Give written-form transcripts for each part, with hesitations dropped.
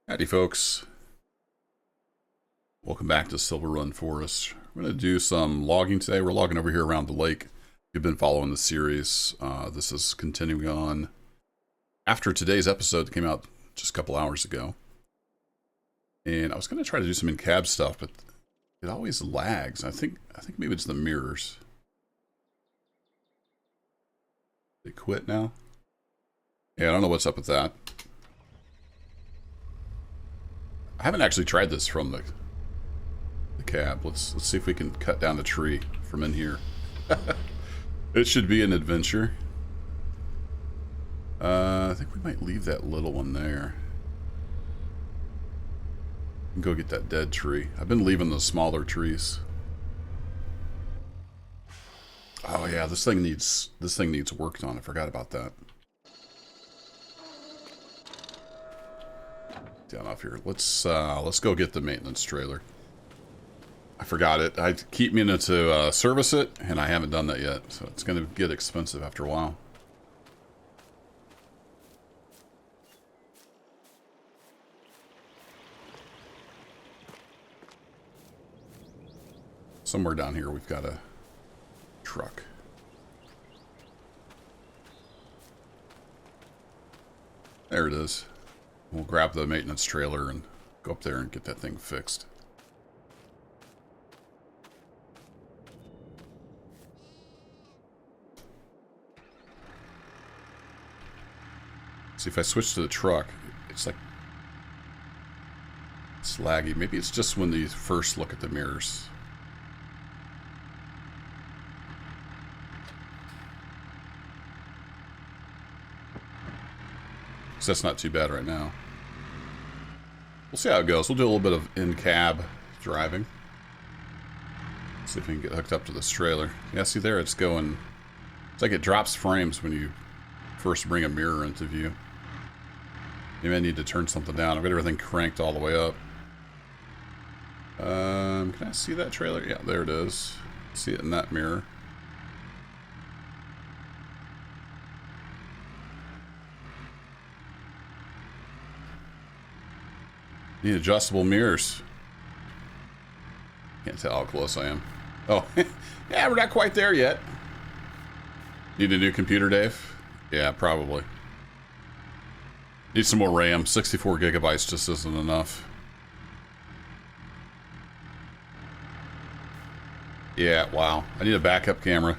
Howdy folks, welcome back to Silverrun Forest. We're going to do some logging today. We're logging over here around the lake. If you've been following the series, this is continuing on after today's episode that came out just a couple hours ago. And I was going to try to do some in-cab stuff, but it always lags. I think maybe it's the mirrors. They quit now? Yeah, I don't know what's up with that. I haven't actually tried this from the cab. Let's see if we can cut down the tree from in here. It should be an adventure. I think we might leave that little one there. And go get that dead tree. I've been leaving the smaller trees. Oh yeah, this thing needs worked on. I forgot about that. Down off here. Let's go get the maintenance trailer. I forgot it. I keep meaning to service it, and I haven't done that yet. So it's going to get expensive after a while. Somewhere down here we've got a truck. There it is. We'll grab the maintenance trailer and go up there and get that thing fixed. See, if I switch to the truck, it's like... it's laggy. Maybe it's just when you first look at the mirrors. So that's not too bad right now. We'll see how it goes. We'll do a little bit of in-cab driving. See if we can get hooked up to this trailer. Yeah, see there, it's going... it's like it drops frames when you first bring a mirror into view. You may need to turn something down. I've got everything cranked all the way up. Can I see that trailer? Yeah, there it is. See it in that mirror. Need adjustable mirrors. Can't tell how close I am. Oh, yeah, we're not quite there yet. Need a new computer, Dave? Yeah, probably. Need some more RAM. 64 gigabytes just isn't enough. Yeah, wow. I need a backup camera.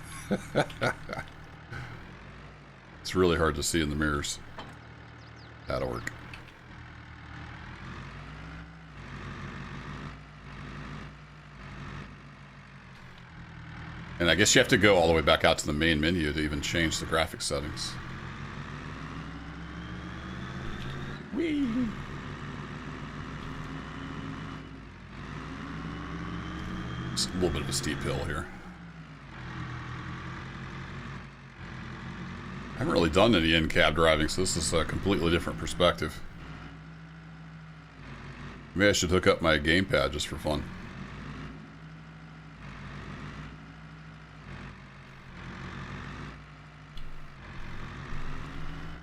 It's really hard to see in the mirrors. That'll work. And I guess you have to go all the way back out to the main menu to even change the graphics settings. Whee! It's a little bit of a steep hill here. I haven't really done any in-cab driving, so this is a completely different perspective. Maybe I should hook up my gamepad just for fun.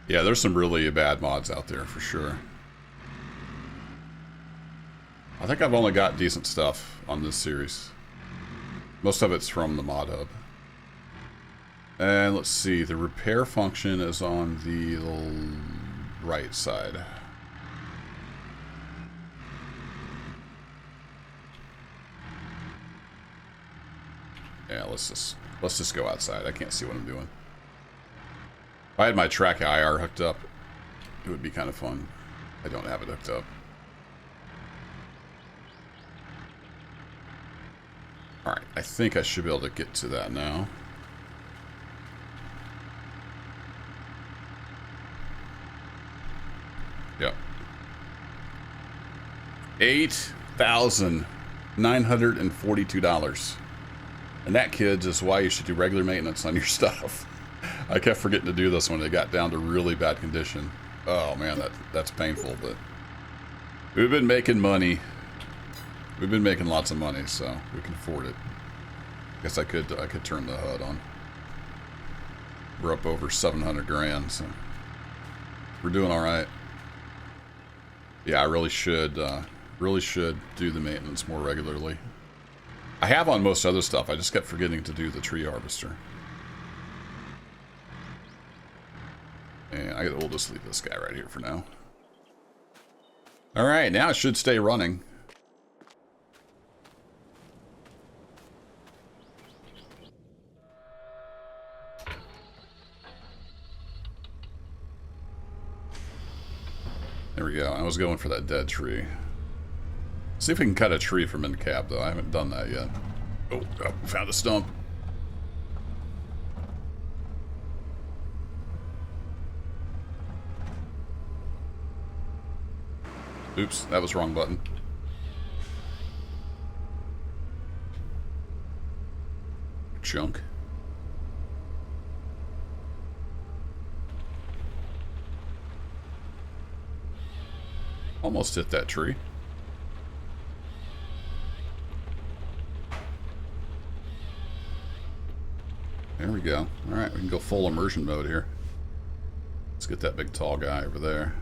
Yeah, there's some really bad mods out there for sure. I think I've only got decent stuff on this series. Most of it's from the mod hub. And let's see, the repair function is on the right side. Yeah, let's just go outside. I can't see what I'm doing. If I had my track IR hooked up, it would be kind of fun. I don't have it hooked up. Alright, I think I should be able to get to that now. Yep. $8,942. And that, kids, is why you should do regular maintenance on your stuff. I kept forgetting to do this when it got down to really bad condition. Oh man, that's painful, but we've been making money. We've been making lots of money, so we can afford it. Guess I could turn the HUD on. We're up over 700 grand, so we're doing all right. Yeah, I really should do the maintenance more regularly. I have on most other stuff. I just kept forgetting to do the tree harvester. And we'll just leave this guy right here for now. All right, now it should stay running. There we go. I was going for that dead tree. See if we can cut a tree from in the cab, though. I haven't done that yet. Oh, found a stump. Oops, that was the wrong button. Junk. Almost hit that tree. There we go. Alright, we can go full immersion mode here. Let's get that big tall guy over there.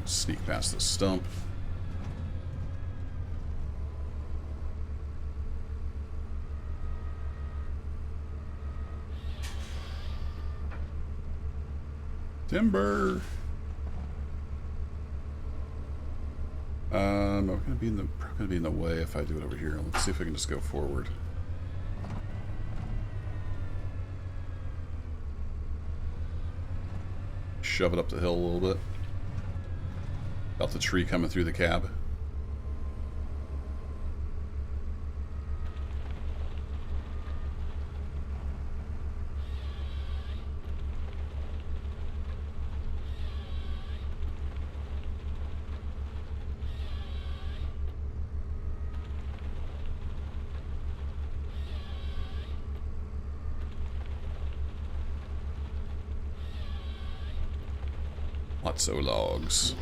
Sneak past this stump. Timber. I'm gonna be in the way if I do it over here. Let's see if we can just go forward. Shove it up the hill a little bit. About the tree coming through the cab. Lots of logs.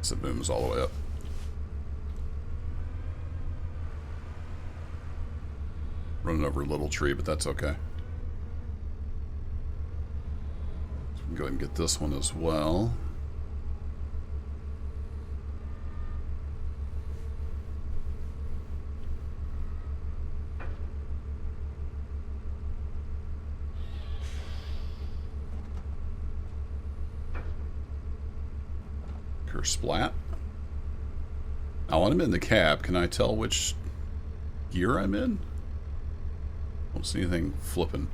So it booms all the way up. Running over a little tree, but that's okay. So we can go ahead and get this one as well. Splat. Now, when I'm in the cab, can I tell which gear I'm in? Don't see anything flipping.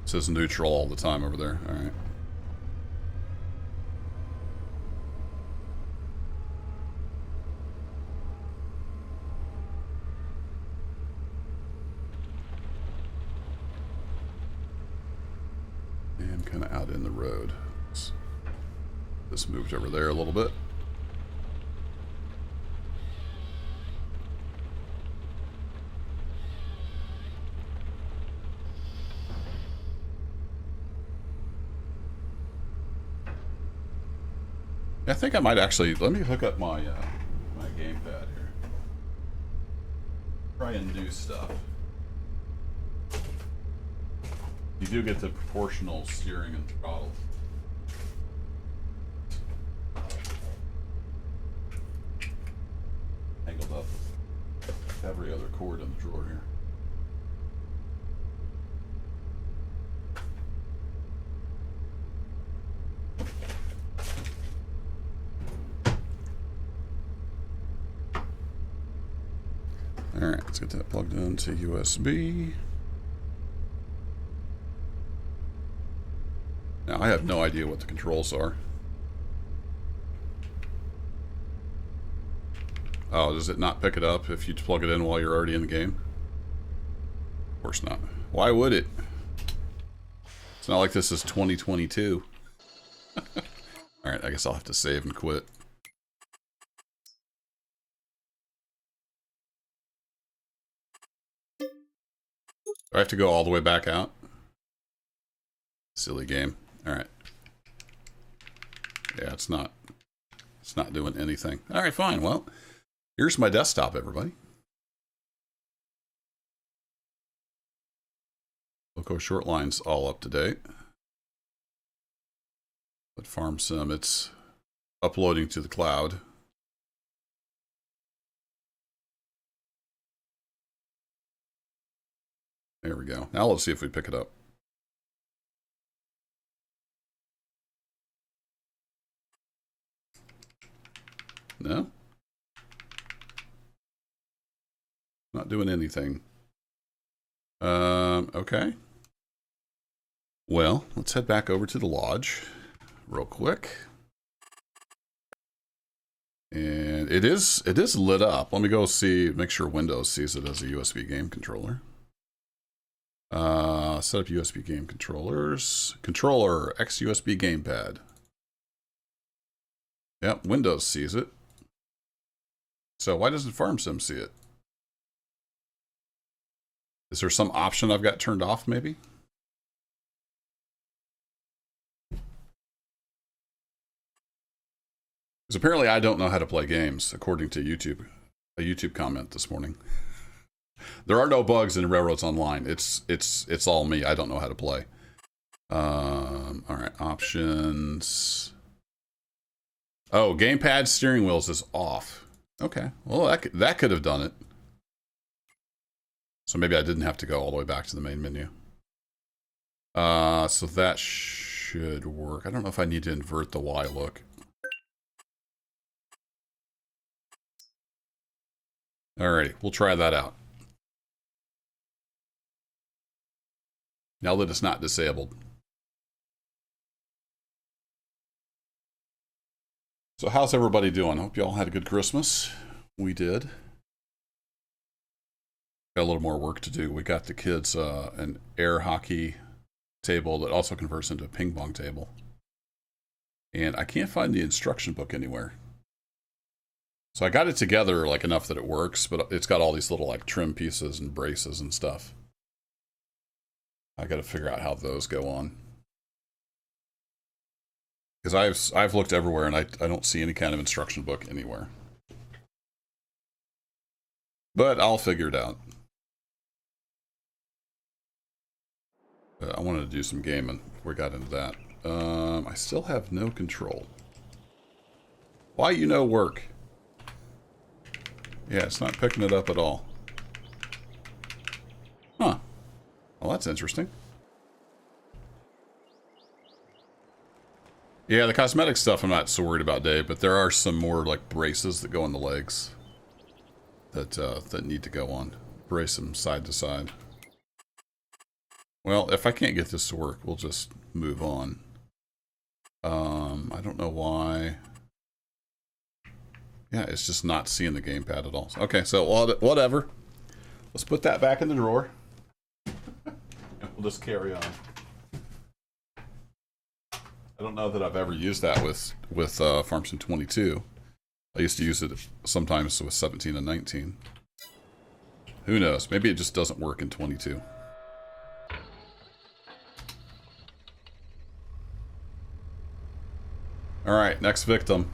It says neutral all the time over there. All right. Kind of out in the road. This moved over there a little bit. I think I might actually, let me hook up my my gamepad here. Try and do stuff. You do get the proportional steering and throttle. Tangled up with every other cord in the drawer here. Alright, let's get that plugged into USB. Now, I have no idea what the controls are. Oh, does it not pick it up if you plug it in while you're already in the game? Of course not. Why would it? It's not like this is 2022. Alright, I guess I'll have to save and quit. Do I have to go all the way back out? Silly game. Alright. Yeah, it's not doing anything. Alright, fine. Well, here's my desktop, everybody. Loco Shortline's all up to date. But Farm Sim, it's uploading to the cloud. There we go. Now let's see if we pick it up. No? Not doing anything. Okay. Well, let's head back over to the lodge real quick. And it is lit up. Let me go see, make sure Windows sees it as a USB game controller. Set up USB game controllers. Controller, X USB gamepad. Yep, Windows sees it. So why doesn't Farm Sim see it? Is there some option I've got turned off, maybe? Because apparently I don't know how to play games, according to YouTube. A YouTube comment this morning. There are no bugs in Railroads Online. It's all me. I don't know how to play. All right, options. Oh, gamepad steering wheels is off. Okay, well that could have done it. So maybe I didn't have to go all the way back to the main menu. So that should work. I don't know if I need to invert the Y look. Alrighty, we'll try that out. Now that it's not disabled. So how's everybody doing? Hope you all had a good Christmas. We did. Got a little more work to do. We got the kids an air hockey table that also converts into a ping pong table. And I can't find the instruction book anywhere. So I got it together like enough that it works, but it's got all these little like trim pieces and braces and stuff. I got to figure out how those go on. Because I've looked everywhere and I don't see any kind of instruction book anywhere. But I'll figure it out. I wanted to do some gaming before we got into that. I still have no control. Why you no work? Yeah, it's not picking it up at all. Huh. Well, that's interesting. Yeah, the cosmetic stuff I'm not so worried about, Dave, but there are some more like braces that go on the legs that need to go on. Brace them side to side. Well, if I can't get this to work, we'll just move on. I don't know why. Yeah, it's just not seeing the gamepad at all. Okay, so whatever. Let's put that back in the drawer. And we'll just carry on. I don't know that I've ever used that with Farm Sim 22. I used to use it sometimes with 17 and 19. Who knows? Maybe it just doesn't work in 22. All right, next victim.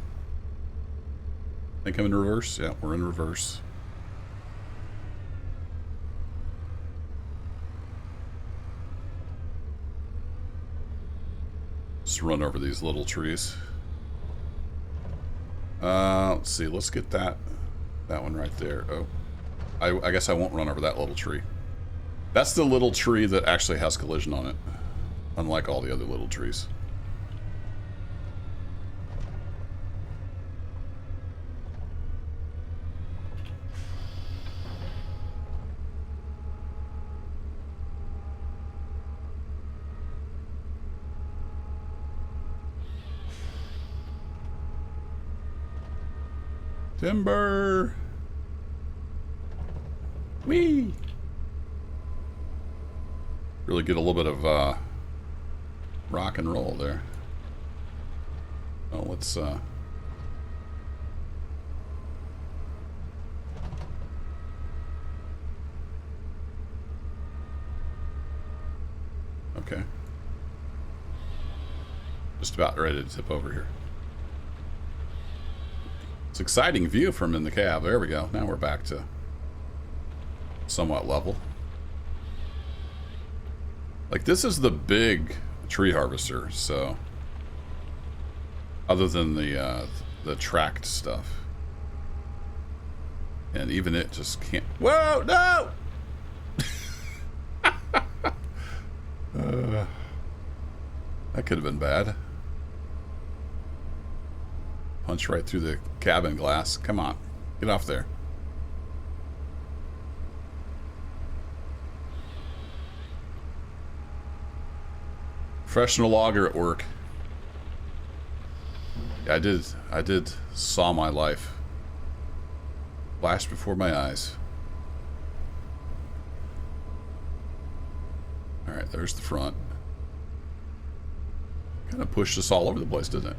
Think I'm in reverse? Yeah, we're in reverse. Just run over these little trees. Let's see. Let's get that one right there. Oh, I guess I won't run over that little tree. That's the little tree that actually has collision on it, unlike all the other little trees. Timber! Whee! Really get a little bit of rock and roll there. Oh, let's okay. Just about ready to tip over here. It's an exciting view from in the cab. There we go. Now we're back to somewhat level. Like, this is the big tree harvester, so other than the tracked stuff, and even it just can't. Whoa, no! That could have been bad. Punch right through the cabin glass. Come on, get off there. Professional logger at work. Yeah, I did saw my life flash before my eyes. All right, there's the front. Kind of pushed us all over the place, didn't it?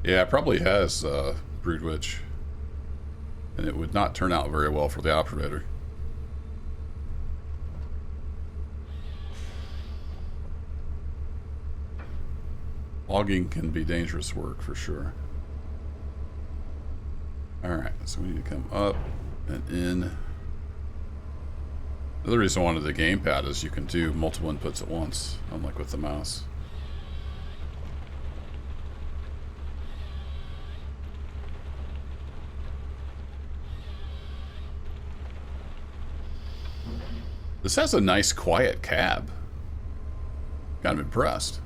Yeah, it probably has brood witch, and it would not turn out very well for the operator. Logging can be dangerous work for sure. Alright, so we need to come up and in. Another reason I wanted the gamepad is you can do multiple inputs at once, unlike with the mouse. This has a nice quiet cab. Kind of impressed.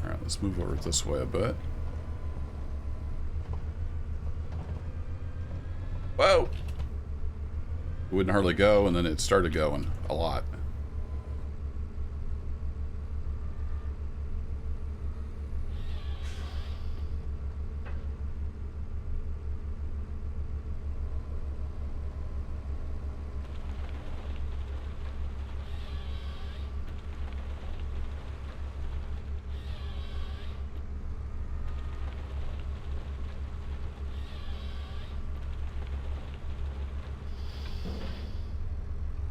Alright, let's move over this way a bit. Whoa! It wouldn't hardly go, and then it started going a lot.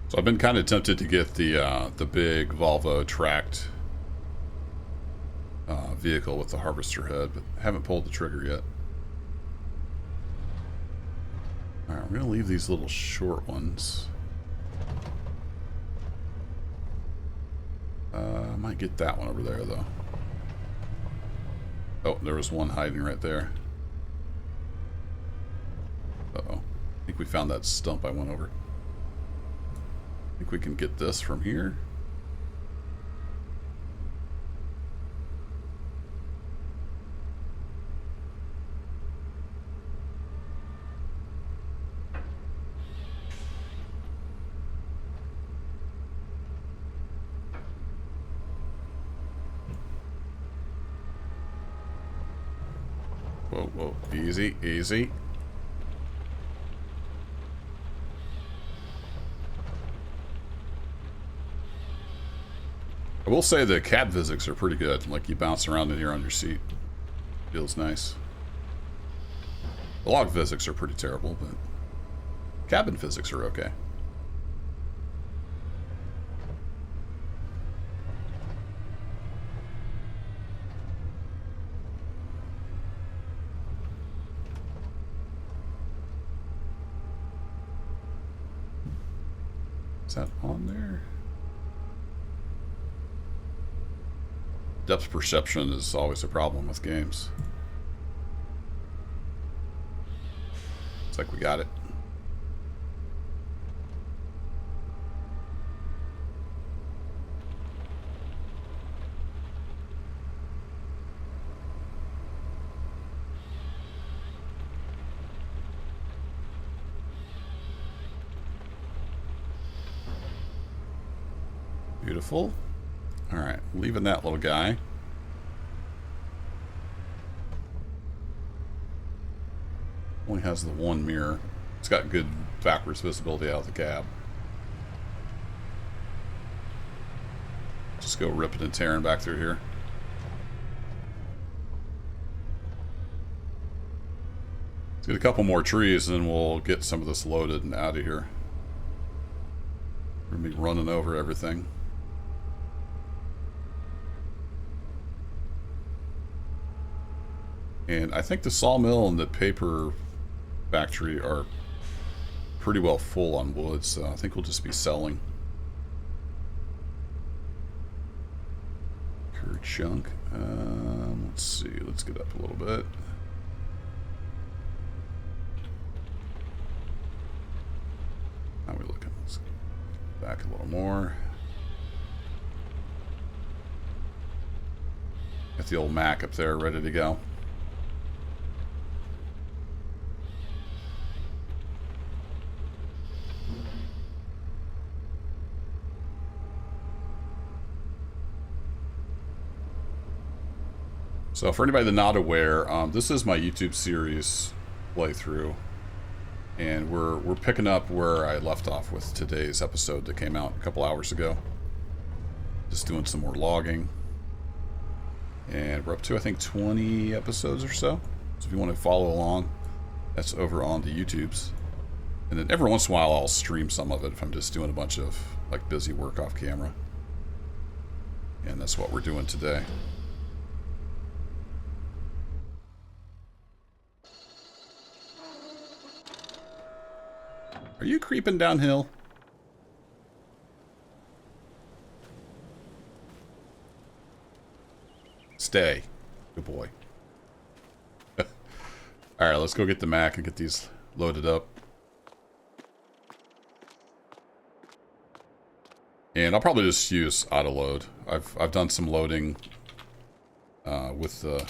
So I've been kind of tempted to get the big Volvo tracked vehicle with the harvester head, but haven't pulled the trigger yet. All right, we're gonna leave these little short ones. I might get that one over there though. Oh, there was one hiding right there. Uh-oh. I think we found that stump I went over. I think we can get this from here. Whoa, whoa, easy, easy. I will say the cab physics are pretty good. Like, you bounce around in here on your seat. Feels nice. The log physics are pretty terrible, but cabin physics are okay. Is that on there? Depth perception is always a problem with games. It's like we got it. Beautiful. All right, leaving that little guy. Only has the one mirror. It's got good backwards visibility out of the cab. Just go ripping and tearing back through here. Let's get a couple more trees and then we'll get some of this loaded and out of here. We're going to be running over everything. And I think the sawmill and the paper factory are pretty well full on wood, so I think we'll just be selling. Cur chunk. Let's see. Let's get up a little bit. How are we looking? Let's back a little more. Got the old Mac up there ready to go. So for anybody that's not aware, this is my YouTube series playthrough, and we're picking up where I left off with today's episode that came out a couple hours ago. Just doing some more logging, and we're up to I think 20 episodes or so. So if you want to follow along, that's over on the YouTubes. And then every once in a while I'll stream some of it if I'm just doing a bunch of like busy work off camera. And that's what we're doing today. Are you creeping downhill? Stay. Good boy. Alright, let's go get the Mac and get these loaded up. And I'll probably just use auto load. I've done some loading with the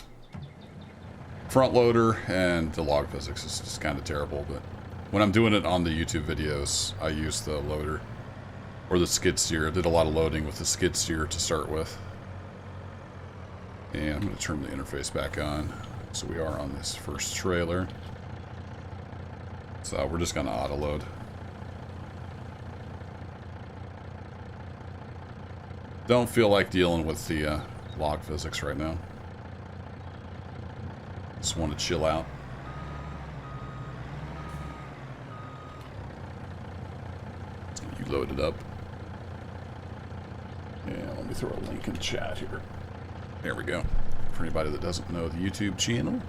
front loader, and the log physics is just kind of terrible, but when I'm doing it on the YouTube videos, I use the loader or the skid steer. I did a lot of loading with the skid steer to start with. And I'm going to turn the interface back on. So we are on this first trailer. So we're just going to auto load. Don't feel like dealing with the log physics right now. Just want to chill out. Loaded up. Yeah, let me throw a link in the chat here. There we go. For anybody that doesn't know the YouTube channel.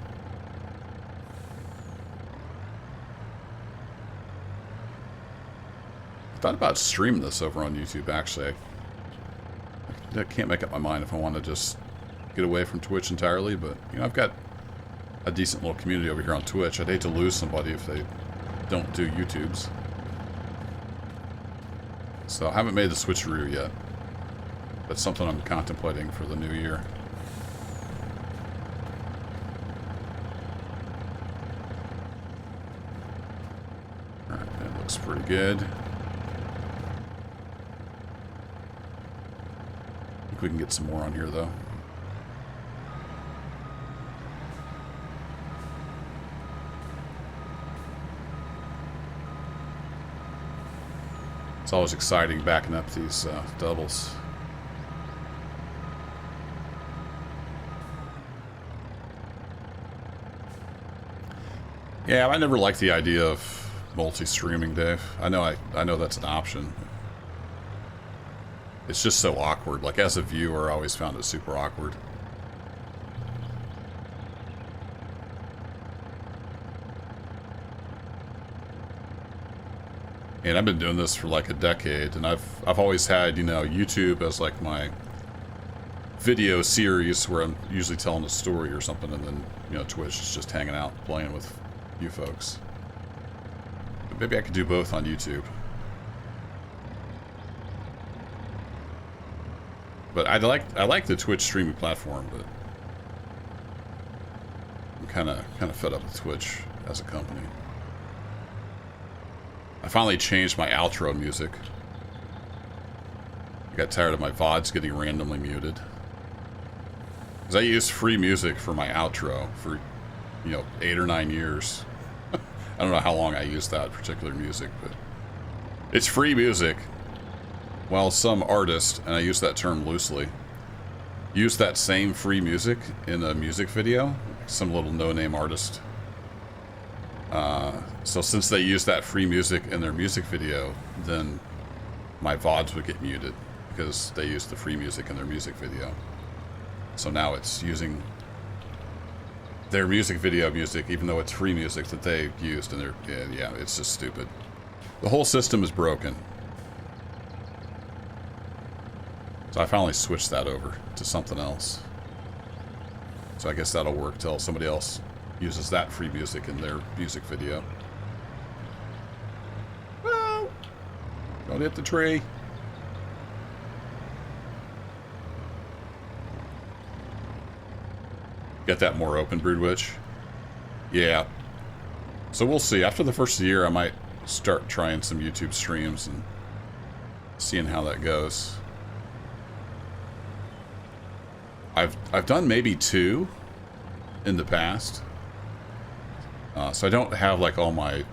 I thought about streaming this over on YouTube, actually. I can't make up my mind if I want to just get away from Twitch entirely, but, you know, I've got a decent little community over here on Twitch. I'd hate to lose somebody if they don't do YouTubes. So I haven't made the switcheroo yet. That's something I'm contemplating for the new year. Alright, that looks pretty good. I think we can get some more on here though. It's always exciting backing up these doubles. Yeah, I never liked the idea of multi-streaming, Dave. I know that's an option. It's just so awkward. Like, as a viewer, I always found it super awkward. And I've been doing this for like a decade, and I've always had, you know, YouTube as like my video series where I'm usually telling a story or something, and then, you know, Twitch is just hanging out, playing with you folks. But maybe I could do both on YouTube. But I like the Twitch streaming platform, but I'm kind of fed up with Twitch as a company. I finally changed my outro music. I got tired of my VODs getting randomly muted. Because I used free music for my outro for, you know, 8 or 9 years. I don't know how long I used that particular music, but it's free music. While some artist, and I use that term loosely, use that same free music in a music video, some little no-name artist. So since they use that free music in their music video, then my VODs would get muted because they used the free music in their music video. So now it's using their music video music, even though it's free music that they used in their... Yeah, it's just stupid. The whole system is broken. So I finally switched that over to something else. So I guess that'll work till somebody else uses that free music in their music video. Whoa! Don't hit the tree. Get that more open, Broodwitch? Yeah. So we'll see. After the first year, I might start trying some YouTube streams and seeing how that goes. I've done maybe 2 in the past. So I don't have like all my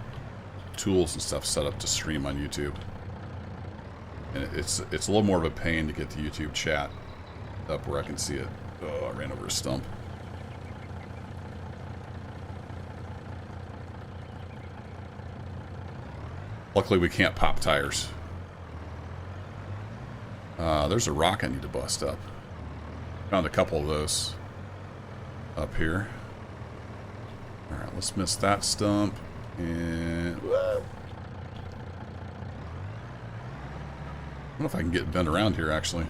tools and stuff set up to stream on YouTube. And it's a little more of a pain to get the YouTube chat up where I can see it. Oh, I ran over a stump. Luckily, we can't pop tires. There's a rock I need to bust up. Found a couple of those up here. Alright, let's miss that stump. And... whoa. I don't know if I can get bent around here, actually.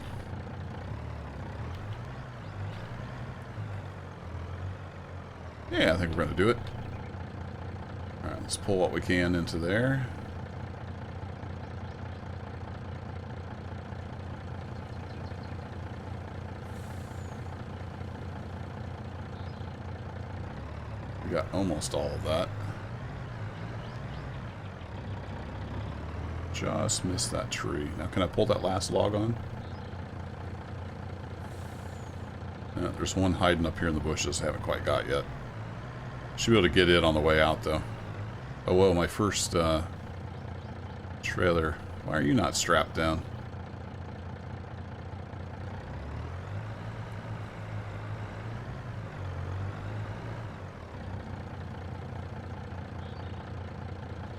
Yeah, I think we're going to do it. Alright, let's pull what we can into there. We got almost all of that. Just missed that tree. Now, can I pull that last log on? Yeah, there's one hiding up here in the bushes I haven't quite got yet. Should be able to get it on the way out, though. Oh, whoa, my first trailer. Why are you not strapped down?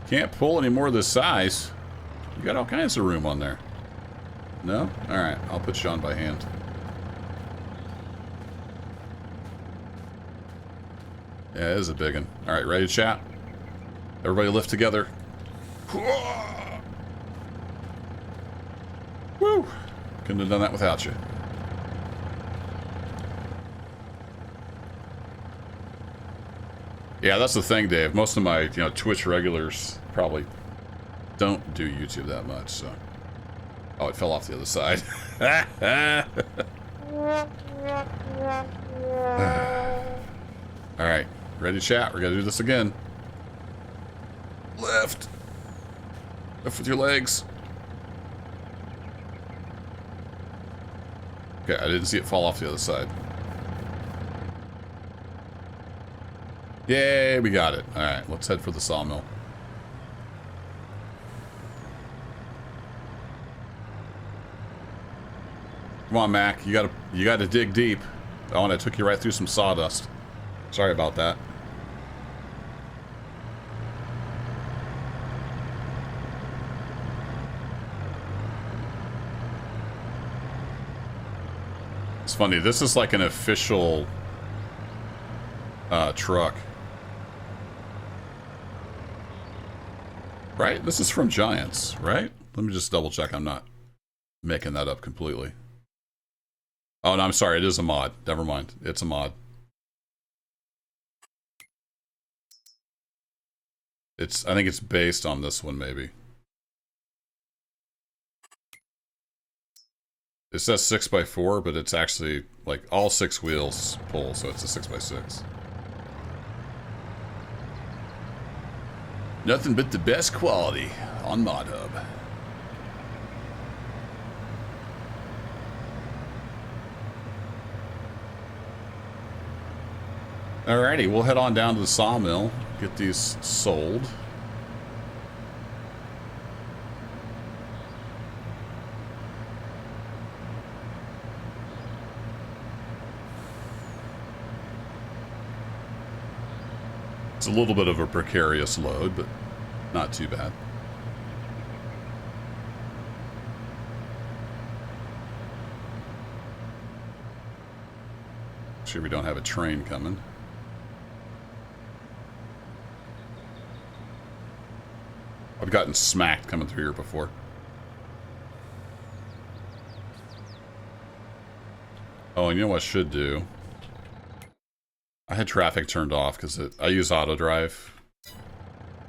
Can't pull any more of this size. You got all kinds of room on there. No? Alright, I'll put you on by hand. Yeah, it is a big one. Alright, ready to chat? Everybody lift together. Woo! Couldn't have done that without you. Yeah, that's the thing, Dave. Most of my, Twitch regulars probably don't do YouTube that much, so... Oh, it fell off the other side. Alright, ready to chat. We're gonna do this again. Lift! Lift with your legs. Okay, I didn't see it fall off the other side. Yay, we got it. Alright, let's head for the sawmill. Come on, Mac. You gotta dig deep. Oh, and I took you right through some sawdust. Sorry about that. It's funny, this is like an official truck. Right? This is from Giants, right? Let me just double check I'm not making that up completely. Oh, no, I'm sorry. It is a mod. Never mind. It's a mod. I think it's based on this one, maybe. It says 6x4, but it's actually, like, all 6 wheels pull, so it's a 6x6. Nothing but the best quality on ModHub. Alrighty, we'll head on down to the sawmill, get these sold. It's a little bit of a precarious load, but not too bad. Sure we don't have a train coming. I've gotten smacked coming through here before. Oh, and you know what I should do? I had traffic turned off because I use auto drive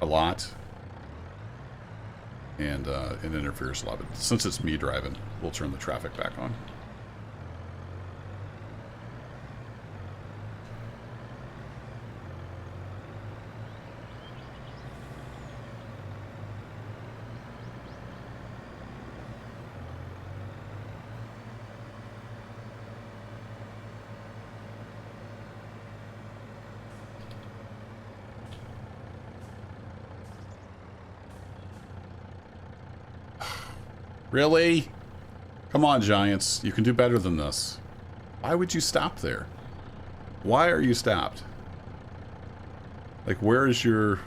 a lot. And it interferes a lot. But since it's me driving, we'll turn the traffic back on. Really? Come on, Giants. You can do better than this. Why would you stop there? Why are you stopped? Like, where's your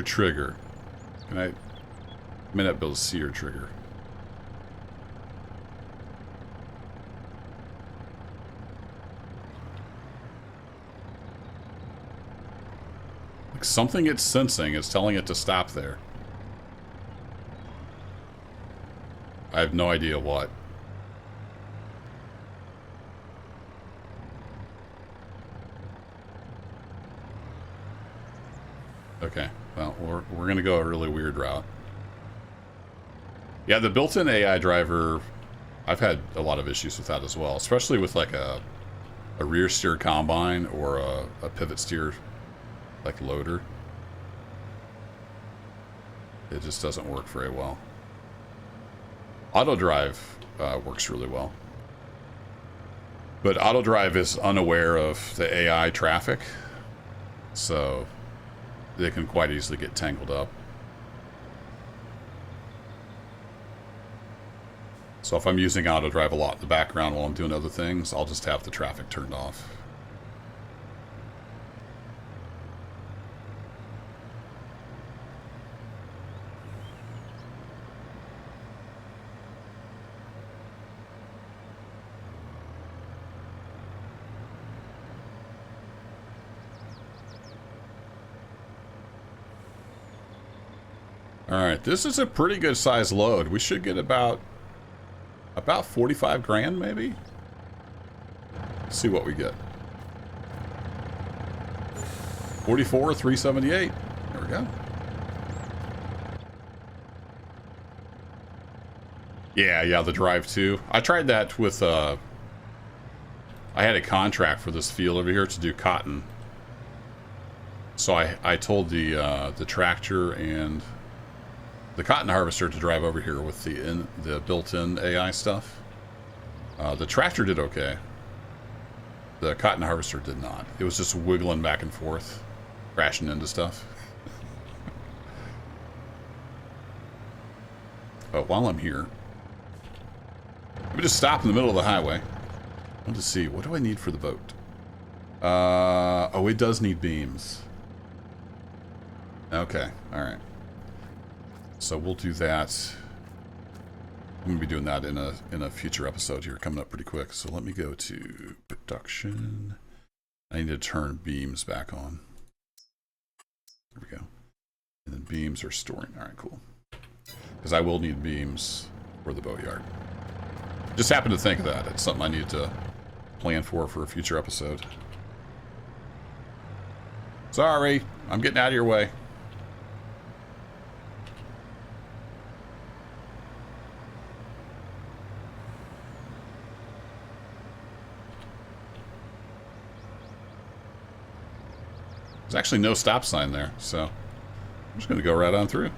trigger? I may not be able to see your trigger. Like, something it's sensing is telling it to stop there. I have no idea what. Okay, well, we're gonna go a really weird route. Yeah, the built-in AI driver, I've had a lot of issues with that as well, especially with like a rear steer combine or a pivot steer like loader. It just doesn't work very well. Auto drive works really well. But auto drive is unaware of the AI traffic, so they can quite easily get tangled up. So if I'm using auto drive a lot in the background while I'm doing other things, I'll just have the traffic turned off. Alright, this is a pretty good size load. We should get about 45 grand maybe? Let's see what we get. 44, 378. There we go. Yeah, the drive too. I tried that with I had a contract for this field over here to do cotton. So I told the tractor and the cotton harvester to drive over here with the built-in AI stuff. The tractor did okay. The cotton harvester did not. It was just wiggling back and forth, crashing into stuff. But while I'm here, let me just stop in the middle of the highway. I want to see, what do I need for the boat? Oh, it does need beams. Okay, alright. So we'll do that. I'm going to be doing that in a future episode here, coming up pretty quick. So let me go to production. I need to turn beams back on. There we go. And then beams are storing. All right, cool. Because I will need beams for the boatyard. Just happened to think of that. It's something I need to plan for a future episode. Sorry, I'm getting out of your way. There's actually no stop sign there, so I'm just going to go right on through.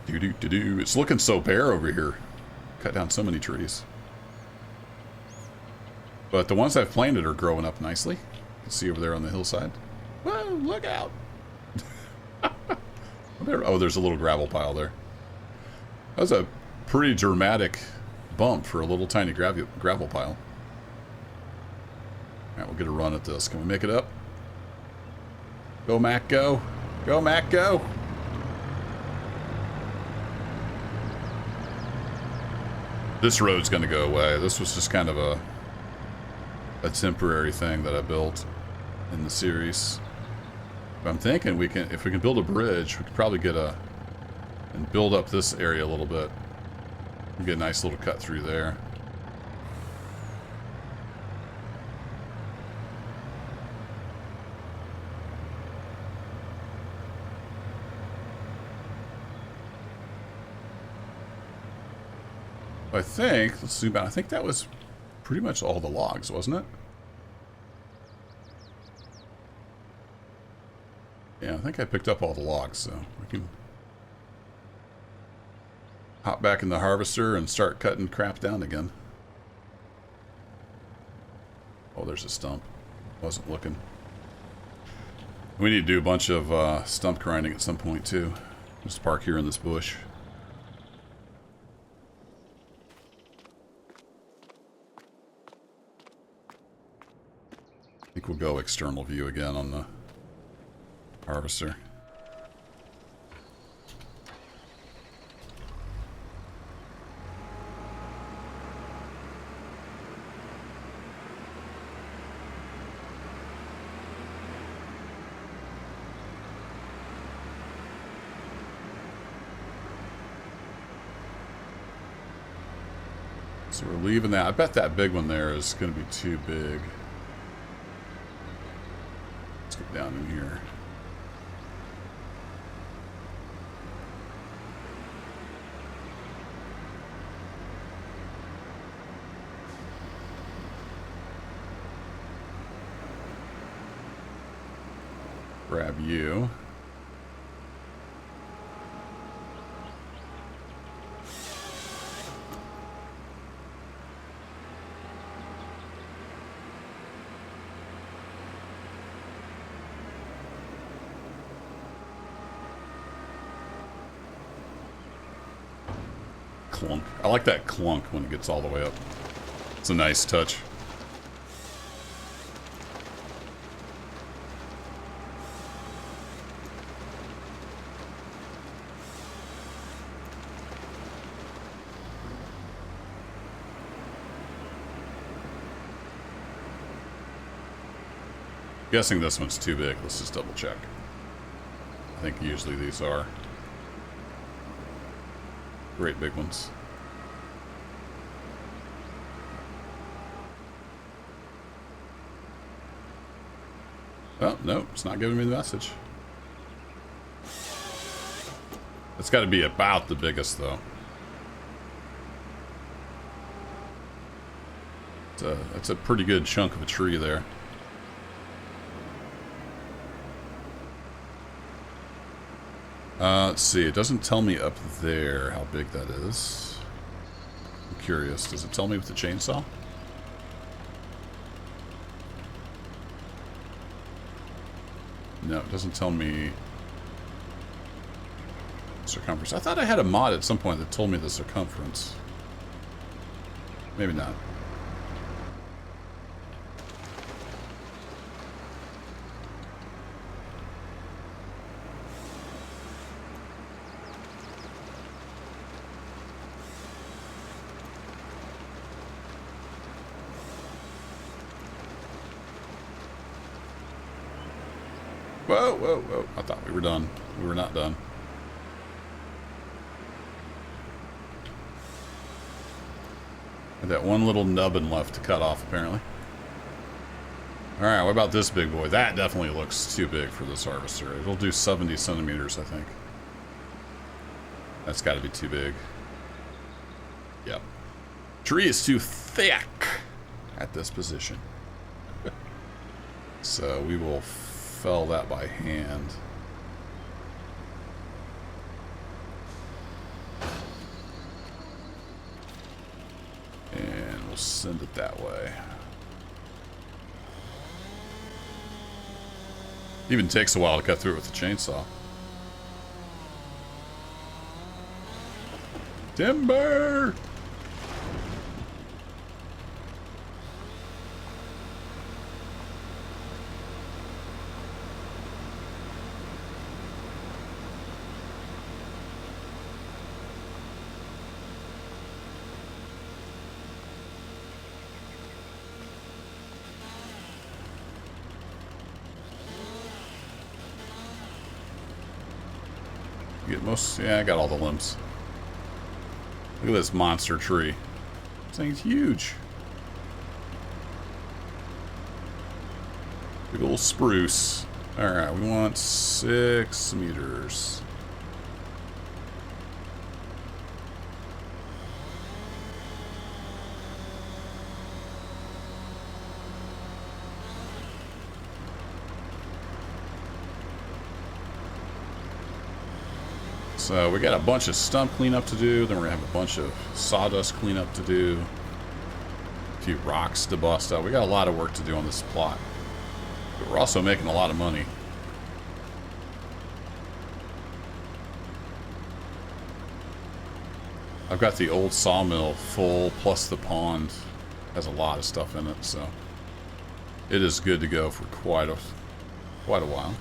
Do Do. It's looking so bare over here. Cut down so many trees. But the ones I've planted are growing up nicely. You can see over there on the hillside. Whoa, look out. Oh, there's a little gravel pile there. That was a pretty dramatic bump for a little tiny gravel pile. Alright, we'll get a run at this. Can we make it up? Go, Mac, go. Go, Mac, go. This road's going to go away. This was just kind of a temporary thing that I built in the series. But I'm thinking if we can build a bridge, we could probably and build up this area a little bit. And get a nice little cut through there. I think, let's zoom out, I think that was pretty much all the logs, wasn't it? Yeah, I think I picked up all the logs, so we can hop back in the harvester and start cutting crap down again. Oh, there's a stump. Wasn't looking. We need to do a bunch of stump grinding at some point, too. Just park here in this bush. I think we'll go external view again on the harvester. So we're leaving that. I bet that big one there is going to be too big. Let's get down in here. Grab you. Clunk. I like that clunk when it gets all the way up. It's a nice touch. Guessing this one's too big. Let's just double check. I think usually these are great big ones. Oh, no, it's not giving me the message. It's got to be about the biggest, though. That's a pretty good chunk of a tree there. Let's see. It doesn't tell me up there how big that is. I'm curious. Does it tell me with the chainsaw? No, it doesn't tell me circumference. I thought I had a mod at some point that told me the circumference. Maybe not. Whoa, whoa, whoa. I thought we were done. We were not done. Had that one little nubbin left to cut off, apparently. Alright, what about this big boy? That definitely looks too big for this harvester. It'll do 70 centimeters, I think. That's got to be too big. Yep. Tree is too thick at this position. So we will fell that by hand. we'll send it that way. Even takes a while to cut through it with the chainsaw. Timber! Yeah, I got all the limbs. Look at this monster tree. This thing's huge. Big old spruce. Alright, we want 6 meters. So we got a bunch of stump cleanup to do, then we're gonna have a bunch of sawdust cleanup to do, a few rocks to bust out. We got a lot of work to do on this plot, but we're also making a lot of money. I've got the old sawmill full, plus the pond has a lot of stuff in it, so it is good to go for quite a while.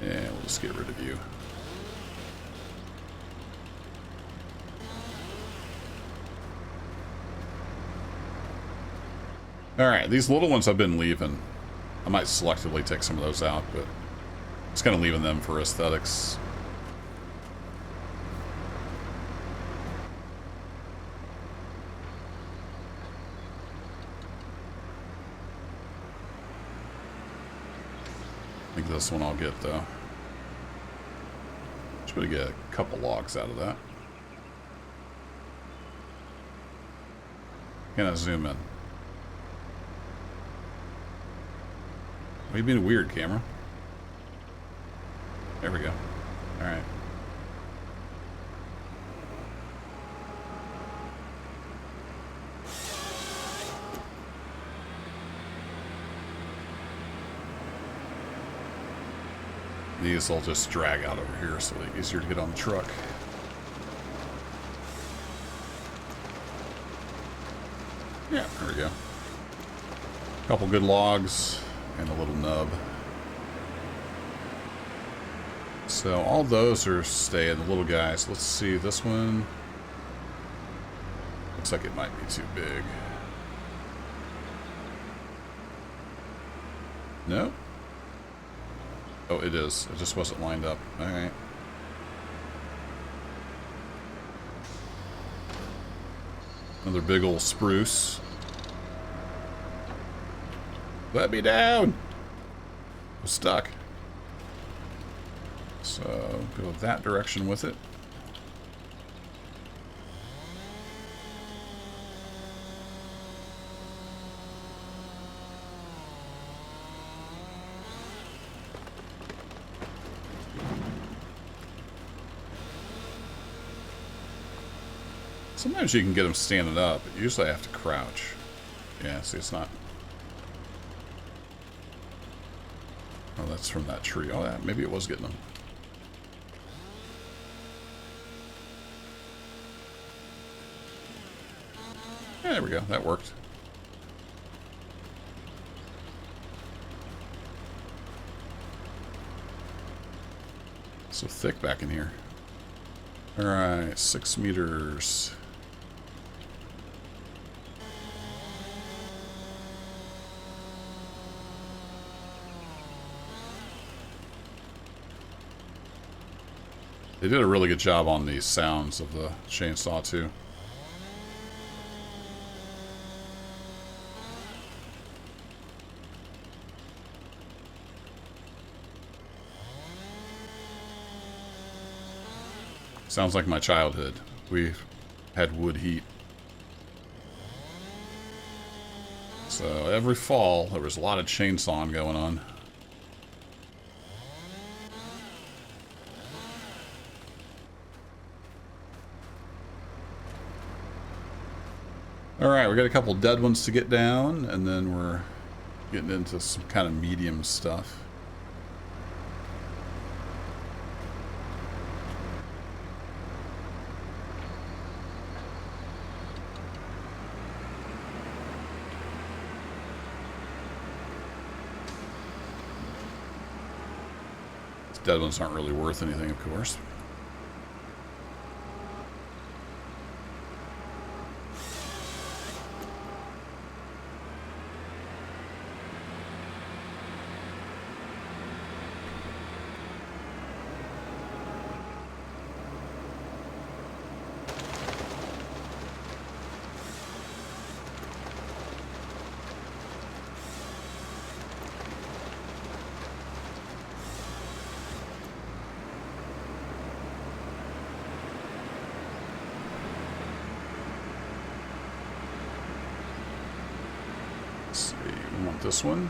And we'll just get rid of you. Alright, these little ones I've been leaving. I might selectively take some of those out, but just kind of leaving them for aesthetics. I think this one I'll get, though. Just gonna get a couple logs out of that. Can I zoom in? Are you being weird, camera? There we go. Alright. These will just drag out over here so they're easier to get on the truck. Yeah, there we go. Couple good logs. And a little nub. So all those are staying, the little guys. Let's see, this one looks like it might be too big. No? Oh, it is. It just wasn't lined up. Alright. Another big old spruce. Let me down! I'm stuck. So, go that direction with it. Sometimes you can get them standing up, but usually I have to crouch. Yeah, see, it's not... Oh, that's from that tree. Oh, yeah, maybe it was getting them. Yeah, there we go. That worked. So thick back in here. Alright, 6 meters. They did a really good job on the sounds of the chainsaw, too. Sounds like my childhood. We had wood heat. So every fall, there was a lot of chainsawing going on. All right, we got a couple dead ones to get down, and then we're getting into some kind of medium stuff. These dead ones aren't really worth anything, of course. This one.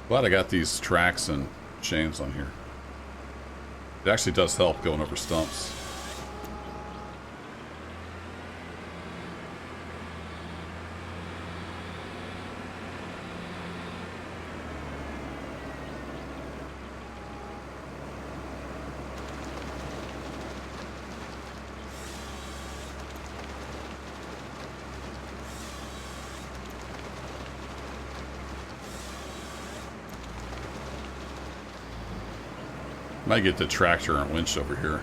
Glad I got these tracks and chains on here. It actually does help going over stumps. Might get the tractor and winch over here.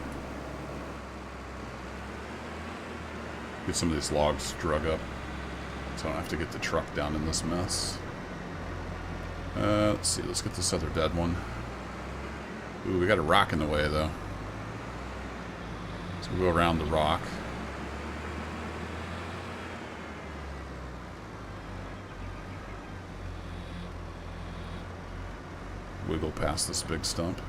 Get some of these logs drug up, so I don't have to get the truck down in this mess. Let's see, let's get this other dead one. Ooh, we got a rock in the way though. So we'll go around the rock. Wiggle past this big stump.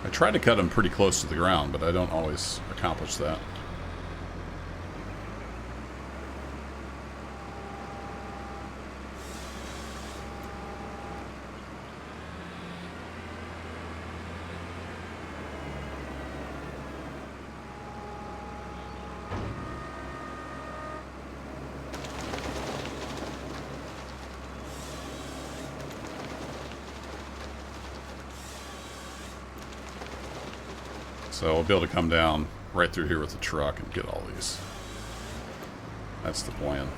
I try to cut them pretty close to the ground, but I don't always accomplish that. So we'll be able to come down right through here with the truck and get all these. That's the plan.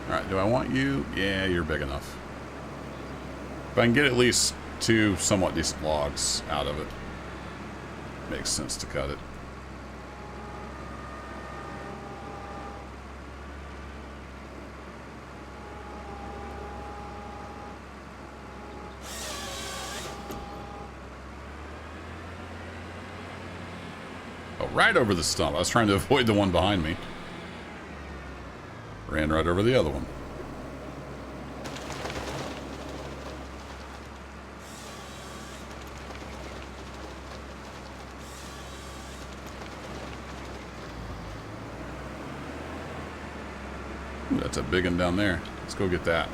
Alright, do I want you? Yeah, you're big enough. If I can get at least 2 somewhat decent logs out of it, makes sense to cut it. Right over the stump. I was trying to avoid the one behind me. Ran right over the other one. Ooh, that's a big one down there. Let's go get that.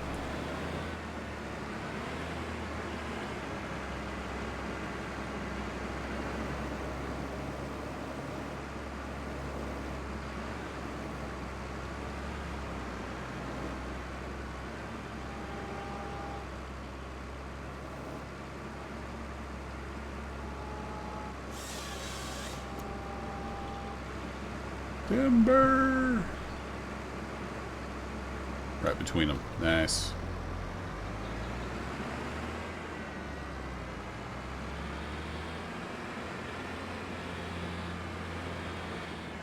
Timber! Right between them. Nice.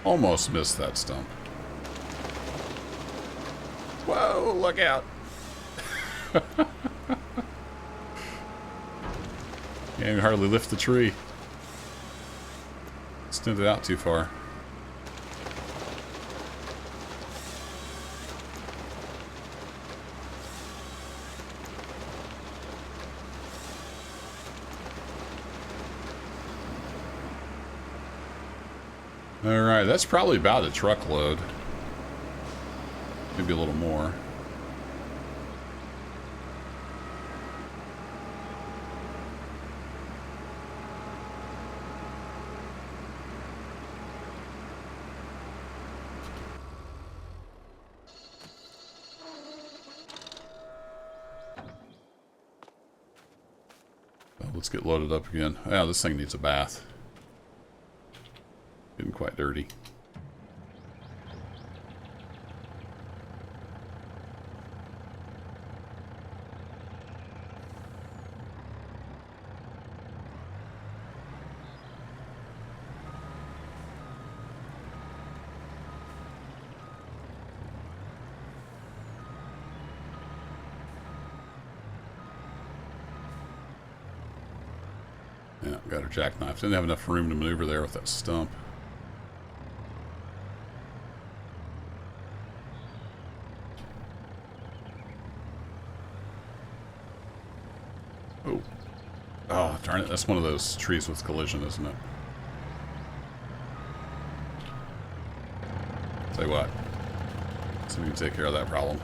Almost missed that stump. Whoa, look out. Can't hardly lift the tree. Extended out too far. Alright, that's probably about a truckload. Maybe a little more. let's get loaded up again. Yeah, this thing needs a bath. Getting quite dirty. Yeah, got her jackknife. Didn't have enough room to maneuver there with that stump. Oh. Oh, darn it. That's one of those trees with collision, isn't it? Tell you what. So we can take care of that problem.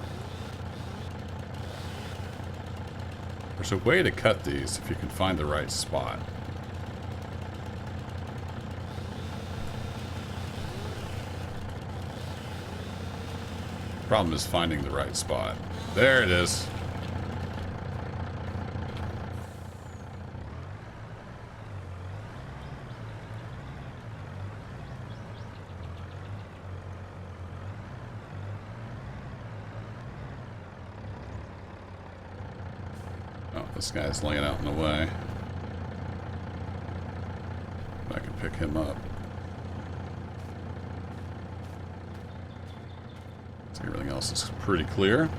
There's a way to cut these if you can find the right spot. Problem is finding the right spot. There it is. Oh, this guy's laying out in the way. I can pick him up. Everything else is pretty clear.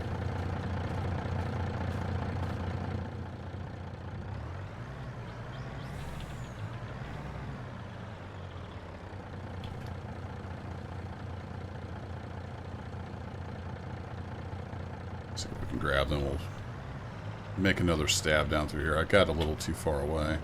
See if we can grab them. We'll make another stab down through here. I got a little too far away.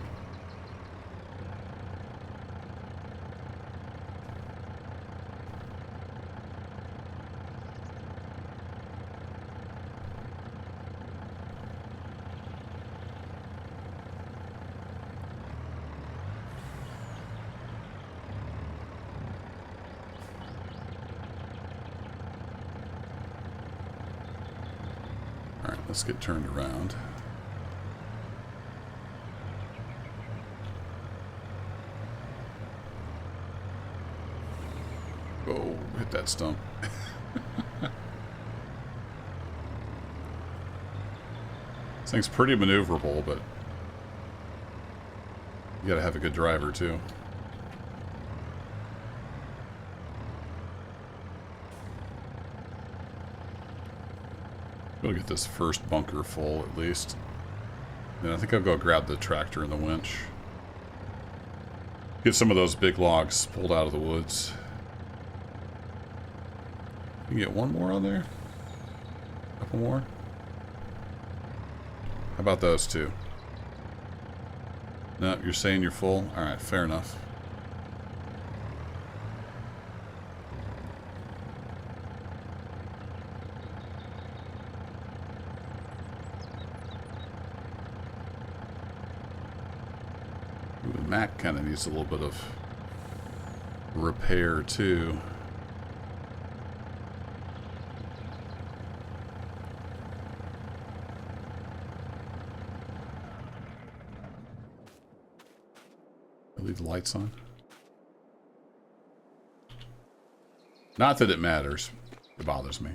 Let's get turned around. Oh, hit that stump. This thing's pretty maneuverable, but you gotta have a good driver too. We'll get this first bunker full at least. Then I think I'll go grab the tractor and the winch. Get some of those big logs pulled out of the woods. You can get one more on there? A couple more? How about those two? No, you're saying you're full? Alright, fair enough. Mac kind of needs a little bit of repair too. I'll leave the lights on. Not that it matters. It bothers me.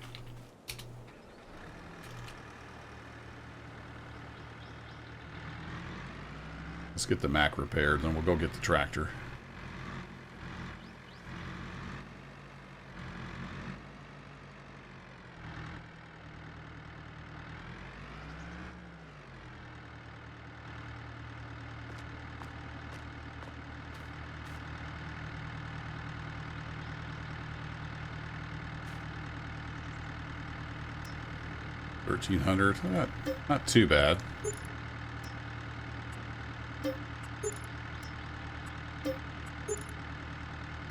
Let's get the Mac repaired, then we'll go get the tractor. $1,300, not too bad.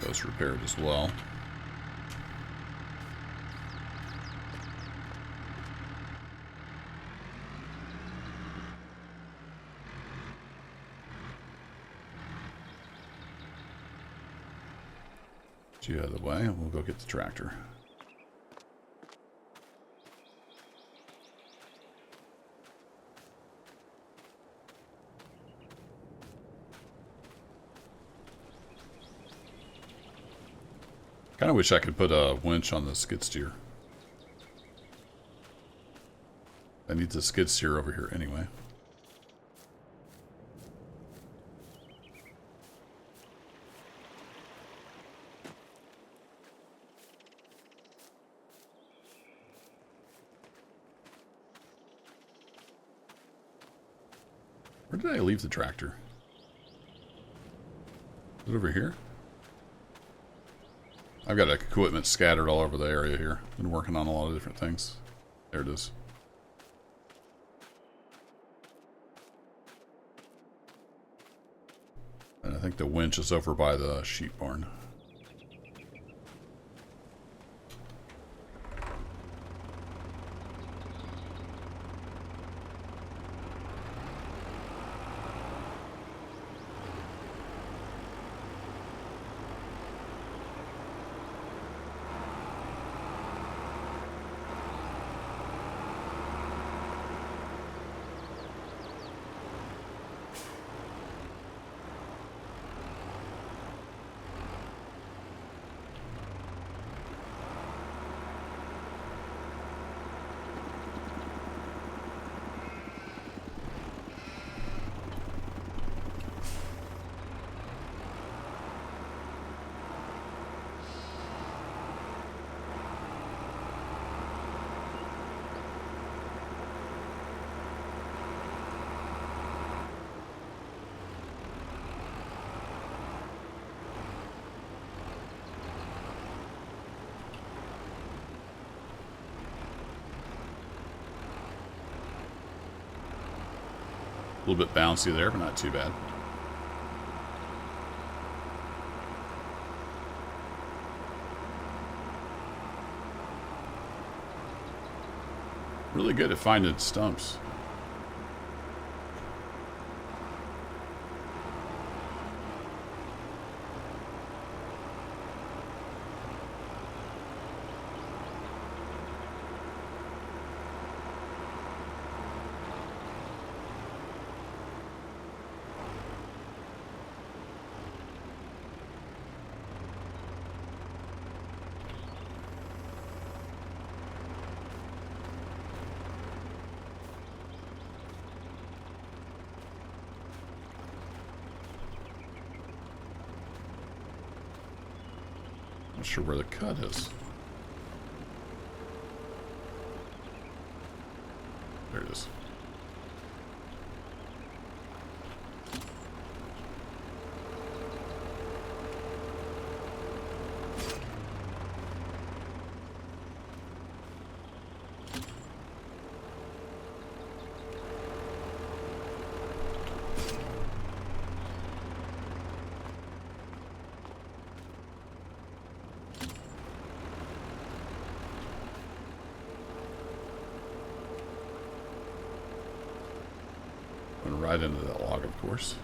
Those repaired as well. Get you out of the way, and we'll go get the tractor. Kind of wish I could put a winch on the skid steer. I need the skid steer over here anyway. Where did I leave the tractor? Is it over here? I've got equipment scattered all over the area here. Been working on a lot of different things. There it is. And I think the winch is over by the sheep barn. A little bit bouncy there, but not too bad. Really good at finding stumps. Not sure where the cut is. There it is. Right into that log, of course.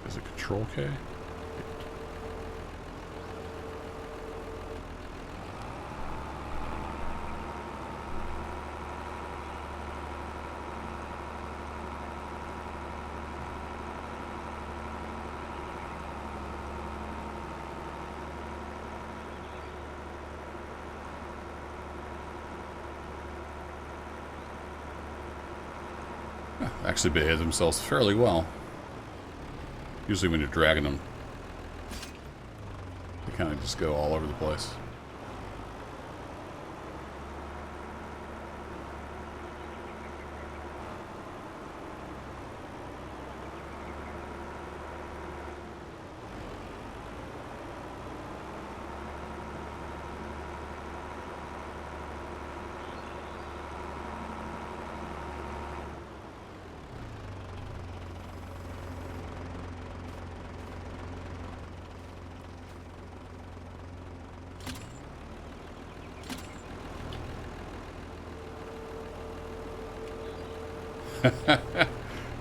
Is it Control K? Actually behave themselves fairly well. Usually when you're dragging them, they kind of just go all over the place.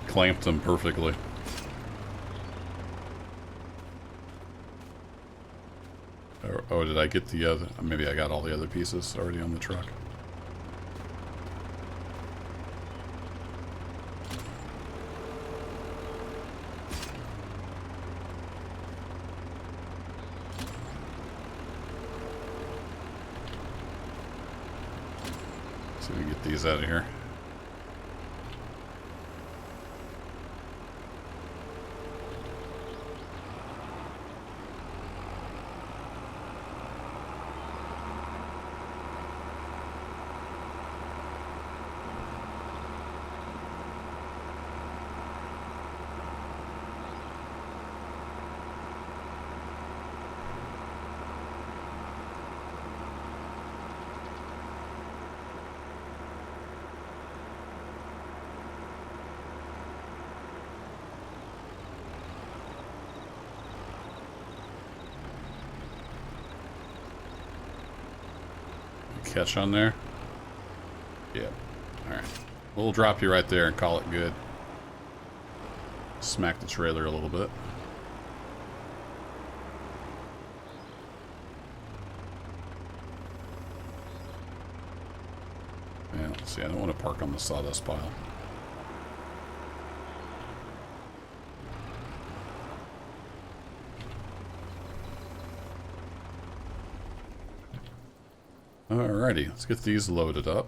Clamped them perfectly. Oh, did I get the other? Maybe I got all the other pieces already on the truck. So we get these out of here. Catch on there? Yep. Alright. We'll drop you right there and call it good. Smack the trailer a little bit. Yeah, let's see, I don't want to park on the sawdust pile. Alrighty, let's get these loaded up.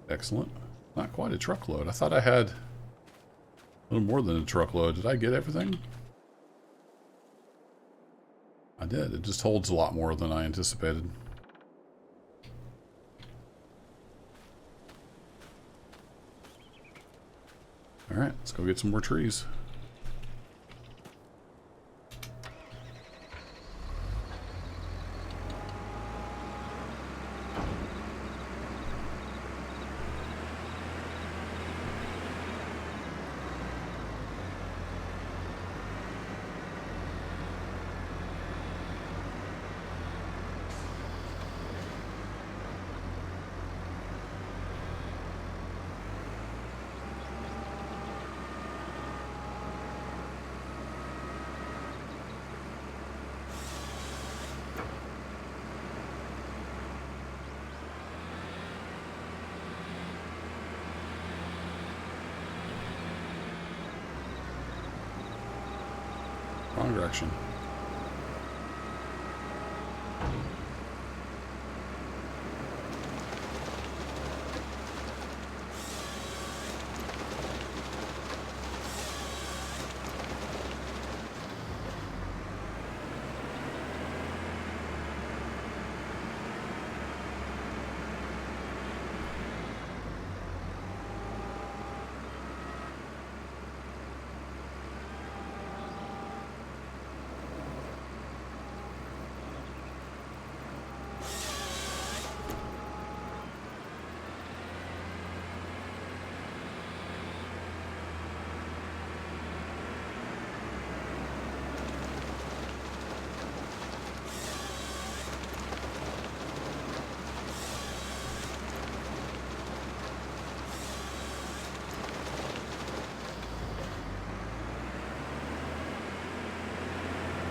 Excellent. Not quite a truckload. I thought I had a little more than a truckload. Did I get everything? I did. It just holds a lot more than I anticipated. Alright, let's go get some more trees. Wrong direction.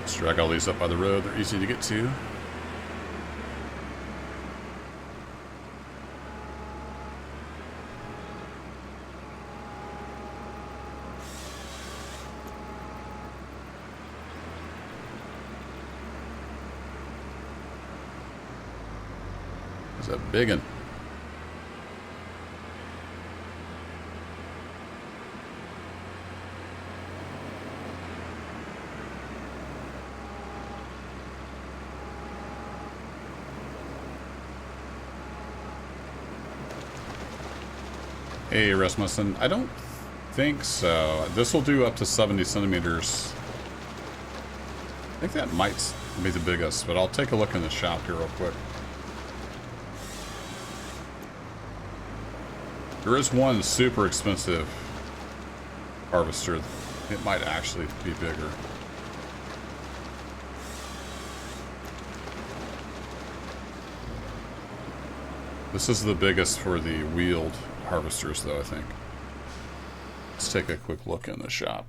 Let's drag all these up by the road. They're easy to get to. It's a big one. Hey, Rasmussen. I don't think so. This will do up to 70 centimeters. I think that might be the biggest, but I'll take a look in the shop here real quick. There is one super expensive harvester. It might actually be bigger. This is the biggest for the wheeled harvesters, though, I think. Let's take a quick look in the shop.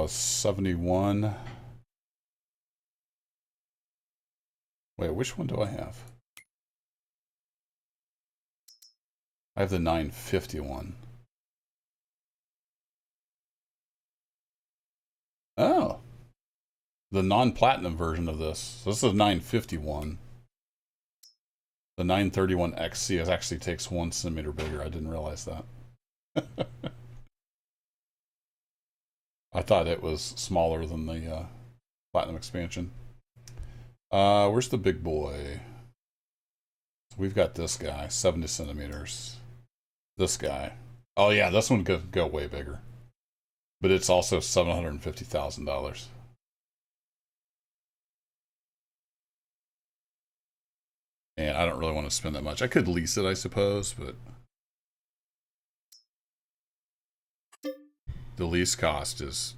71. Wait, which one do I have? I have the 951. Oh. The non-platinum version of this. So this is 951. The 931 XC actually takes 1 centimeter bigger. I didn't realize that. I thought it was smaller than the platinum expansion. Where's the big boy? So we've got this guy, 70 centimeters. This guy. Oh yeah, this one could go way bigger. But it's also $750,000. And I don't really want to spend that much. I could lease it, I suppose, but the lease cost is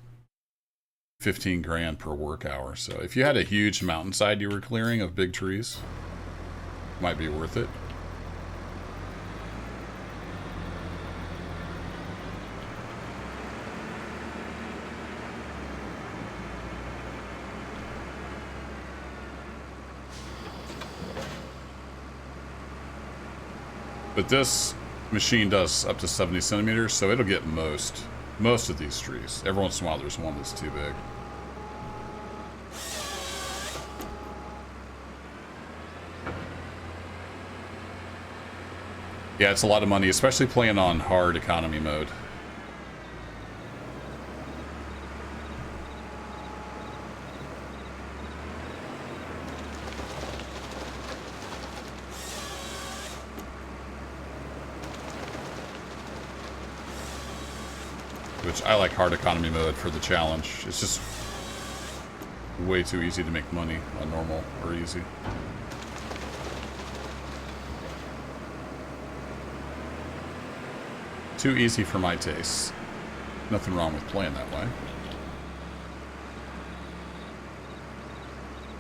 15 grand per work hour. So if you had a huge mountainside you were clearing of big trees, it might be worth it. But this machine does up to 70 centimeters, so it'll get most of these trees. Every once in a while there's one that's too big. Yeah, it's a lot of money, especially playing on hard economy mode. Which I like hard economy mode for the challenge. It's just way too easy to make money on normal or easy. Too easy for my taste. Nothing wrong with playing that way.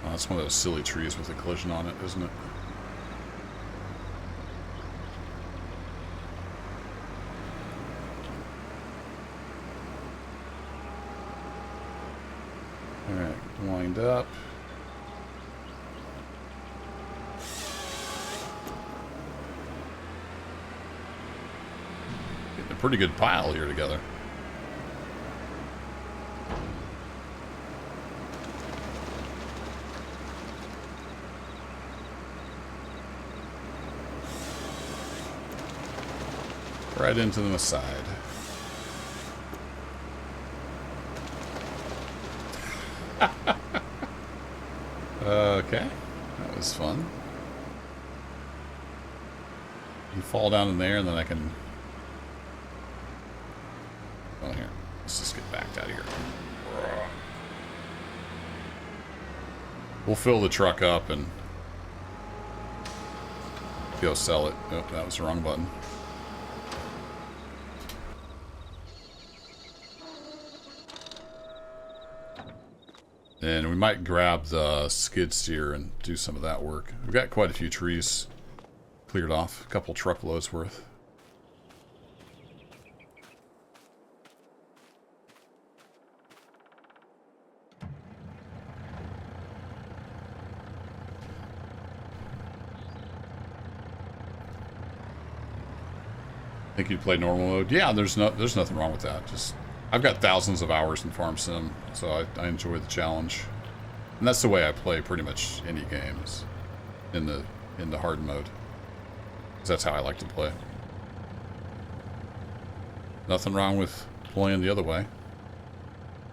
Oh, that's one of those silly trees with a collision on it, isn't it? Alright, wind up. Getting a pretty good pile here together. Right into the side. Okay, that was fun. You fall down in there and then I can... Oh, here. Let's just get backed out of here. We'll fill the truck up and go sell it. Oh, that was the wrong button. And we might grab the skid steer and do some of that work. We've got quite a few trees cleared off, a couple truckloads worth. Think you'd play normal mode? Yeah, there's nothing wrong with that. Just I've got thousands of hours in Farm Sim, so I enjoy the challenge. And that's the way I play pretty much any games in the hard mode. 'Cause that's how I like to play. Nothing wrong with playing the other way.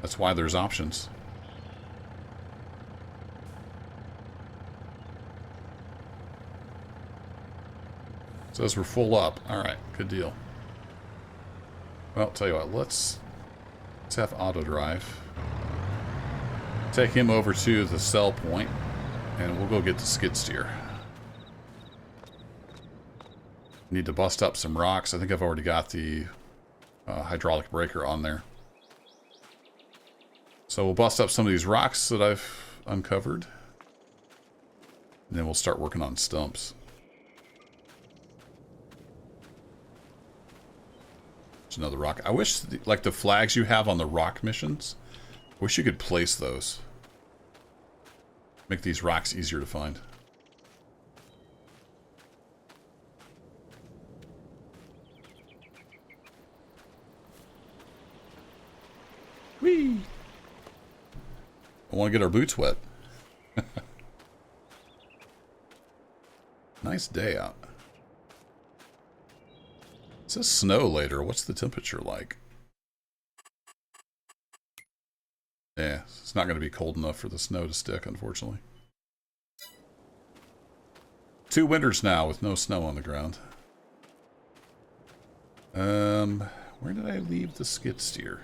That's why there's options. Says we're full up. Alright, good deal. Well, tell you what, let's have auto drive. Take him over to the sell point, and we'll go get the skid steer. Need to bust up some rocks. I think I've already got the hydraulic breaker on there. So we'll bust up some of these rocks that I've uncovered. And then we'll start working on stumps. There's another rock. I wish, like the flags you have on the rock missions, I wish you could place those. Make these rocks easier to find. Whee! I want to get our boots wet. Nice day out. It says snow later. What's the temperature like? Yeah, it's not going to be cold enough for the snow to stick, unfortunately. 2 winters now with no snow on the ground. Where did I leave the skid steer?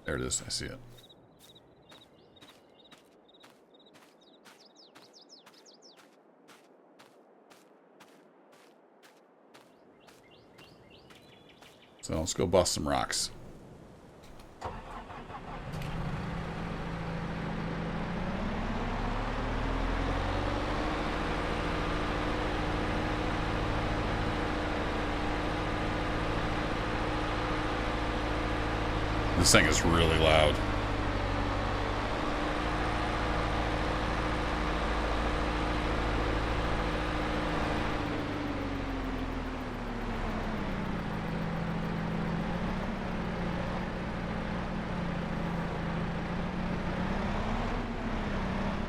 There it is. I see it. So let's go bust some rocks. This thing is really loud.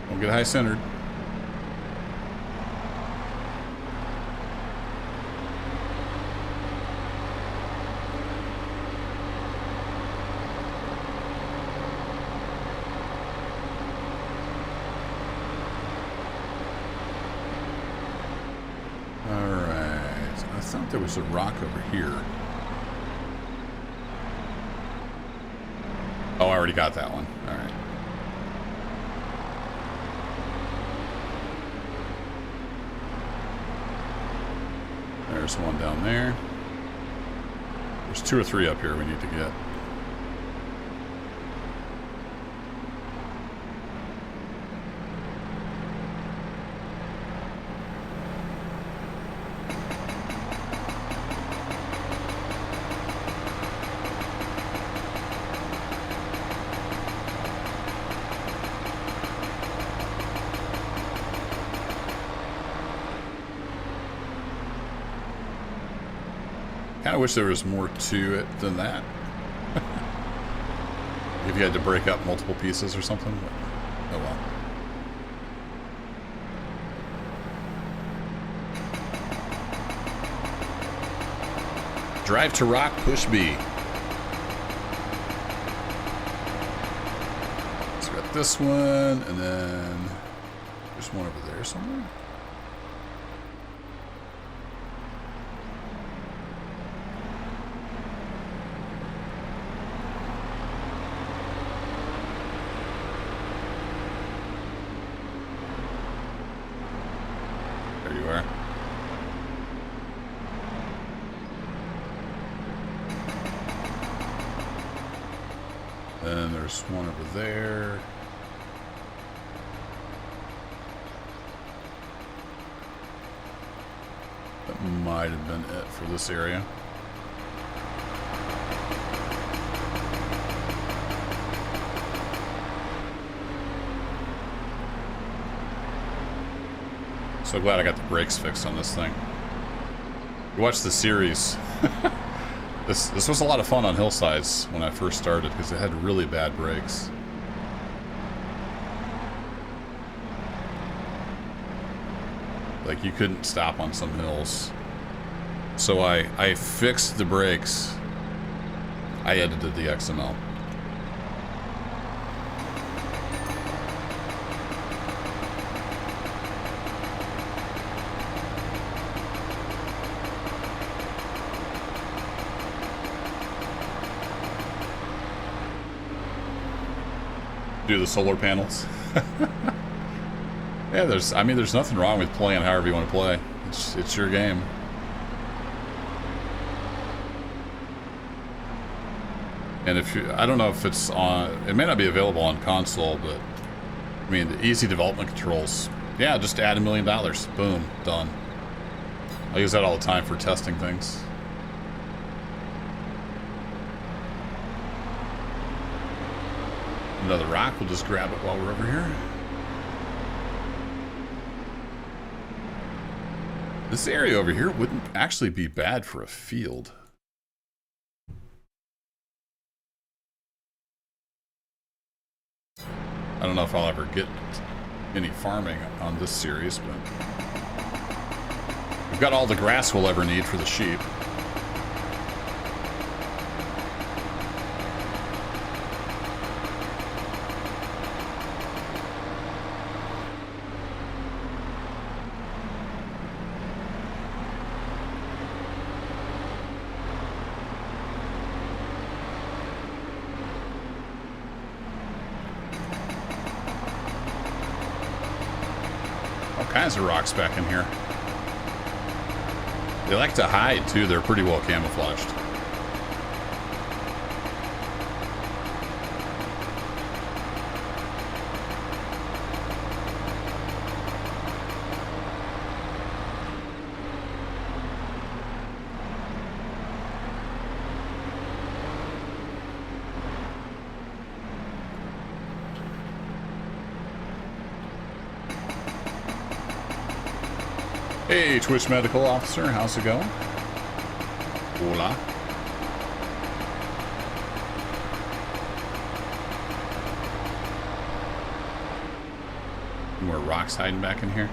Don't get high centered. There was a rock over here. Oh, I already got that one. All right. There's one down there. There's 2 or 3 up here we need to get. I wish there was more to it than that. If you had to break up multiple pieces or something. But, oh well. Drive to rock, push B. So we got this one, and then there's one over there somewhere. One over there. That might have been it for this area. So glad I got the brakes fixed on this thing. You watch the series. This was a lot of fun on hillsides when I first started because it had really bad brakes. Like you couldn't stop on some hills. So I fixed the brakes. I edited the XML. Do the solar panels. Yeah, there's nothing wrong with playing however you want to play. It's your game. And if you, I don't know if it's on, it may not be available on console, but I mean, the easy development controls. Yeah, just add $1 million. Boom, done. I use that all the time for testing things. Another rock, we'll just grab it while we're over here. This area over here wouldn't actually be bad for a field. I don't know if I'll ever get any farming on this series, but we've got all the grass we'll ever need for the sheep. Kinds of rocks back in here. They like to hide too. They're pretty well camouflaged. Hey, Twitch Medical Officer, how's it going? Hola. More rocks hiding back in here.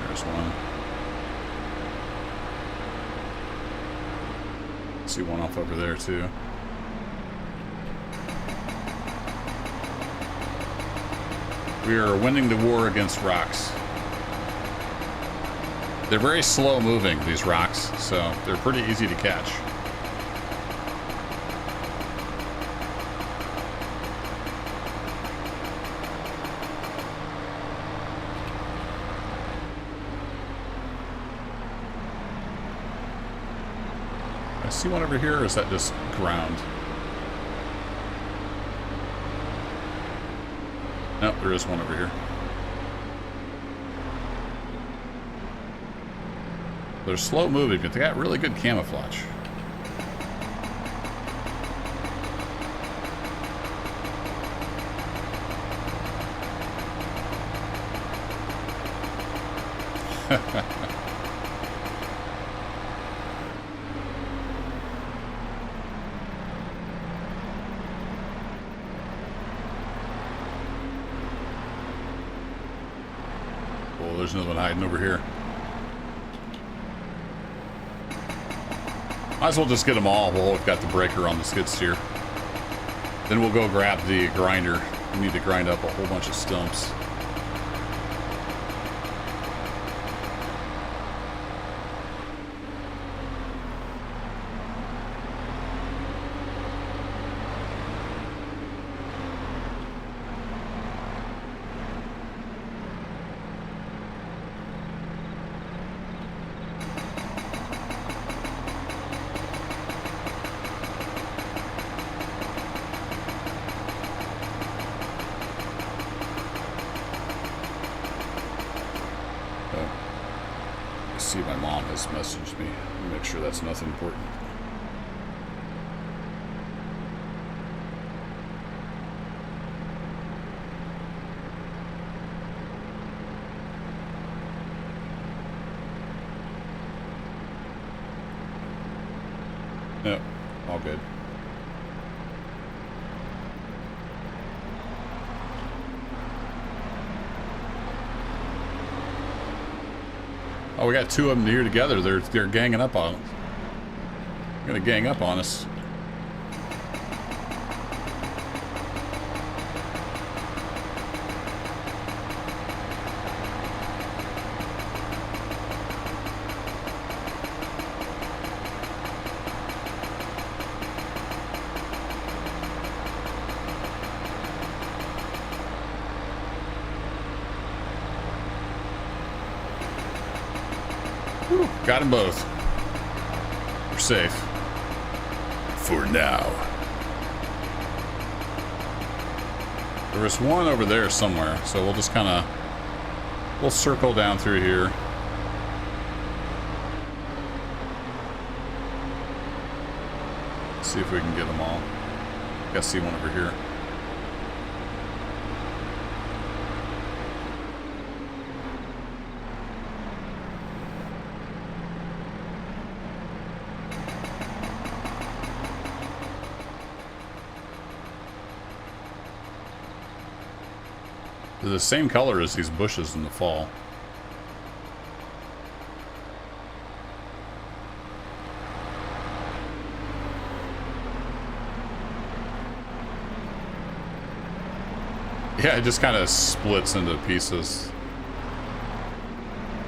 There's one. See one off over there too. We are winning the war against rocks. They're very slow moving, these rocks, so they're pretty easy to catch. I see one over here, or is that just ground? Nope, there is one over here. They're slow moving, but they got really good camouflage. Oh, there's another one hiding over here. Might as well just get them all while we've got the breaker on the skid steer. Then we'll go grab the grinder. We need to grind up a whole bunch of stumps. See, my mom has messaged me. Make sure that's nothing important. Yep, all good. Oh, we got two of them here together. They're ganging up on us. They're gonna gang up on us. Whew, got them both. We're safe. For now. There was one over there somewhere, so we'll just kind of... We'll circle down through here. See if we can get them all. I see one over here. They're the same color as these bushes in the fall. Yeah, it just kind of splits into pieces.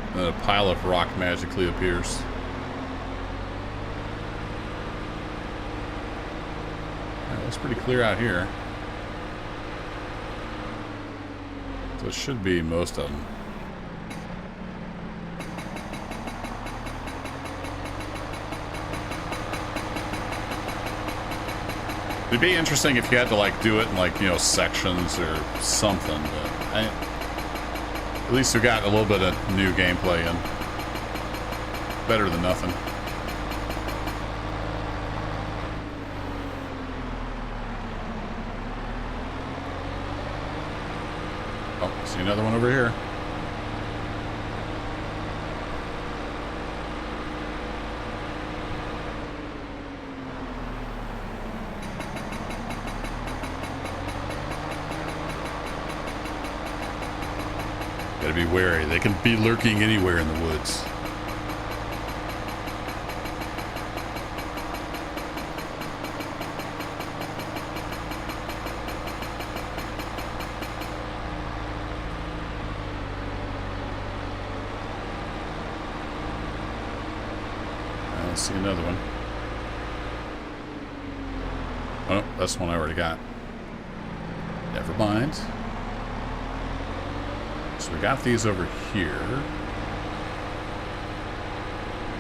And then a pile of rock magically appears. Yeah, it looks pretty clear out here. So it should be most of them. It'd be interesting if you had to like do it in like, you know, sections or something, but at least we got a little bit of new gameplay in. Better than nothing. Oh, see another one over here. Gotta be wary. They can be lurking anywhere in the woods. Let's see another one. Oh, that's one I already got. Never mind. So we got these over here.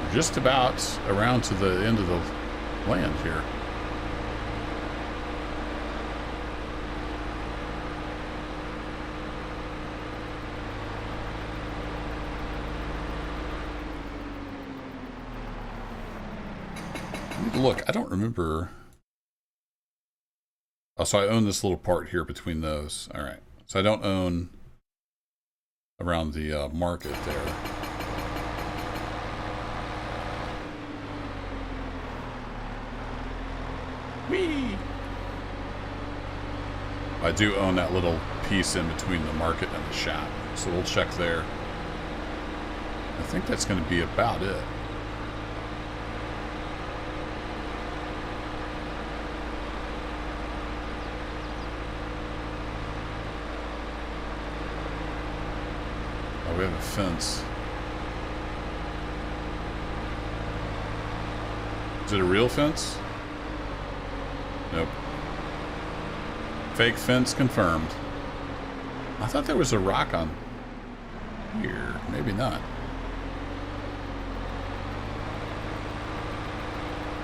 We're just about around to the end of the land here. Look, I don't remember. Oh, so I own this little part here between those. All right. So I don't own around the market there. Whee! I do own that little piece in between the market and the shop. So we'll check there. I think that's going to be about it. We have a fence. Is it a real fence? Nope. Fake fence confirmed. I thought there was a rock on here. Maybe not.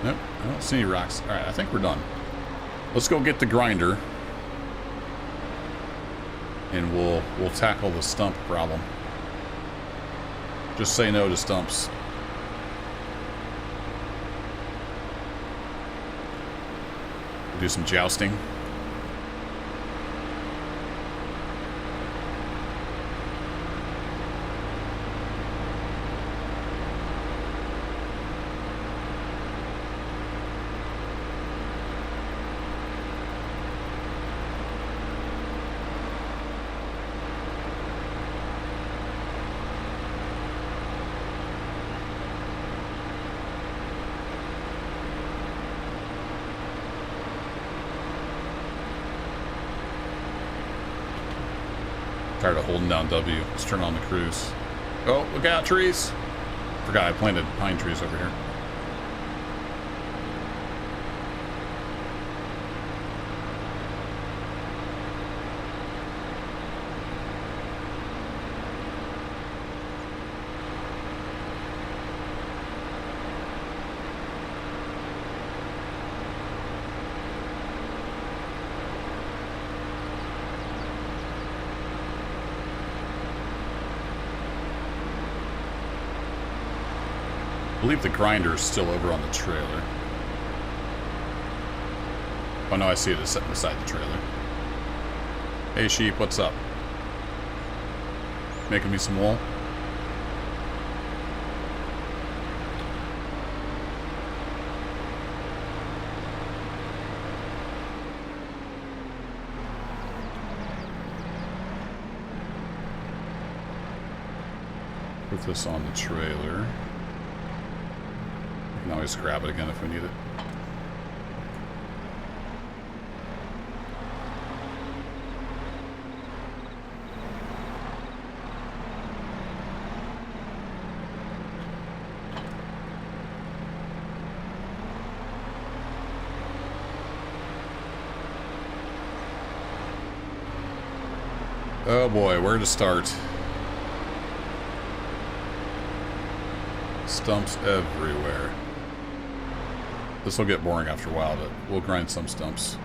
Nope, I don't see any rocks. Alright, I think we're done. Let's go get the grinder. And we'll tackle the stump problem. Just say no to stumps. Do some jousting. Tired of holding down W. Let's turn on the cruise. Oh, look out, trees! Forgot I planted pine trees over here. believe the grinder is still over on the trailer. Oh no, I see it. It's sitting beside the trailer. Hey sheep, what's up? Making me some wool? Put this on the trailer. We can always grab it again if we need it. Oh boy, where to start? Stumps everywhere. This will get boring after a while, but we'll grind some stumps.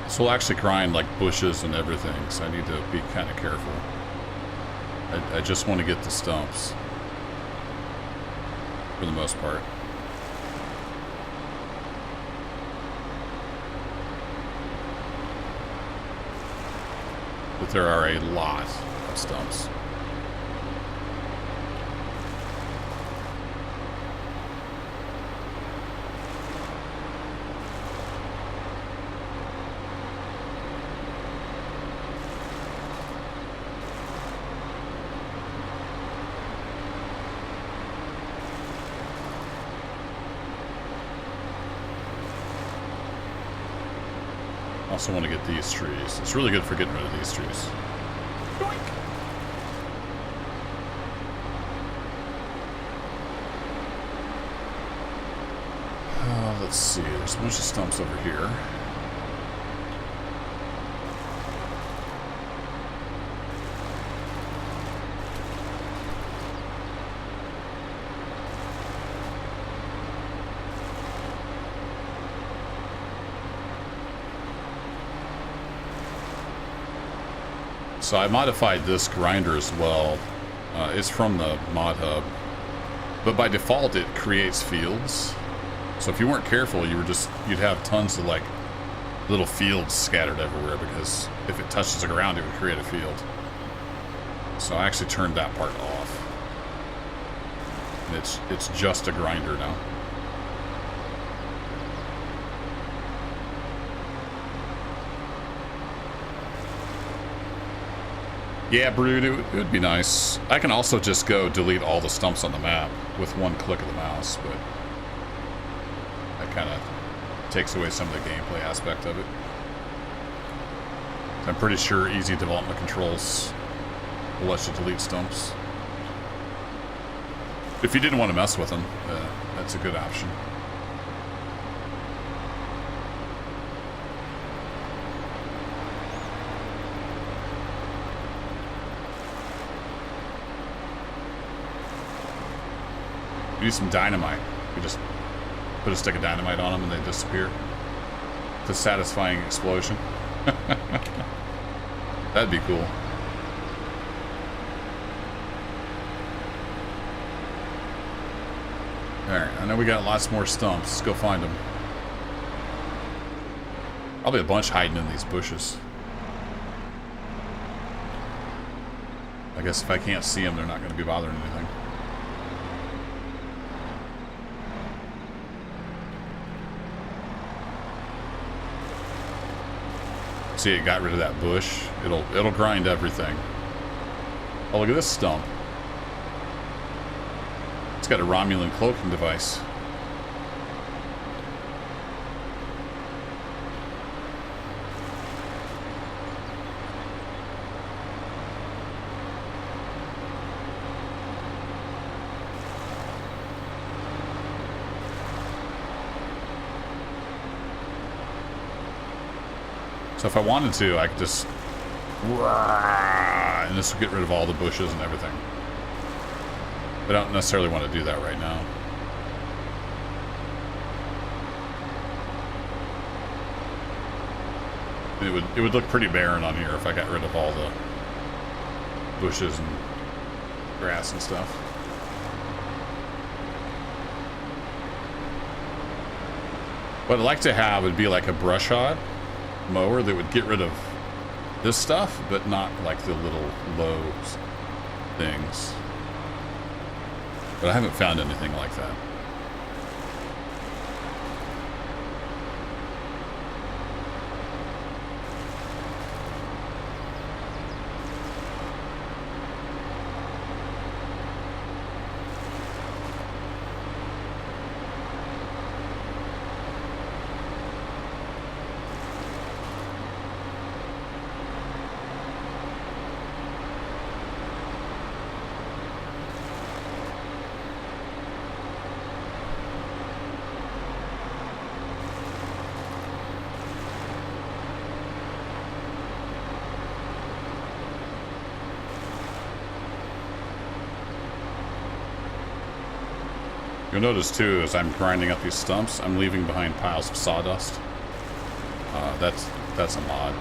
So we'll actually grind like bushes and everything, so I need to be kind of careful. I just want to get the stumps for the most part. But there are a lot of stumps. Also want to get these trees. It's really good for getting rid of these trees. Doink. Let's see. There's a bunch of stumps over here. So I modified this grinder as well. It's from the mod hub, but by default it creates fields. So if you weren't careful, you'd have tons of like little fields scattered everywhere, because if it touches the ground, it would create a field. So I actually turned that part off, and it's just a grinder now. Yeah, Brood, it would be nice. I can also just go delete all the stumps on the map with one click of the mouse, but that kind of takes away some of the gameplay aspect of it. I'm pretty sure easy development controls will let you delete stumps. If you didn't want to mess with them, that's a good option. You need some dynamite. You just put a stick of dynamite on them and they disappear. It's a satisfying explosion. That'd be cool. Alright, I know we got lots more stumps. Let's go find them. Probably a bunch hiding in these bushes. I guess if I can't see them, they're not going to be bothering anything. See, it got rid of that bush. It'll grind everything. Oh, look at this stump. It's got a Romulan cloaking device. So if I wanted to, I could just and and this will get rid of all the bushes and everything. But I don't necessarily want to do that right now. It would look pretty barren on here if I got rid of all the bushes and grass and stuff. What I'd like to have would be like a brush hog mower that would get rid of this stuff, but not like the little low things. But I haven't found anything like that. You'll notice too, as I'm grinding up these stumps, I'm leaving behind piles of sawdust. That's a mod.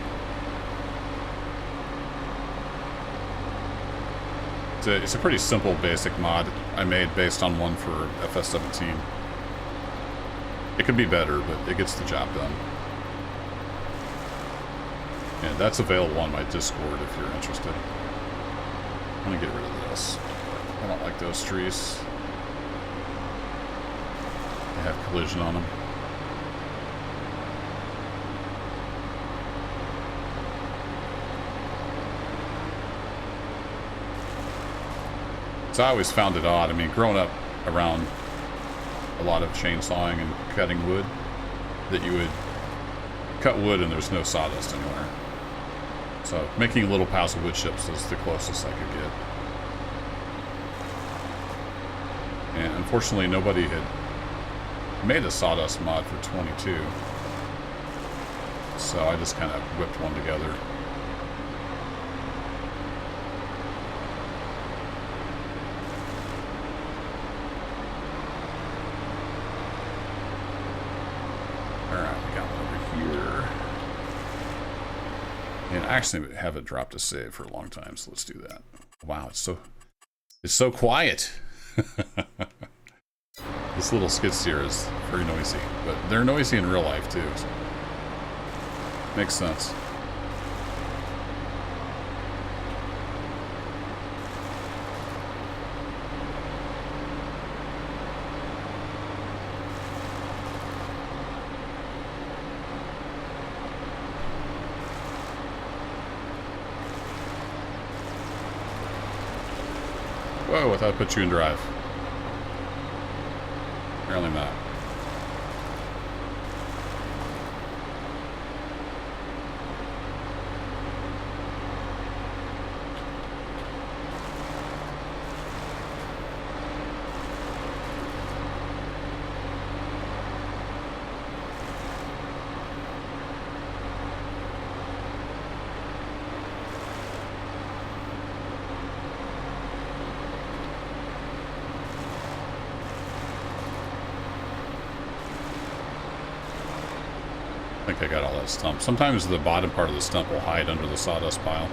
It's a pretty simple, basic mod I made based on one for FS17. It could be better, but it gets the job done. And that's available on my Discord if you're interested. I'm gonna get rid of this. I don't like those trees. They have collision on them. So I always found it odd. I mean, growing up around a lot of chainsawing and cutting wood, that you would cut wood and there's no sawdust anywhere. So making little piles of wood chips is the closest I could get. And unfortunately, nobody had made a sawdust mod for 22. So I just kind of whipped one together. And I actually haven't dropped a save for a long time, so let's do that. Wow, it's so quiet. This little skid steer is very noisy, but they're noisy in real life too. So makes sense. Whoa, I thought I put you in drive. Apparently not. I think I got all that stump. Sometimes the bottom part of the stump will hide under the sawdust pile.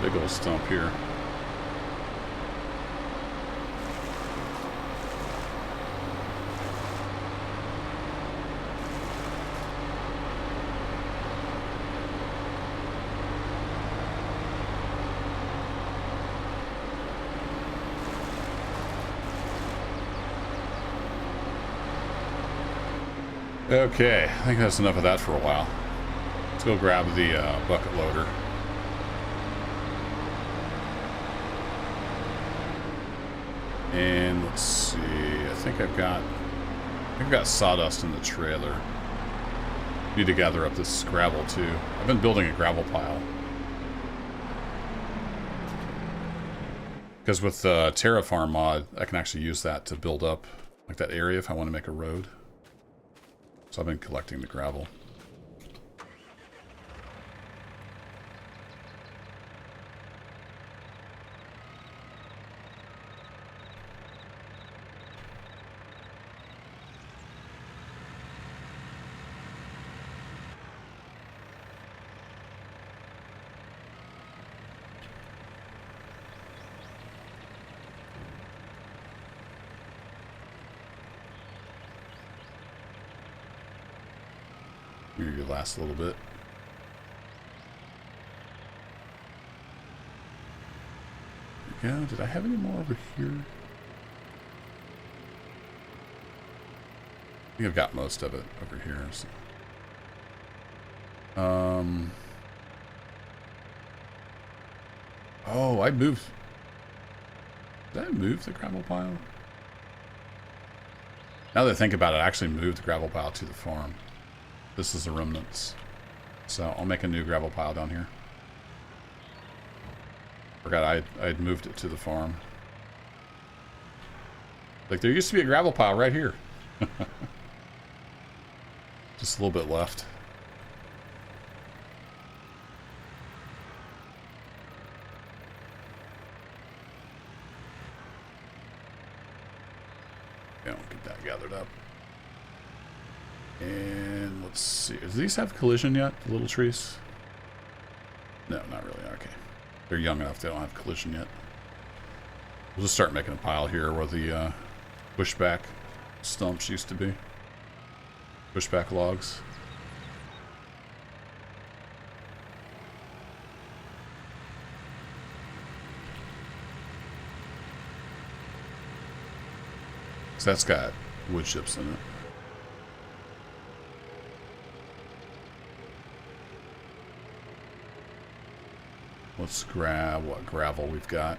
Big old stump here. Okay, I think that's enough of that for a while. Let's go grab the bucket loader. And let's see, I think I've got sawdust in the trailer. Need to gather up this gravel too. I've been building a gravel pile. Because with the Terraform mod, I can actually use that to build up like that area if I want to make a road. So I've been collecting the gravel. Maybe last a little bit. There we go. Did I have any more over here? I think I've got most of it over here. So. Oh, I moved. Did I move the gravel pile? Now that I think about it, I actually moved the gravel pile to the farm. This is the remnants. So I'll make a new gravel pile down here. Forgot I'd moved it to the farm. Like there used to be a gravel pile right here. Just a little bit left. Yeah, I'll get that gathered up. And let's see. Do these have collision yet? The little trees? No, not really. Okay. They're young enough. They don't have collision yet. We'll just start making a pile here where the bushback stumps used to be. Bushback logs. So that's got wood chips in it. Let's grab what gravel we've got.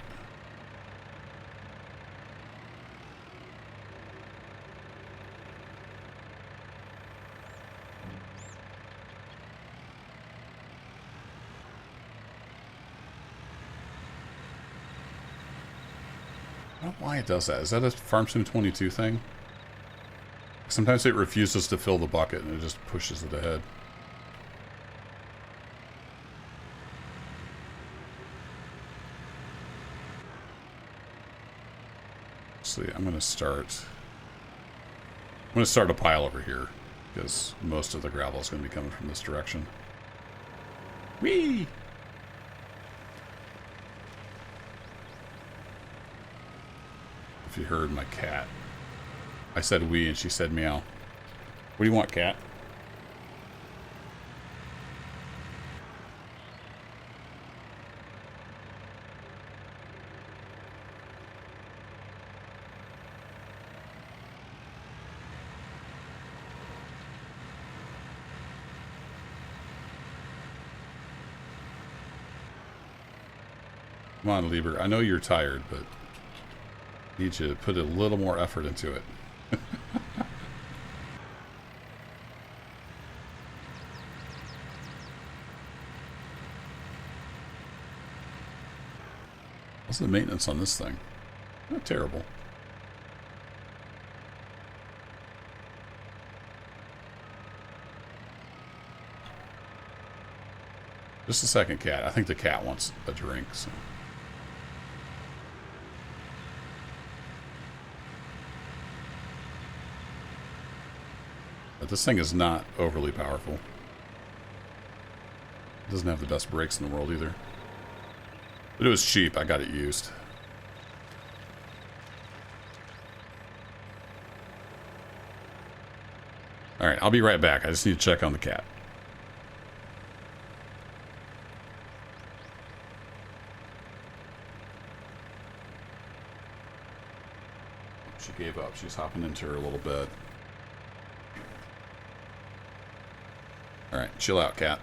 I don't know why it does that. Is that a Farm Sim 22 thing? Sometimes it refuses to fill the bucket and it just pushes it ahead. I'm going to start a pile over here because most of the gravel is going to be coming from this direction. Whee! If you heard my cat, I said wee and she said meow. What do you want, cat? Come on, Lieber. I know you're tired, but I need you to put a little more effort into it. What's the maintenance on this thing? Not terrible. Just a second, cat. I think the cat wants a drink, so... But this thing is not overly powerful. It doesn't have the best brakes in the world either. But it was cheap. I got it used. Alright, I'll be right back. I just need to check on the cat. She gave up. She's hopping into her little bed. Alright, chill out, cat.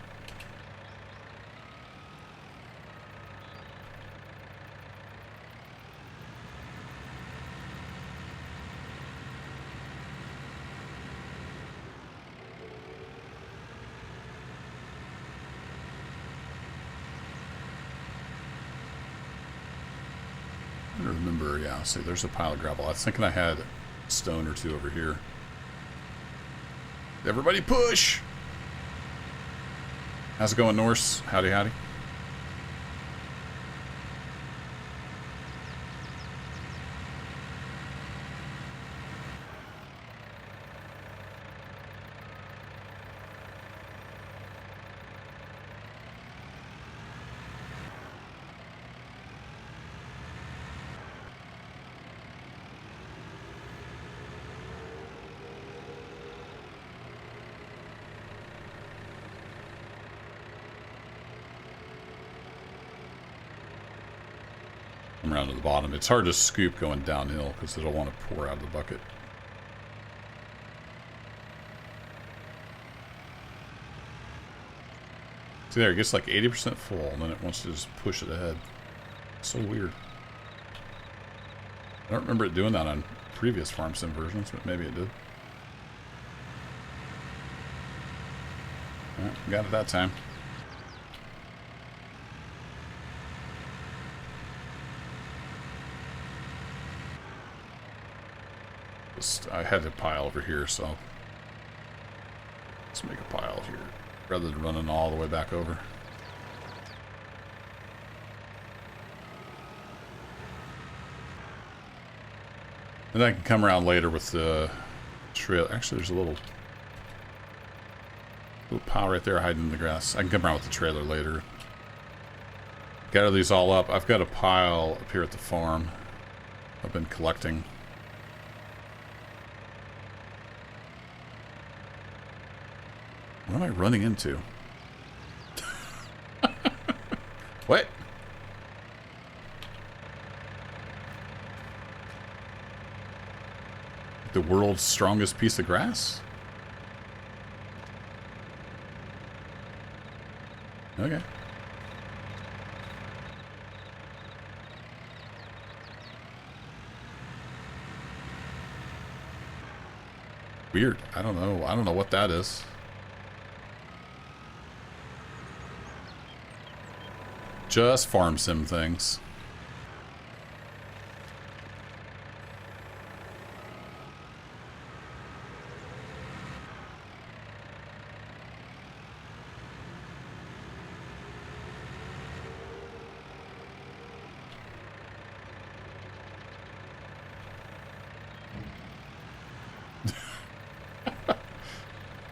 I don't remember, yeah, see, there's a pile of gravel. I was thinking I had a stone or two over here. Everybody push! How's it going, Norse? Howdy, howdy. Around to the bottom. It's hard to scoop going downhill because it'll want to pour out of the bucket. See there, it gets like 80% full and then it wants to just push it ahead. So weird. I don't remember it doing that on previous farm sim versions, but maybe it did. Alright, got it that time. I had a pile over here, so let's make a pile here rather than running all the way back over. And I can come around later with the trail. Actually, there's a little pile right there hiding in the grass. I can come around with the trailer later. Gather these all up. I've got a pile up here at the farm I've been collecting. What am I running into? What? The world's strongest piece of grass? Okay. Weird. I don't know. I don't know what that is. Just farm sim things.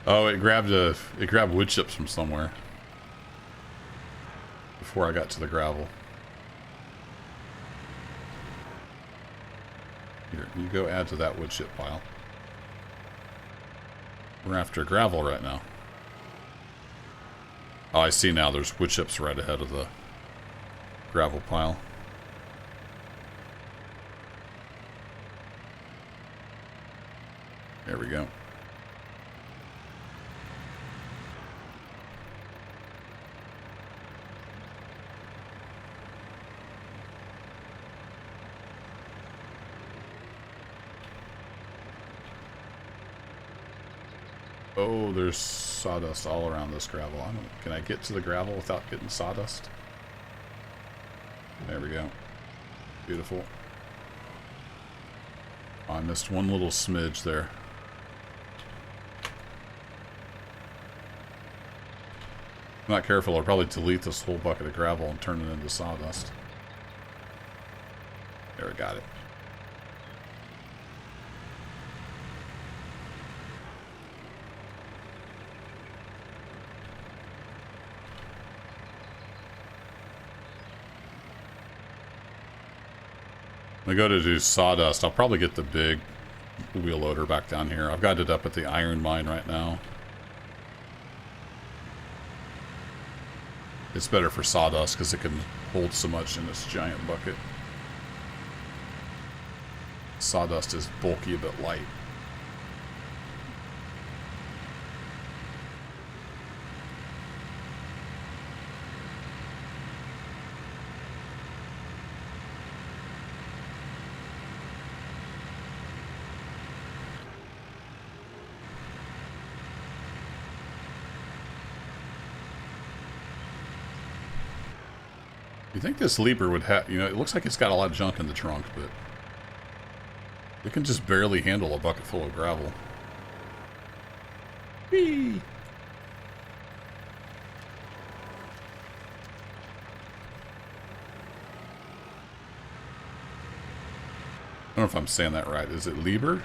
Oh, it grabbed wood chips from somewhere before I got to the gravel. Here, you go add to that wood chip pile. We're after gravel right now. Oh, I see now. There's wood chips right ahead of the gravel pile. There we go. Oh, there's sawdust all around this gravel. Can I get to the gravel without getting sawdust? There we go. Beautiful. Oh, I missed one little smidge there. If I'm not careful, I'll probably delete this whole bucket of gravel and turn it into sawdust. There, I got it. I go to do sawdust. I'll probably get the big wheel loader back down here. I've got it up at the iron mine right now. It's better for sawdust because it can hold so much in this giant bucket. Sawdust is bulky but light. You think this leaper would have, you know, it looks like it's got a lot of junk in the trunk, but it can just barely handle a bucket full of gravel. Whee! I don't know if I'm saying that right. Is it Lieber?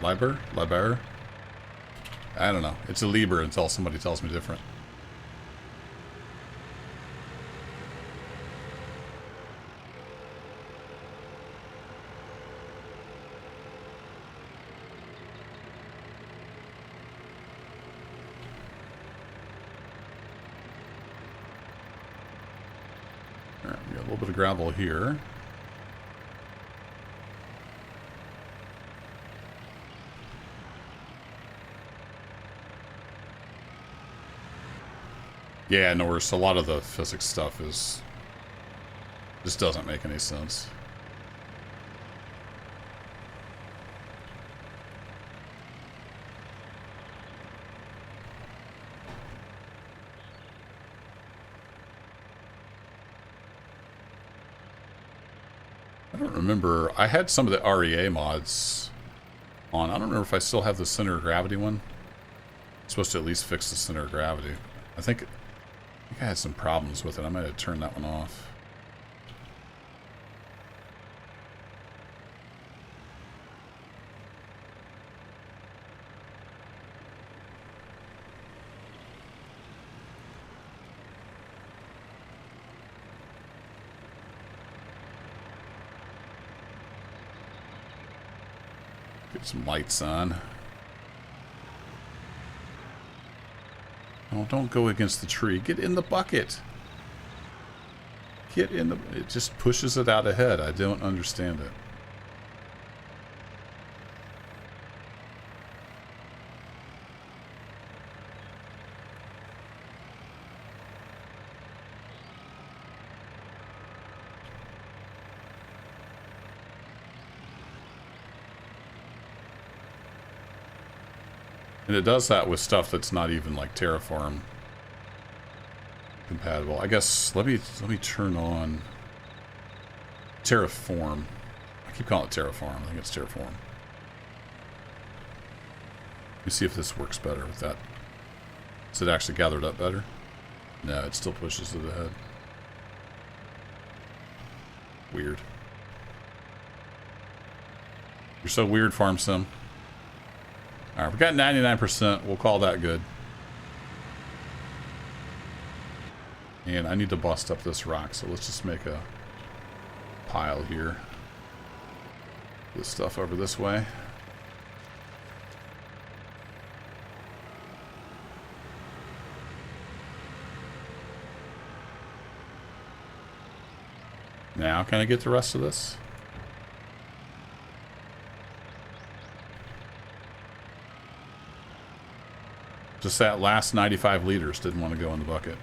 Liber? Liber? I don't know. It's a Lieber until somebody tells me different. Alright, we got a little bit of gravel here. Yeah, Norse, a lot of the physics stuff is... just doesn't make any sense. I don't remember... I had some of the REA mods on. I don't remember if I still have the center of gravity one. It's supposed to at least fix the center of gravity. I think I had some problems with it. I might have turned that one off. Get some lights on. Oh, don't go against the tree. Get in the bucket. Get in the... It just pushes it out ahead. I don't understand it. And it does that with stuff that's not even like Terraform compatible. I guess let me turn on Terraform. I keep calling it Terraform. I think it's Terraform. Let me see if this works better with that. Is it actually gathered up better? No, it still pushes it ahead. Weird. You're so weird, Farm Sim. Alright, we got 99%. We'll call that good. And I need to bust up this rock, so let's just make a pile here. This stuff over this way. Now, can I get the rest of this? Just that last 95 liters didn't want to go in the bucket.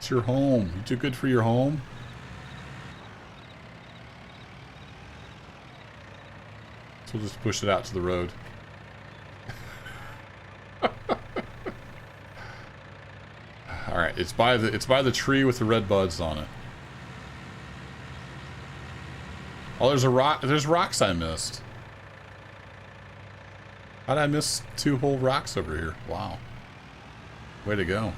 It's your home. You too good for your home? So we'll just push it out to the road. Alright, it's by the tree with the red buds on it. Oh, there's a rock. There's rocks I missed. How did I miss 2 whole rocks over here? Wow. Way to go.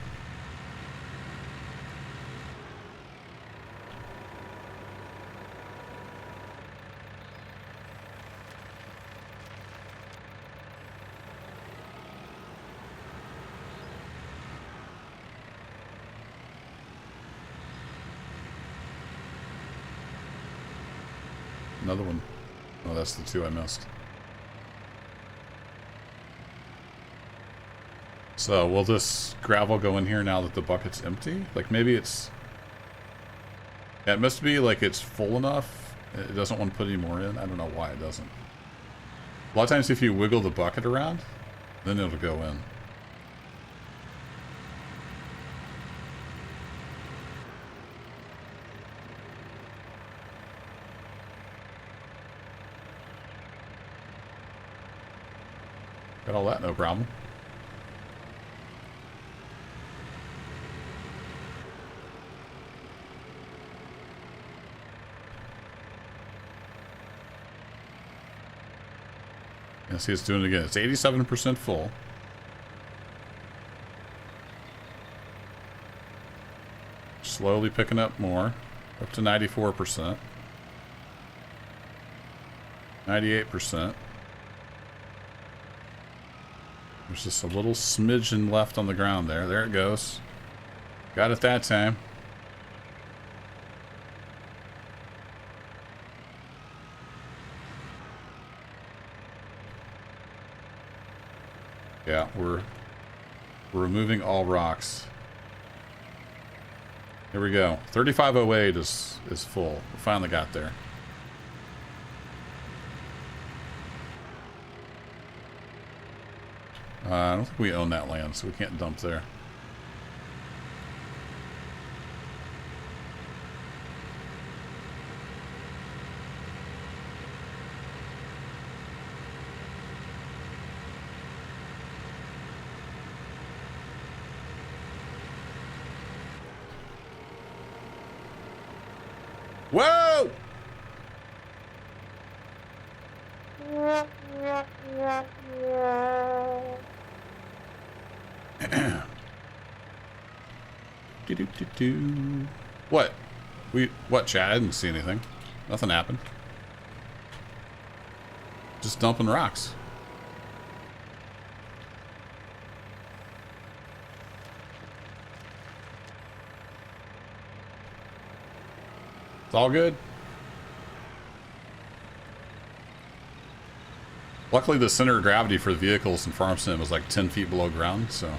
another one. Oh, that's the two I missed. So, will this gravel go in here now that the bucket's empty? Like, maybe it's... Yeah, it must be like it's full enough. It doesn't want to put any more in. I don't know why it doesn't. A lot of times if you wiggle the bucket around, then it'll go in. Got all that, no problem. Yeah, see, it's doing it again. It's 87% full. Slowly picking up more. Up to 94%. 98%. There's just a little smidgen left on the ground there. There it goes. Got it that time. Yeah, we're removing all rocks. Here we go. 3508 is full. We finally got there. I don't think we own that land, so we can't dump there. Whoa! What? What, Chad? I didn't see anything. Nothing happened. Just dumping rocks. It's all good. Luckily, the center of gravity for the vehicles in Farm Sim was like 10 feet below ground, so...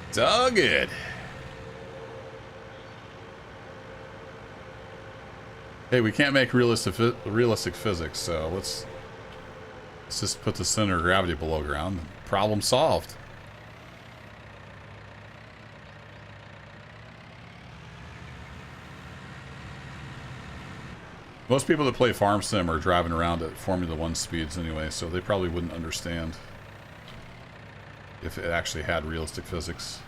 It's all good. Hey, we can't make realistic physics, so let's just put the center of gravity below ground. Problem solved. Most people that play Farm Sim are driving around at Formula 1 speeds anyway, so they probably wouldn't understand if it actually had realistic physics.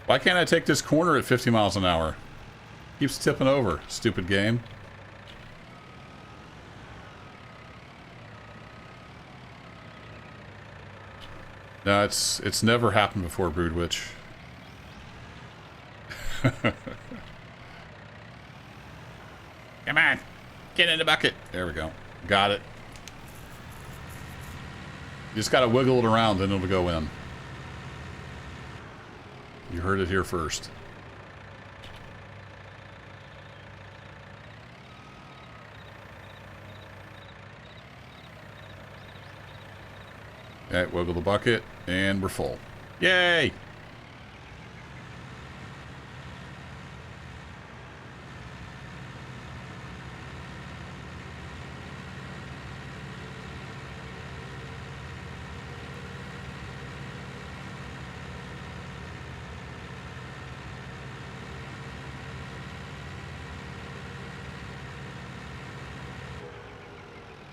Why can't I take this corner at 50 miles an hour? Keeps tipping over, stupid game. No, it's never happened before, Broodwitch. Come on, get in the bucket. There we go. Got it. You just gotta wiggle it around, then it'll go in. You heard it here first. Okay, wiggle the bucket, and we're full. Yay!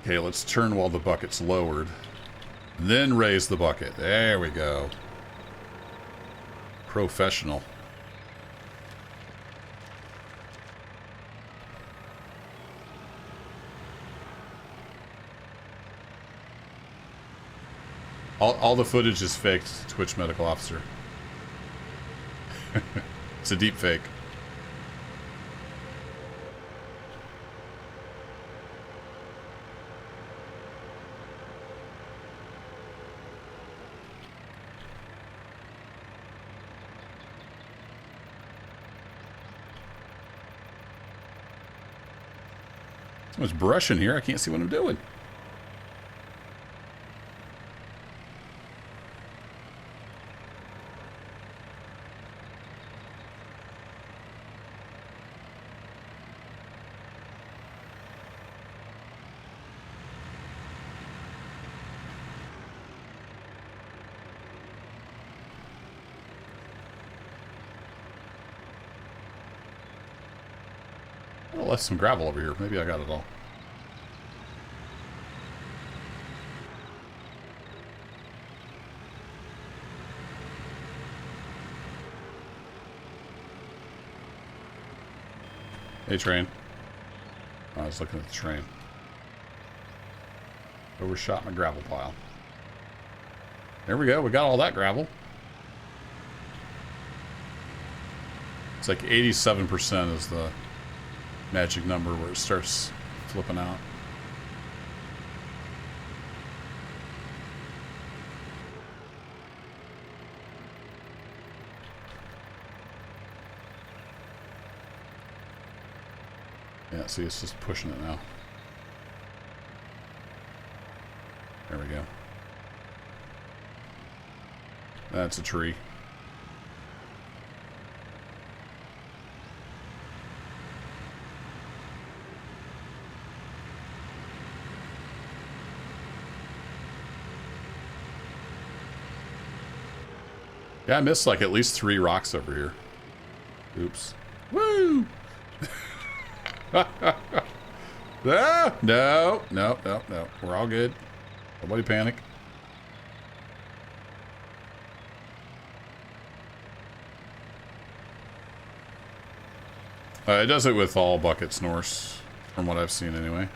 Okay, let's turn while the bucket's lowered. Then raise the bucket. There we go. Professional. All the footage is faked, Twitch Medical Officer. It's a deep fake. So much brush in here, I can't see what I'm doing. I left some gravel over here. Maybe I got it all. Hey, train. Oh, I was looking at the train. Overshot my gravel pile. There we go. We got all that gravel. It's like 87% is the magic number where it starts flipping out. Yeah, see, it's just pushing it now. There we go. That's a tree. Yeah, I missed like at least 3 rocks over here. Oops. Woo! Ah, no. We're all good. Nobody panic. It does it with all buckets, Norse, from what I've seen anyway.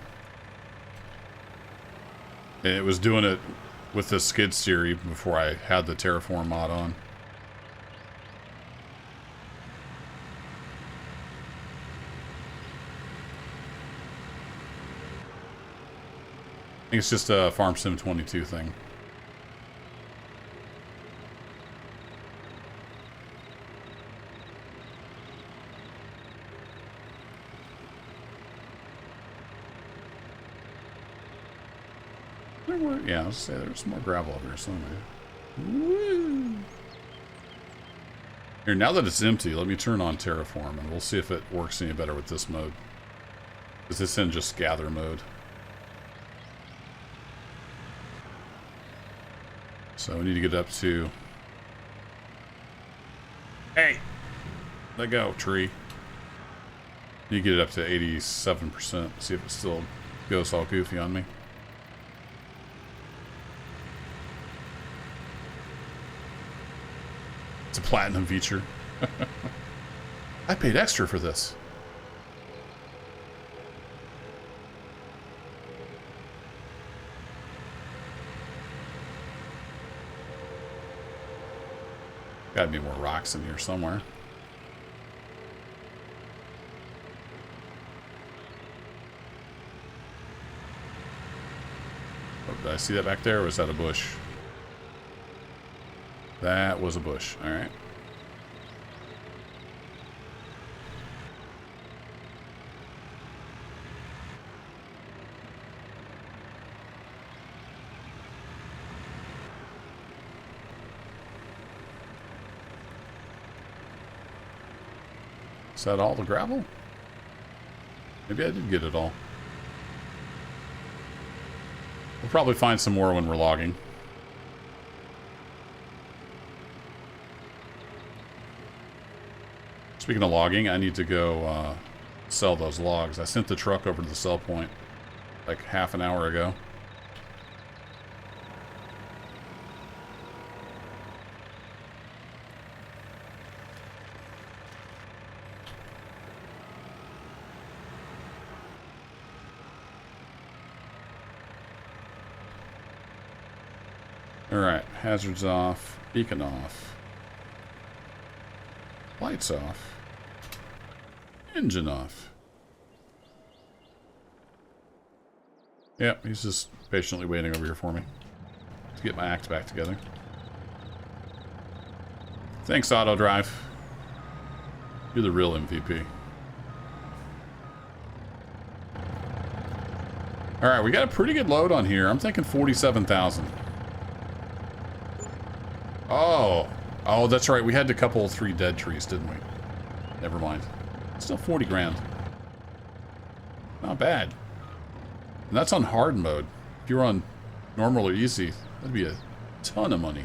And it was doing it with the skid steer even before I had the Terraform mod on. I think it's just a Farm Sim 22 thing. Yeah, let's say there's more gravel over here somewhere. Woo! Here, now that it's empty, let me turn on Terraform and we'll see if it works any better with this mode. Because it's in just gather mode. So we need to get up to... Hey! Let go, tree. You get it up to 87%. See if it still goes all goofy on me. It's a platinum feature. I paid extra for this. Gotta be more rocks in here somewhere. Oh, did I see that back there, or was that a bush? That was a bush. All right. Is that all the gravel? Maybe I did get it all. We'll probably find some more when we're logging. Speaking of logging, I need to go sell those logs. I sent the truck over to the sell point like half an hour ago. Alright, hazards off, beacon off, lights off, engine off. Yep, he's just patiently waiting over here for me to get my act back together. Thanks, Auto Drive. You're the real MVP. All right, we got a pretty good load on here. I'm thinking 47,000. Oh, that's right. We had to couple 3 dead trees, didn't we? Never mind. Still 40 grand. Not bad. And that's on hard mode. If you were on normal or easy, that'd be a ton of money.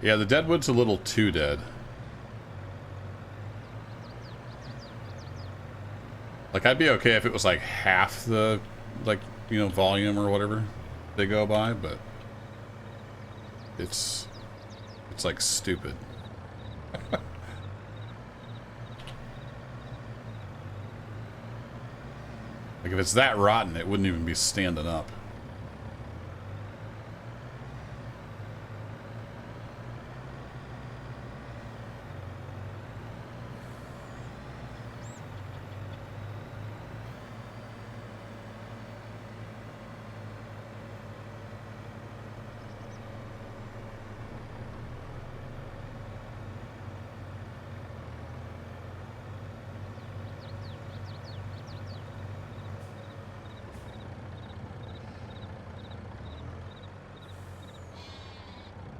Yeah, the deadwood's a little too dead. Like, I'd be okay if it was like half the, like, you know, volume or whatever they go by, but it's like stupid. Like, if it's that rotten, it wouldn't even be standing up.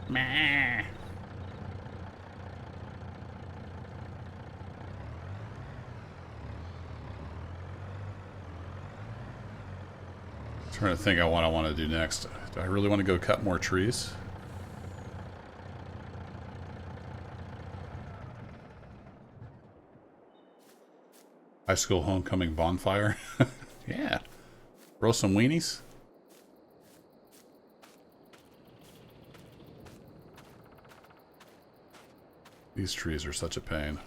Meh. Trying to think of what I want to do next. Do I really want to go cut more trees? High school homecoming bonfire. Yeah. Roll some weenies. These trees are such a pain.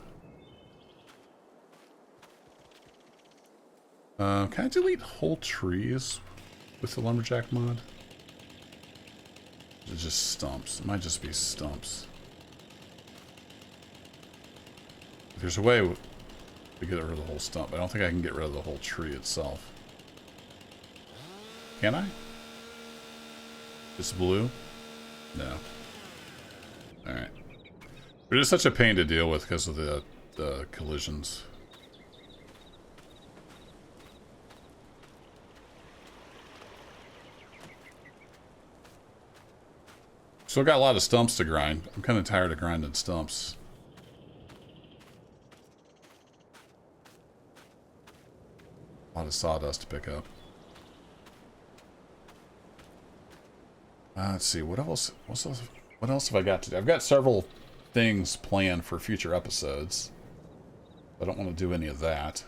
Can I delete whole trees with the lumberjack mod? It's just stumps. It might just be stumps. If there's a way to get rid of the whole stump, I don't think I can get rid of the whole tree itself. Can I? It's blue? No. Alright. It is such a pain to deal with because of the collisions. Still got a lot of stumps to grind. I'm kind of tired of grinding stumps. A lot of sawdust to pick up. Let's see, what else have I got to do? I've got several things planned for future episodes. I don't want to do any of that.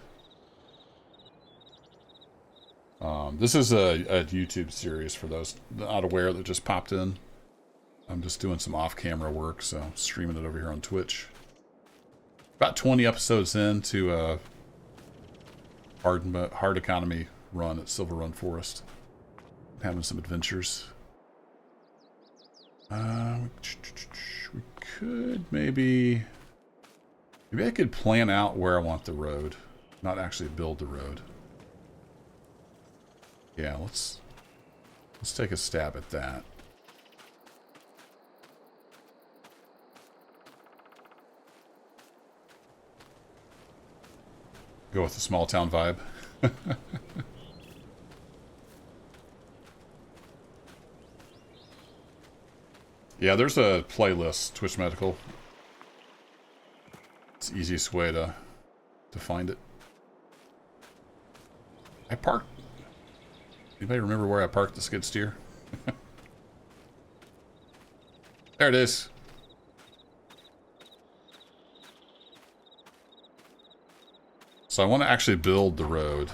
This is a YouTube series for those not aware that just popped in. I'm just doing some off-camera work, so I'm streaming it over here on Twitch. About 20 episodes into a hard economy run at Silverrun Forest. Having some adventures. We could maybe I could plan out where I want the road, not actually build the road. Yeah, let's take a stab at that. Go with the small town vibe. Yeah, there's a playlist, Twitch Medical. It's the easiest way to find it. I parked... Anybody remember where I parked the skid steer? There it is. So I want to actually build the road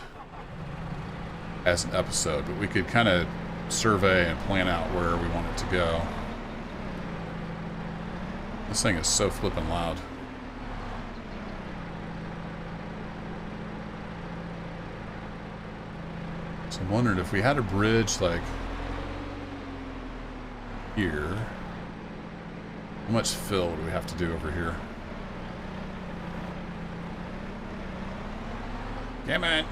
as an episode, but we could kind of survey and plan out where we want it to go. This thing is so flippin' loud. So I'm wondering if we had a bridge like here. How much fill do we have to do over here? Come on.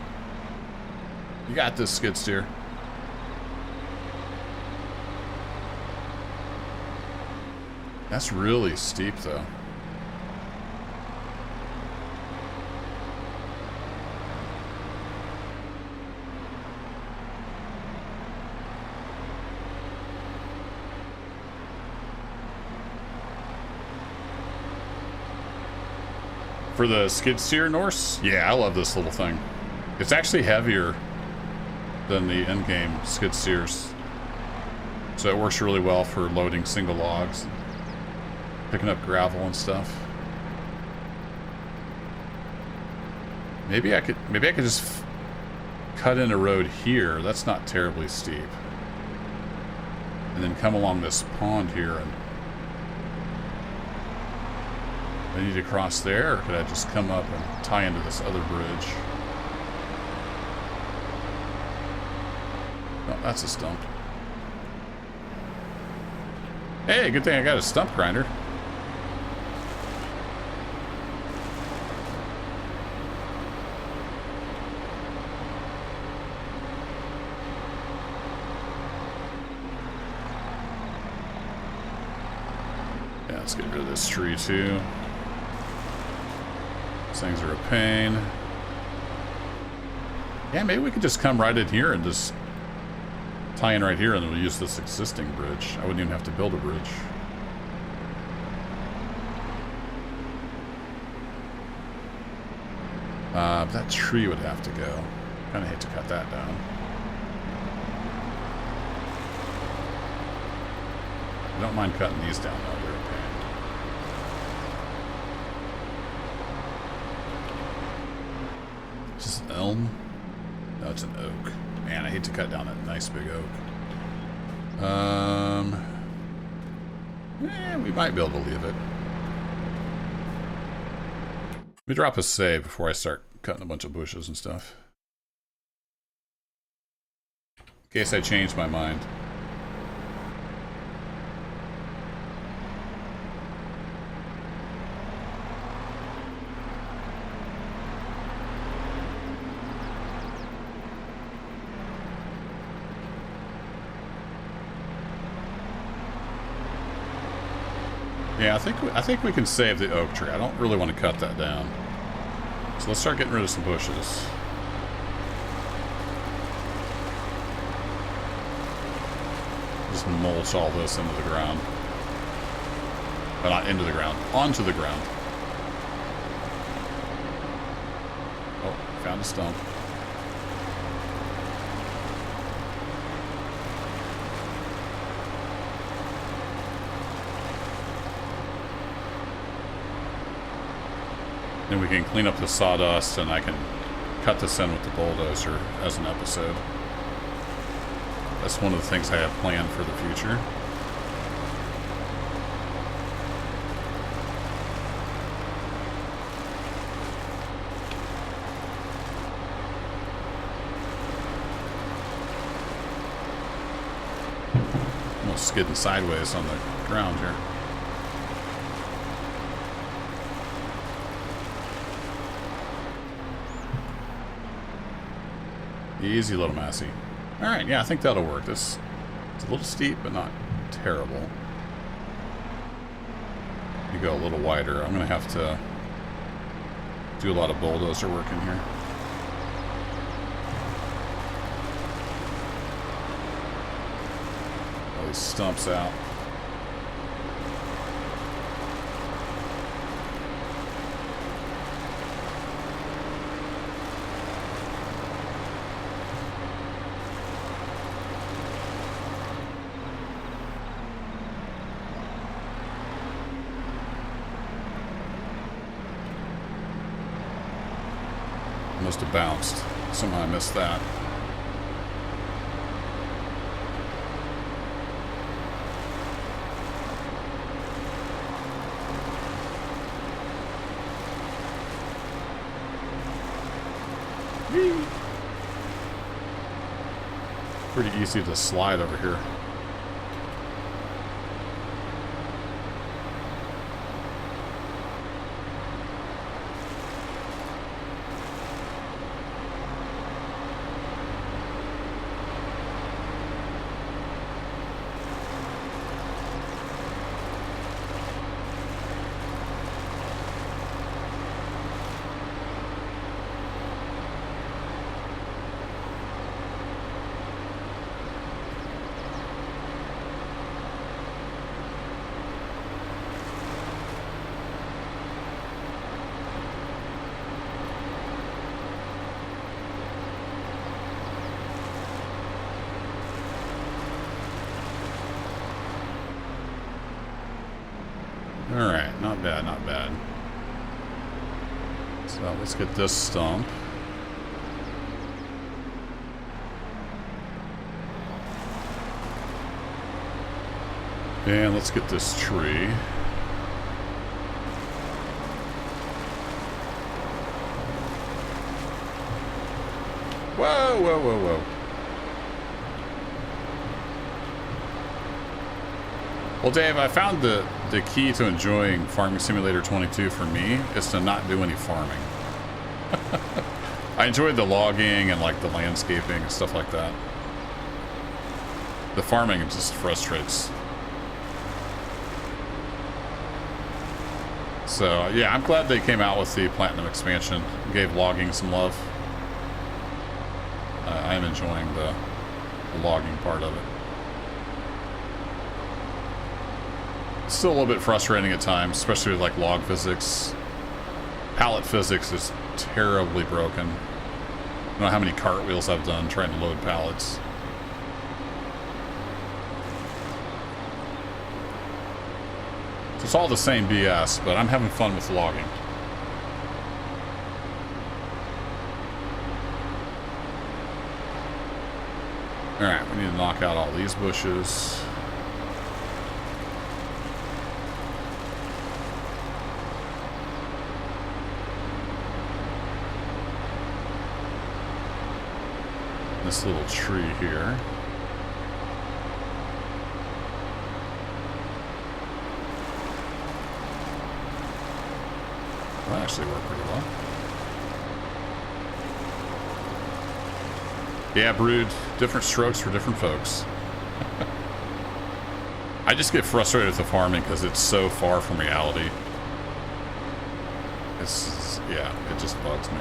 You got this, skid steer. That's really steep, though. For the skid steer, Norse? Yeah, I love this little thing. It's actually heavier than the in-game skid steers. So it works really well for loading single logs, picking up gravel and stuff. Maybe I could just cut in a road here. That's not terribly steep. And then come along this pond here and I need to cross there, or could I just come up and tie into this other bridge? Oh, that's a stump. Hey, good thing I got a stump grinder. Yeah, let's get rid of this tree too. Things are a pain. Yeah, maybe we could just come right in here and just tie in right here and we'll use this existing bridge. I wouldn't even have to build a bridge. That tree would have to go. Kind of hate to cut that down. I don't mind cutting these down though, they're a pain. Is this an elm? No, it's an oak. Man, I hate to cut down that nice big oak. We might be able to leave it. Let me drop a save before I start cutting a bunch of bushes and stuff. In case I change my mind. Yeah, I think we can save the oak tree. I don't really want to cut that down. So let's start getting rid of some bushes. Just mulch all this into the ground. But not into the ground, onto the ground. Oh, found a stump. Then we can clean up the sawdust and I can cut this in with the bulldozer as an episode. That's one of the things I have planned for the future. Almost skidding sideways on the ground here. Easy, little Massey. Alright, yeah, I think that'll work. It's a little steep, but not terrible. You go a little wider. I'm going to have to do a lot of bulldozer work in here. All these stumps out. Must have bounced. Somehow I missed that. Whee! Pretty easy to slide over here. Yeah, not bad. So let's get this stump. And let's get this tree. Whoa, whoa, whoa, whoa. Well, Dave, I found the key to enjoying Farming Simulator 22 for me is to not do any farming. I enjoyed the logging and like the landscaping and stuff like that. The farming just frustrates. So, yeah, I'm glad they came out with the Platinum expansion, gave logging some love. I am enjoying the logging part of it. It's still a little bit frustrating at times, especially with like log physics. Pallet physics is terribly broken. I don't know how many cartwheels I've done trying to load pallets. So it's all the same BS, but I'm having fun with logging. Alright, we need to knock out all these bushes. This little tree here. That actually worked pretty well. Yeah, Brood, different strokes for different folks. I just get frustrated with the farming because it's so far from reality. Yeah, it just bugs me.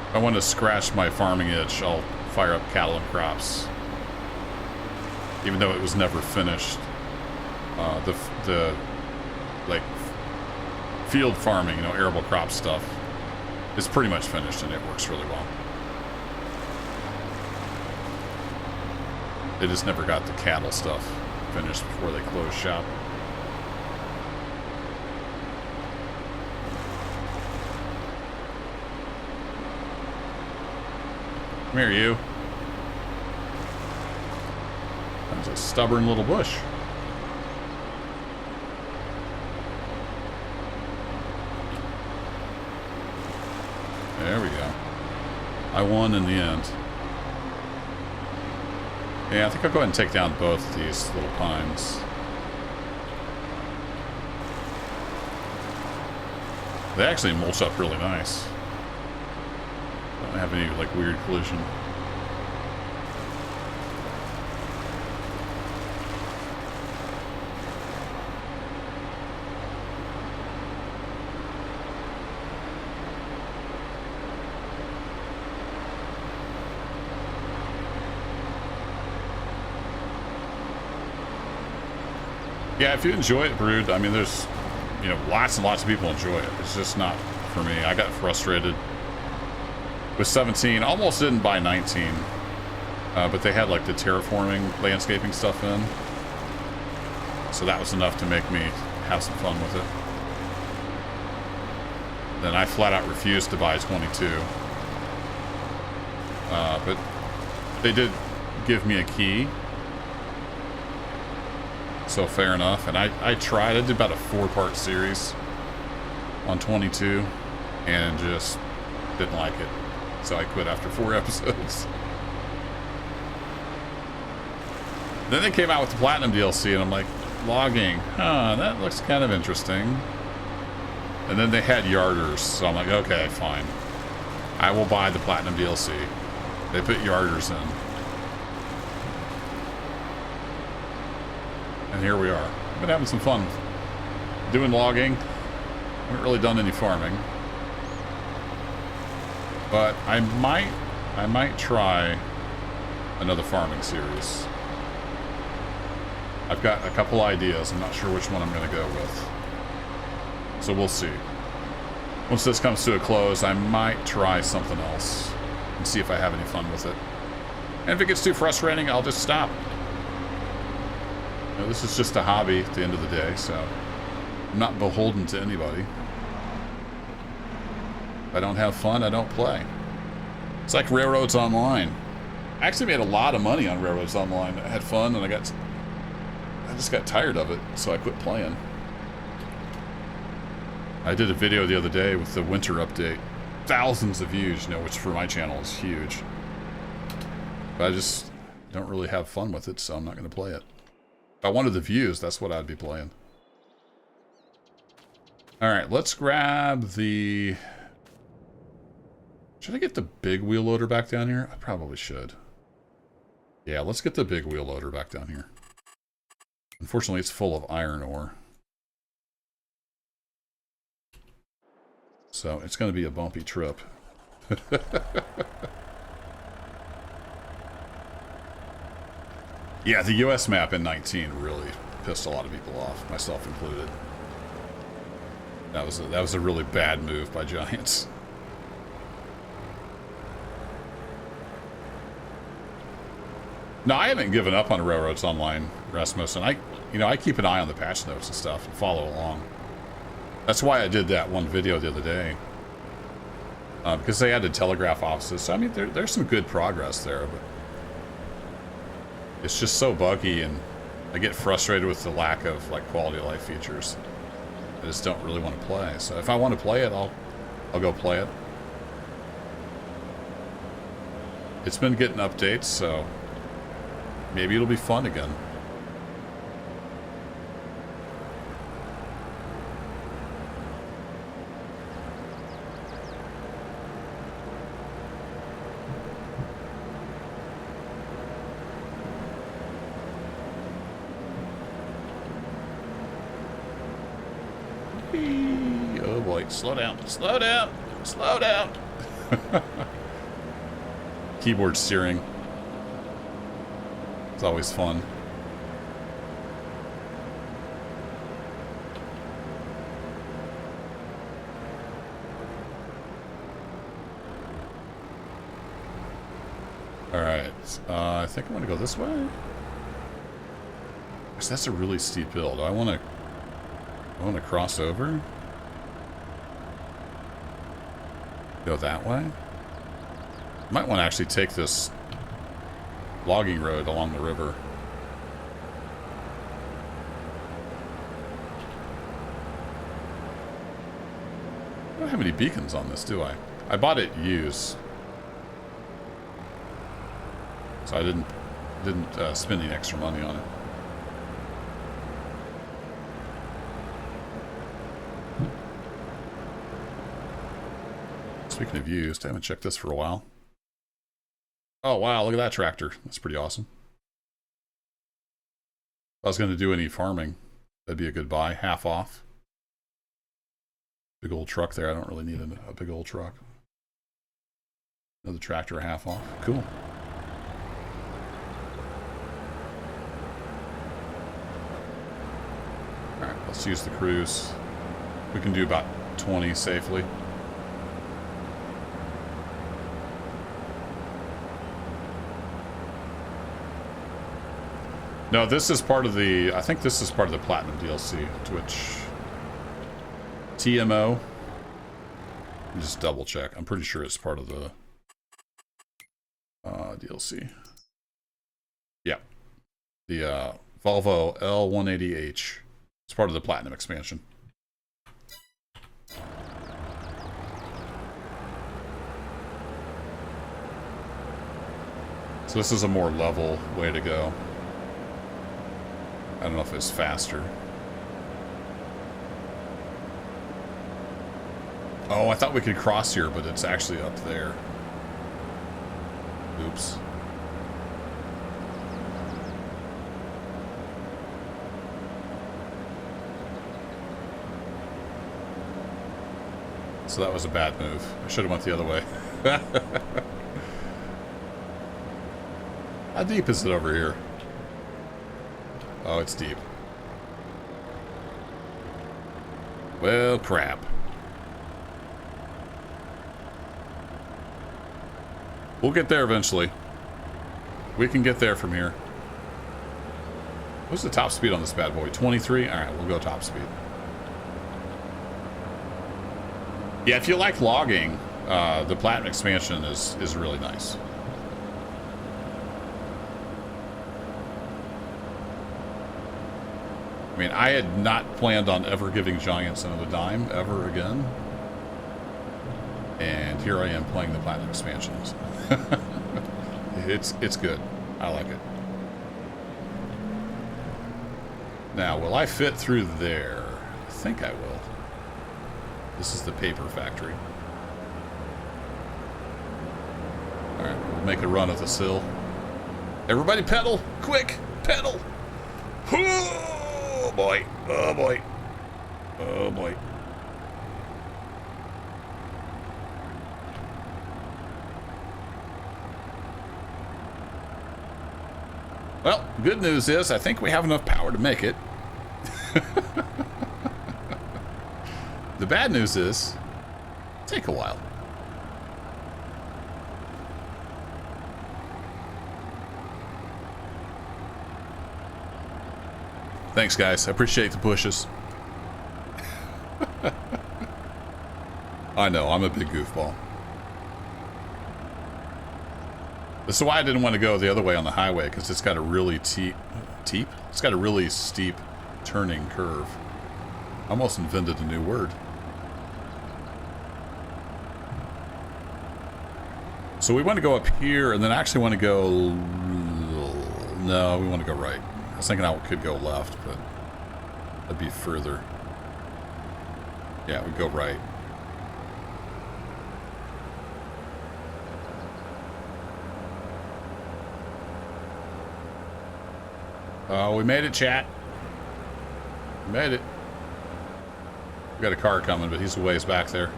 If I want to scratch my farming itch, I'll fire up cattle and crops. Even though it was never finished. The like field farming, you know, arable crop stuff is pretty much finished and it works really well. They just never got the cattle stuff finished before they closed shop. Come here, you. That's a stubborn little bush. There we go. I won in the end. Yeah, I think I'll go ahead and take down both of these little pines. They actually mulch up really nice. Don't have any like weird collision. Yeah, if you enjoy it, Brood, I mean, there's, you know, lots and lots of people enjoy it. It's just not for me. I got frustrated with 17. Almost didn't buy 19. But they had, like, the terraforming, landscaping stuff in. So that was enough to make me have some fun with it. Then I flat out refused to buy 22. But they did give me a key. So fair enough. And I tried. I did about a 4-part series on 22 and just didn't like it. So I quit after 4 episodes. Then they came out with the Platinum DLC and I'm like, logging. Huh, that looks kind of interesting. And then they had yarders. So I'm like, okay, fine. I will buy the Platinum DLC. They put yarders in. And here we are. I've been having some fun doing logging. Haven't really done any farming. But I might try another farming series. I've got a couple ideas. I'm not sure which one I'm going to go with. So we'll see. Once this comes to a close, I might try something else and see if I have any fun with it. And if it gets too frustrating, I'll just stop. You know, this is just a hobby at the end of the day, so I'm not beholden to anybody. If I don't have fun, I don't play. It's like Railroads Online. I actually made a lot of money on Railroads Online. I had fun, and I just got tired of it, so I quit playing. I did a video the other day with the winter update. Thousands of views, you know, which for my channel is huge. But I just don't really have fun with it, so I'm not going to play it. If I wanted the views, that's what I'd be playing. Alright, let's grab the... Should I get the big wheel loader back down here? I probably should. Yeah, let's get the big wheel loader back down here. Unfortunately, it's full of iron ore. So it's going to be a bumpy trip. Yeah, the US map in 19 really pissed a lot of people off, myself included. That was a really bad move by Giants. No, I haven't given up on Railroads Online, Rasmussen. I keep an eye on the patch notes and stuff and follow along. That's why I did that one video the other day. Because they added telegraph offices. So, I mean, there's some good progress there, but it's just so buggy, and I get frustrated with the lack of, like, quality of life features. I just don't really want to play. So if I want to play it, I'll go play it. It's been getting updates, so maybe it'll be fun again. Oh boy, slow down, slow down, slow down. Keyboard steering. It's always fun. Alright, I think I'm going to go this way. Because that's a really steep hill. Do I want to cross over? Go that way? Might want to actually take this logging road along the river. I don't have any beacons on this, do I? I bought it used, so I didn't spend any extra money on it. Speaking of used, I haven't checked this for a while. Oh wow, look at that tractor. That's pretty awesome. If I was going to do any farming, that'd be a good buy. Half off. Big old truck there. I don't really need a big old truck. Another tractor, half off. Cool. Alright, let's use the cruise. We can do about 20 safely. No, this is part of the... I think this is part of the Platinum DLC, to which... TMO. Let me just double check. I'm pretty sure it's part of the... DLC. Yeah. The Volvo L180H. It's part of the Platinum expansion. So this is a more level way to go. I don't know if it's faster. Oh, I thought we could cross here, but it's actually up there. Oops. So that was a bad move. I should have went the other way. How deep is it over here? Oh, it's deep. Well, crap. We'll get there eventually. We can get there from here. What's the top speed on this bad boy? 23? Alright, we'll go top speed. Yeah, if you like logging, the Platinum expansion is really nice. I mean, I had not planned on ever giving Giants another dime ever again. And here I am playing the Platinum expansions. It's good. I like it. Now, will I fit through there? I think I will. This is the paper factory. Alright, we'll make a run at the sill. Everybody pedal! Quick! Pedal! Oh boy! Oh boy! Oh boy! Well, good news is I think we have enough power to make it. The bad news is it'll take a while. Thanks, guys. I appreciate the pushes. I know, I'm a big goofball. This is why I didn't want to go the other way on the highway, because it's got a really It's got a really steep turning curve. I almost invented a new word. So we want to go up here, and then I actually want to go... No, we want to go right. I was thinking I could go left, but that'd be further. Yeah, we go right. Oh, we made it, chat. We made it. We got a car coming, but he's a ways back there.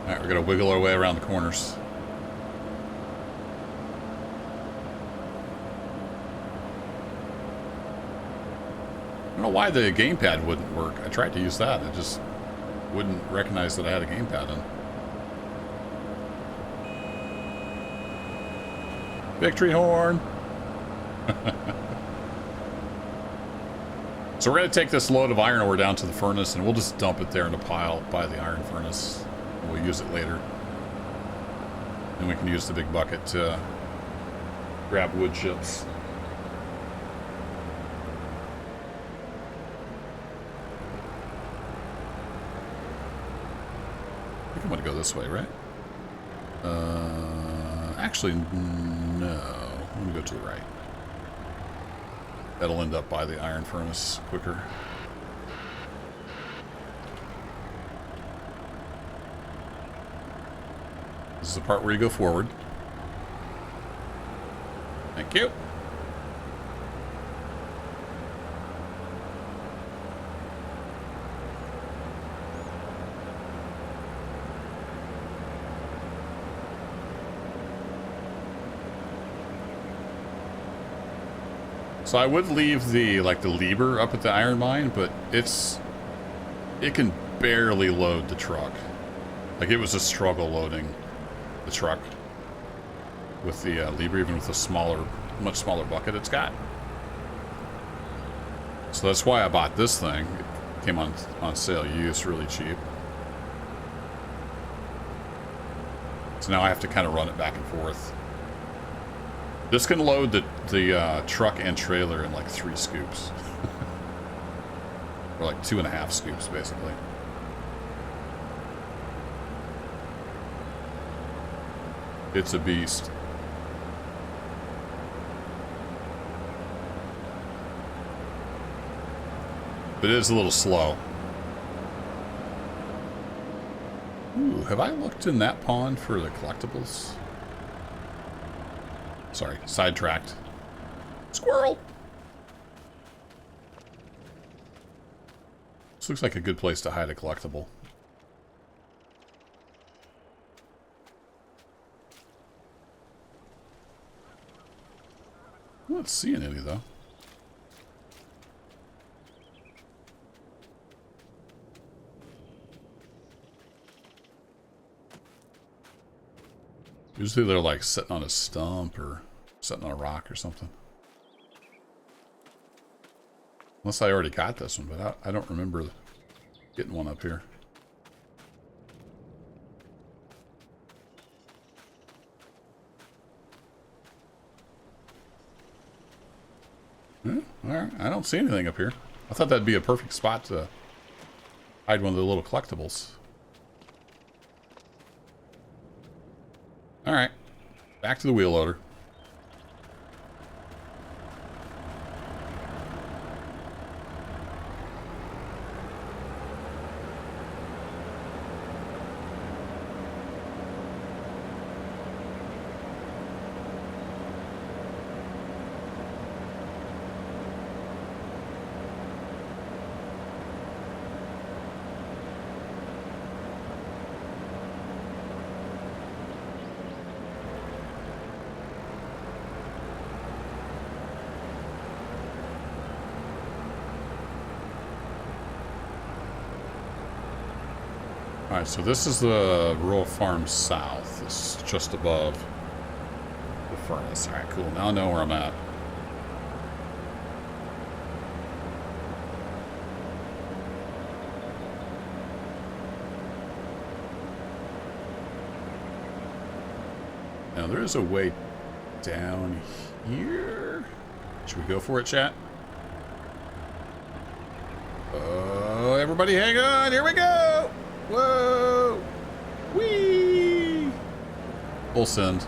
Alright, we're gonna wiggle our way around the corners. I don't know why the gamepad wouldn't work. I tried to use that. It just wouldn't recognize that I had a gamepad in. Victory horn! So we're going to take this load of iron ore down to the furnace, and we'll just dump it there in a pile by the iron furnace. And we'll use it later. And we can use the big bucket to grab wood chips. I think I'm going to go this way, right? Actually, no. I'm going to go to the right. That'll end up by the iron furnace quicker. This is the part where you go forward. Thank you. So I would leave the lever up at the iron mine, but it can barely load the truck. Like, it was a struggle loading the truck with the lever, even with the much smaller bucket it's got. So that's why I bought this thing. It came on sale used really cheap. So now I have to kind of run it back and forth. This can load the truck and trailer in like 3 scoops. Or like 2.5 scoops, basically. It's a beast. But it is a little slow. Ooh, have I looked in that pond for the collectibles? Sorry, sidetracked. Squirrel! This looks like a good place to hide a collectible. I'm not seeing any, though. Usually they're like sitting on a stump or sitting on a rock or something. Unless I already got this one, but I don't remember getting one up here. Alright, I don't see anything up here. I thought that'd be a perfect spot to hide one of the little collectibles. Alright, back to the wheel loader. Alright, so this is the rural farm south. This is just above the furnace. Alright, cool. Now I know where I'm at. Now there is a way down here. Should we go for it, chat? Oh, everybody hang on. Here we go. Whoa! Whee! Full send.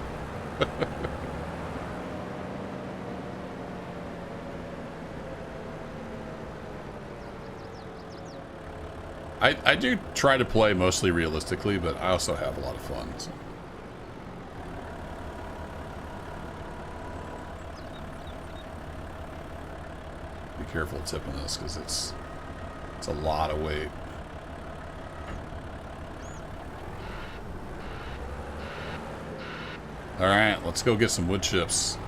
I do try to play mostly realistically, but I also have a lot of fun. So. Be careful tipping this because it's a lot of weight. Alright, let's go get some wood chips.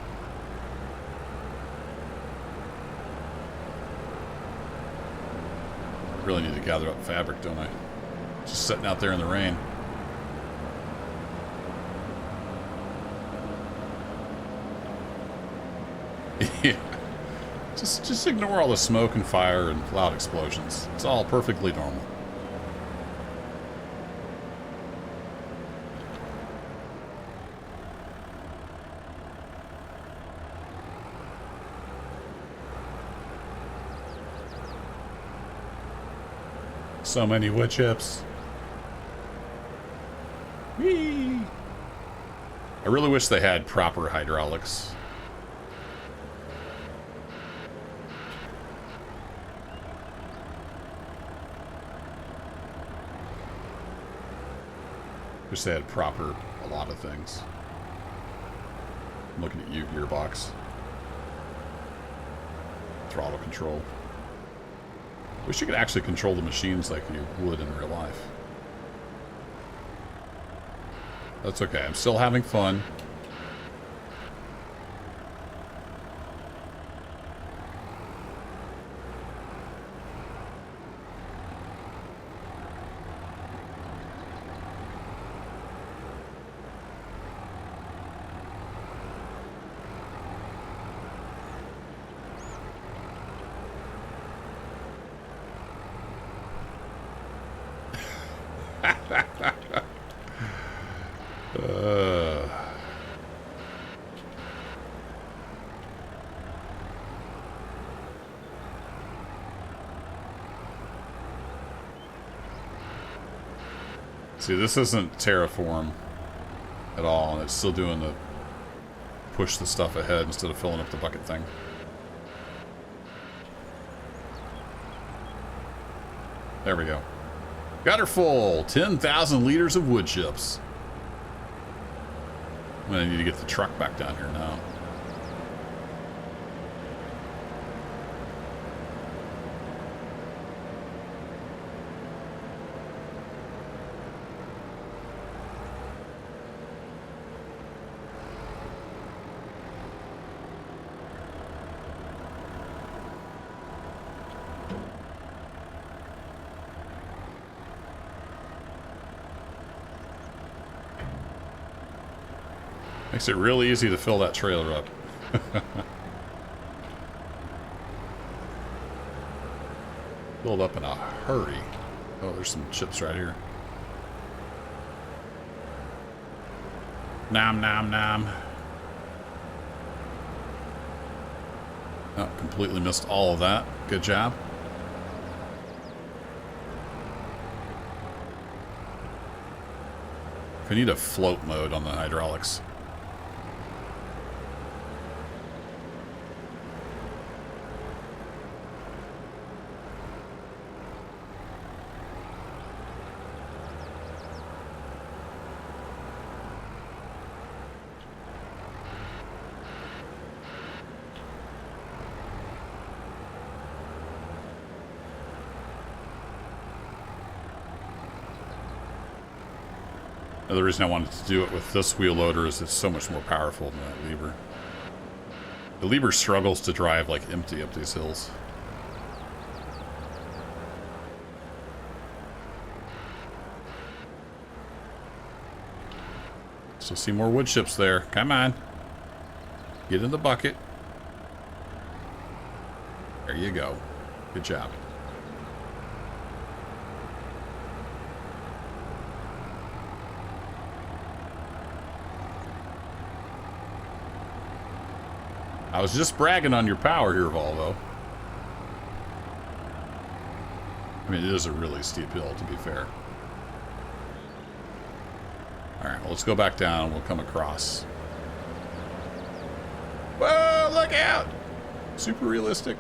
Really need to gather up fabric, don't I? Just sitting out there in the rain. Yeah. Just ignore all the smoke and fire and loud explosions. It's all perfectly normal. So many wood chips. Whee! I really wish they had proper hydraulics. Wish they had a lot of things. I'm looking at you, gearbox. Throttle control. Wish you could actually control the machines like you would in real life. That's okay. I'm still having fun. See, this isn't terraform at all, and it's still doing the push the stuff ahead instead of filling up the bucket thing. There we go. Got her full. 10,000 liters of wood chips. I'm gonna need to get the truck back down here now. Makes it really easy to fill that trailer up. Filled up in a hurry. Oh, there's some chips right here. Nom nom nom. Oh, completely missed all of that. Good job. We need a float mode on the hydraulics. The reason I wanted to do it with this wheel loader is it's so much more powerful than that lever. The lever struggles to drive like empty up these hills. So see more wood chips there. Come on. Get in the bucket. There you go. Good job. I was just bragging on your power here, Volvo. I mean, it is a really steep hill, to be fair. Alright, well, let's go back down and we'll come across. Whoa, look out! Super realistic.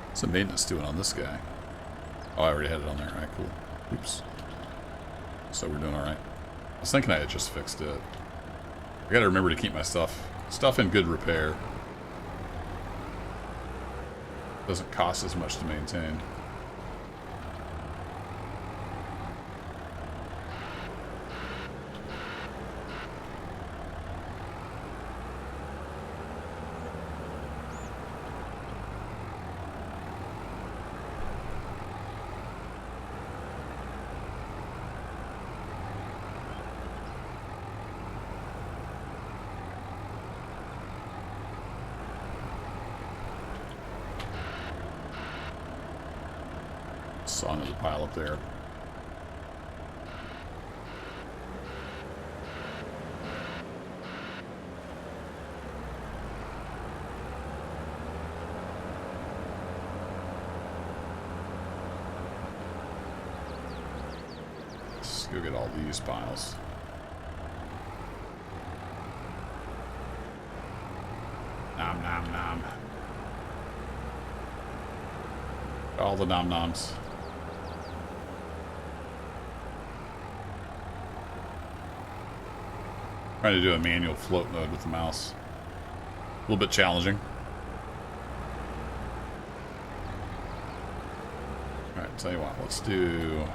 What's the maintenance doing on this guy? Oh, I already had it on there. Alright, cool. Oops. So we're doing alright. I was thinking I had just fixed it. I gotta remember to keep my stuff in good repair. Doesn't cost as much to maintain. Onto the pile up there. Let's go get all these piles. Nom nom nom. All the nom noms. Trying to do a manual float mode with the mouse. A little bit challenging. Alright, tell you what, let's do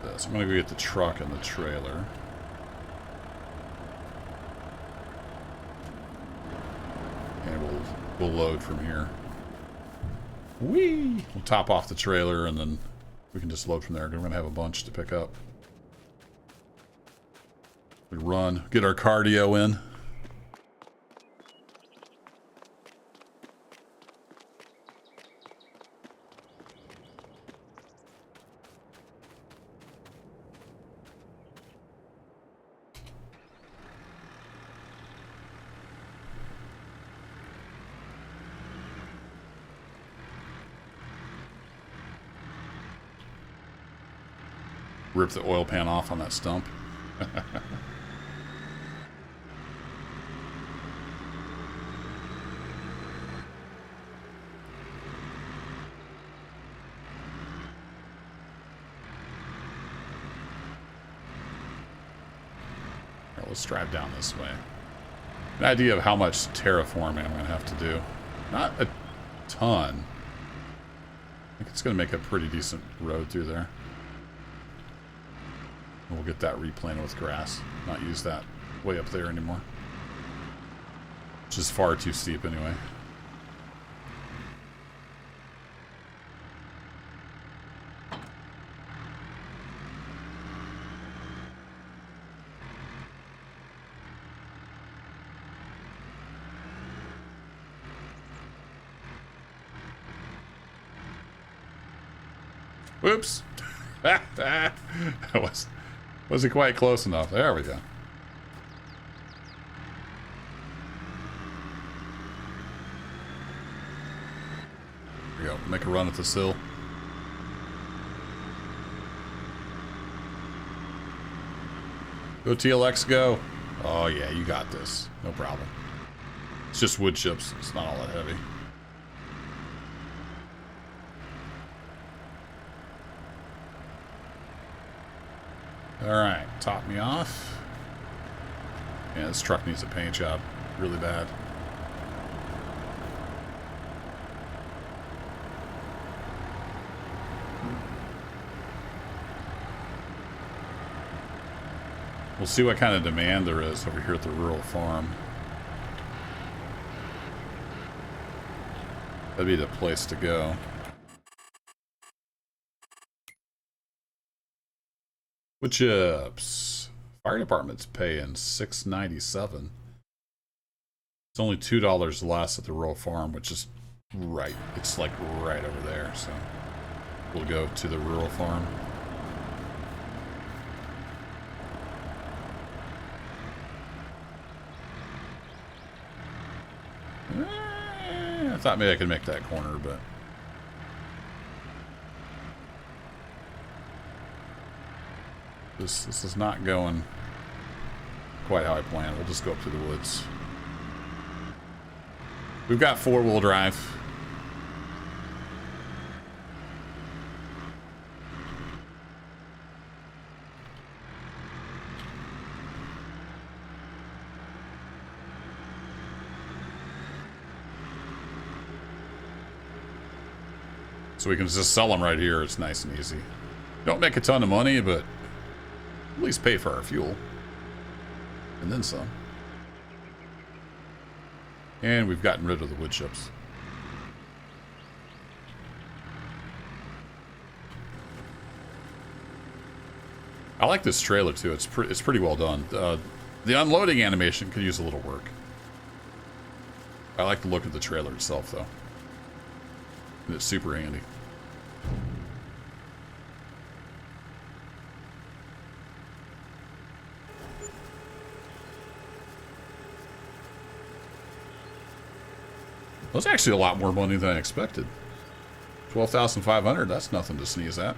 this. I'm gonna go get the truck and the trailer. And we'll load from here. Whee! We'll top off the trailer and then we can just load from there. We're gonna have a bunch to pick up. We run, get our cardio in. Rip the oil pan off on that stump. Let's drive down this way. An idea of how much terraforming I'm going to have to do. Not a ton. I think it's going to make a pretty decent road through there. We'll get that replanted with grass. Not use that way up there anymore. Which is far too steep anyway. Whoops. That wasn't quite close enough. There we go. There we go. Make a run at the sill. Go TLX, go. Oh yeah, you got this. No problem. It's just wood chips. It's not all that heavy. Alright, top me off. Yeah, this truck needs a paint job really bad. We'll see what kind of demand there is over here at the rural farm. That'd be the place to go. Wood chips. Fire department's paying $6.97. It's only $2 less at the rural farm, which is right. It's like right over there. So we'll go to the rural farm. I thought maybe I could make that corner, but this is not going quite how I planned. We'll just go up to the woods. We've got four-wheel drive. So we can just sell them right here. It's nice and easy. Don't make a ton of money, but at least pay for our fuel. And then some. And we've gotten rid of the wood chips. I like this trailer too. It's pretty well done. The unloading animation could use a little work. I like the look of the trailer itself though. And it's super handy. That's actually a lot more money than I expected. 12,500, that's nothing to sneeze at.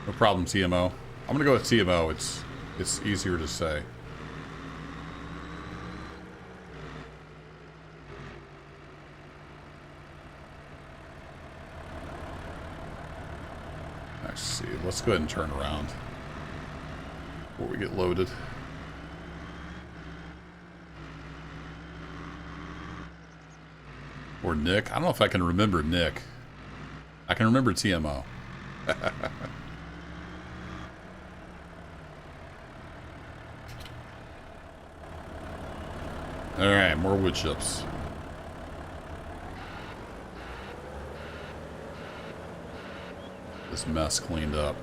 No problem, TMO. I'm gonna go with TMO. It's easier to say. Let's see. Let's go ahead and turn around before we get loaded. Or Nick. I don't know if I can remember Nick. I can remember TMO. Alright, more wood chips. This mess cleaned up.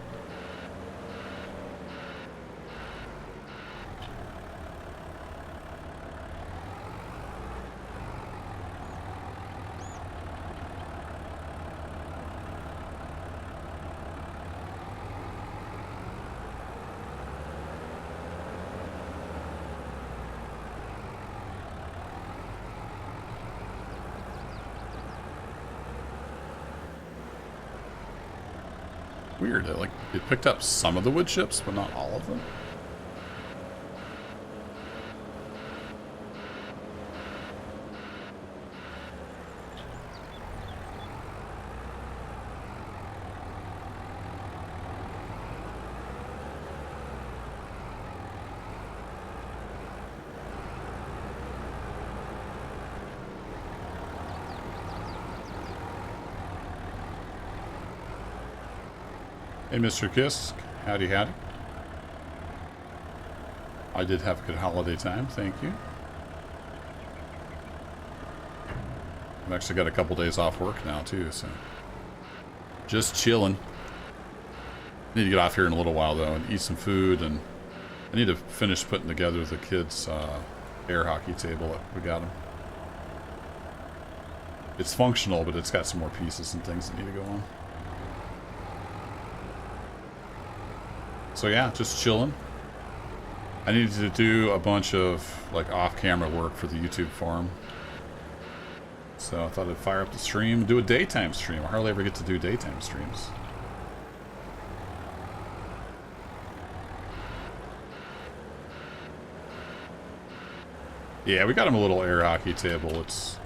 Weird, it picked up some of the wood chips, but not all of them. Hey, Mr. Kisk. Howdy, howdy. I did have a good holiday time. Thank you. I've actually got a couple days off work now, too, so... Just chilling. Need to get off here in a little while, though, and eat some food, and... I need to finish putting together the kids' air hockey table that we got them. It's functional, but it's got some more pieces and things that need to go on. So yeah, just chilling. I needed to do a bunch of like off-camera work for the YouTube forum. So I thought I'd fire up the stream, do a daytime stream. I hardly ever get to do daytime streams. Yeah, we got him a little air hockey table. It's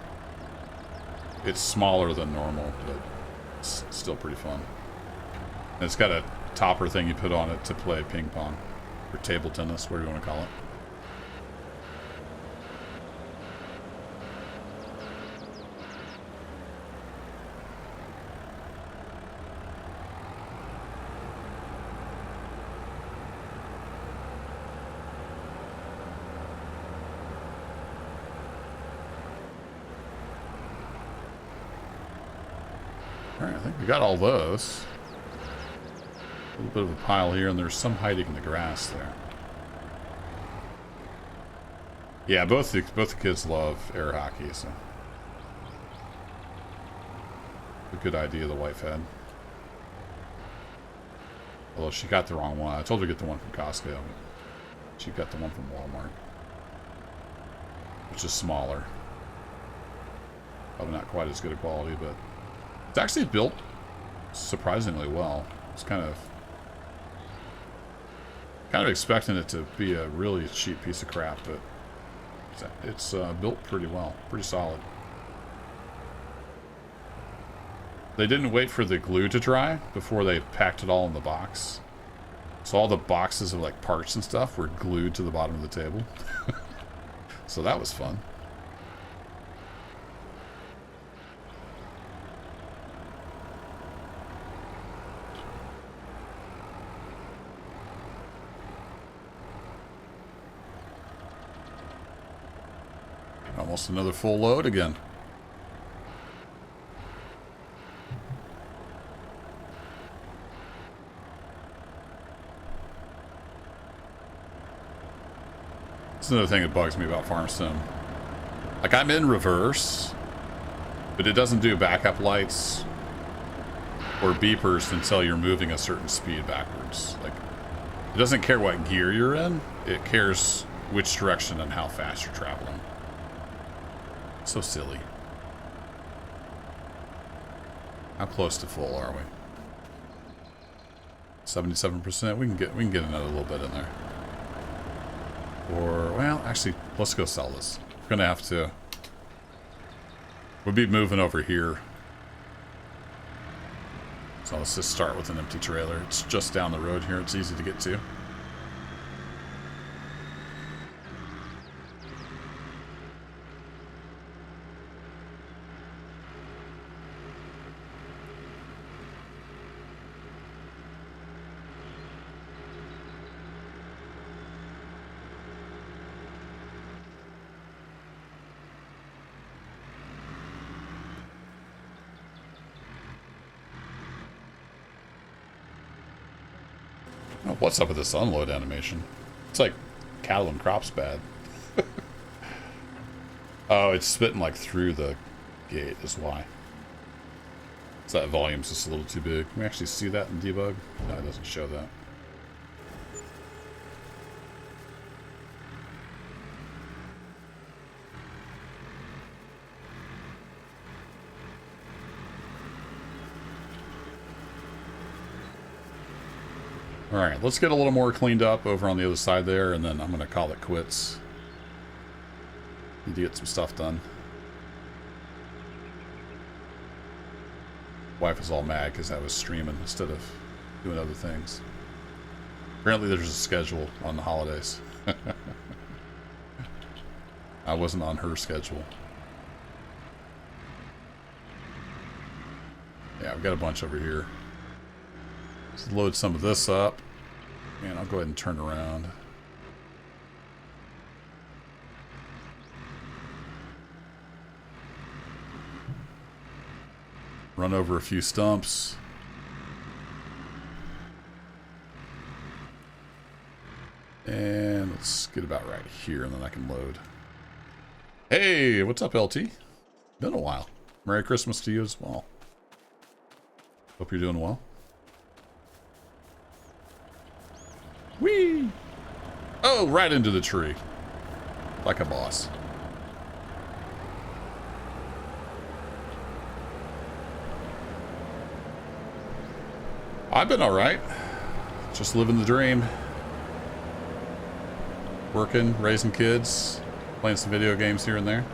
smaller than normal, but it's still pretty fun. And it's got a topper thing you put on it to play ping pong or table tennis, whatever you want to call it. All right, I think we got all those. A little bit of a pile here, and there's some hiding in the grass there. Yeah, both the kids love air hockey, so a good idea the wife had. Although she got the wrong one. I told her to get the one from Costco, but she got the one from Walmart, which is smaller. Probably not quite as good a quality, but it's actually built surprisingly well. It's kind of expecting it to be a really cheap piece of crap, but it's built pretty well, pretty solid. They didn't wait for the glue to dry before they packed it all in the box. So all the boxes of like parts and stuff were glued to the bottom of the table. So that was fun. Almost another full load again. That's another thing that bugs me about farm sim. Like, I'm in reverse, but it doesn't do backup lights or beepers until you're moving a certain speed backwards. Like, it doesn't care what gear you're in, it cares which direction and how fast you're traveling. So silly. How close to full are we? 77%. We can get another little bit in there. Or, well, actually, let's go sell this. We're gonna have to. We'll be moving over here. So let's just start with an empty trailer. It's just down the road here. It's easy to get to. What's up with this unload animation? It's like cattle and crops bad. Oh, it's spitting like through the gate is why. So that volume's just a little too big. Can we actually see that in debug? No, it doesn't show that. Alright, let's get a little more cleaned up over on the other side there, and then I'm going to call it quits. Need to get some stuff done. Wife is all mad because I was streaming instead of doing other things. Apparently there's a schedule on the holidays. I wasn't on her schedule. Yeah, I've got a bunch over here. Let's load some of this up. And I'll go ahead and turn around. Run over a few stumps. And let's get about right here, and then I can load. Hey, what's up, LT? Been a while. Merry Christmas to you as well. Hope you're doing well. Whee! Oh, right into the tree. Like a boss. I've been alright. Just living the dream. Working, raising kids, playing some video games here and there.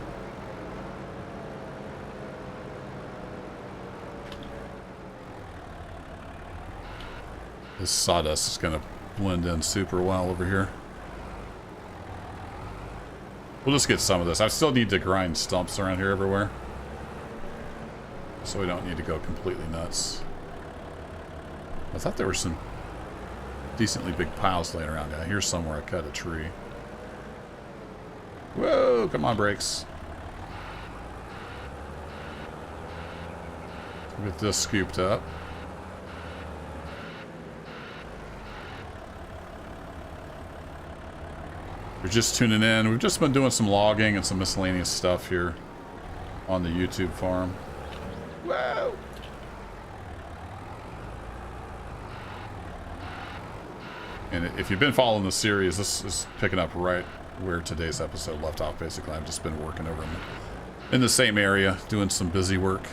This sawdust is going to blend in super well over here. We'll just get some of this. I still need to grind stumps around here everywhere, so we don't need to go completely nuts. I thought there were some decently big piles laying around down here somewhere. I cut a tree. Whoa, come on, brakes. Get this scooped up. If you're just tuning in, we've just been doing some logging and some miscellaneous stuff here on the YouTube farm. Whoa! And if you've been following the series, this is picking up right where today's episode left off, basically. I've just been working over in the same area, doing some busy work.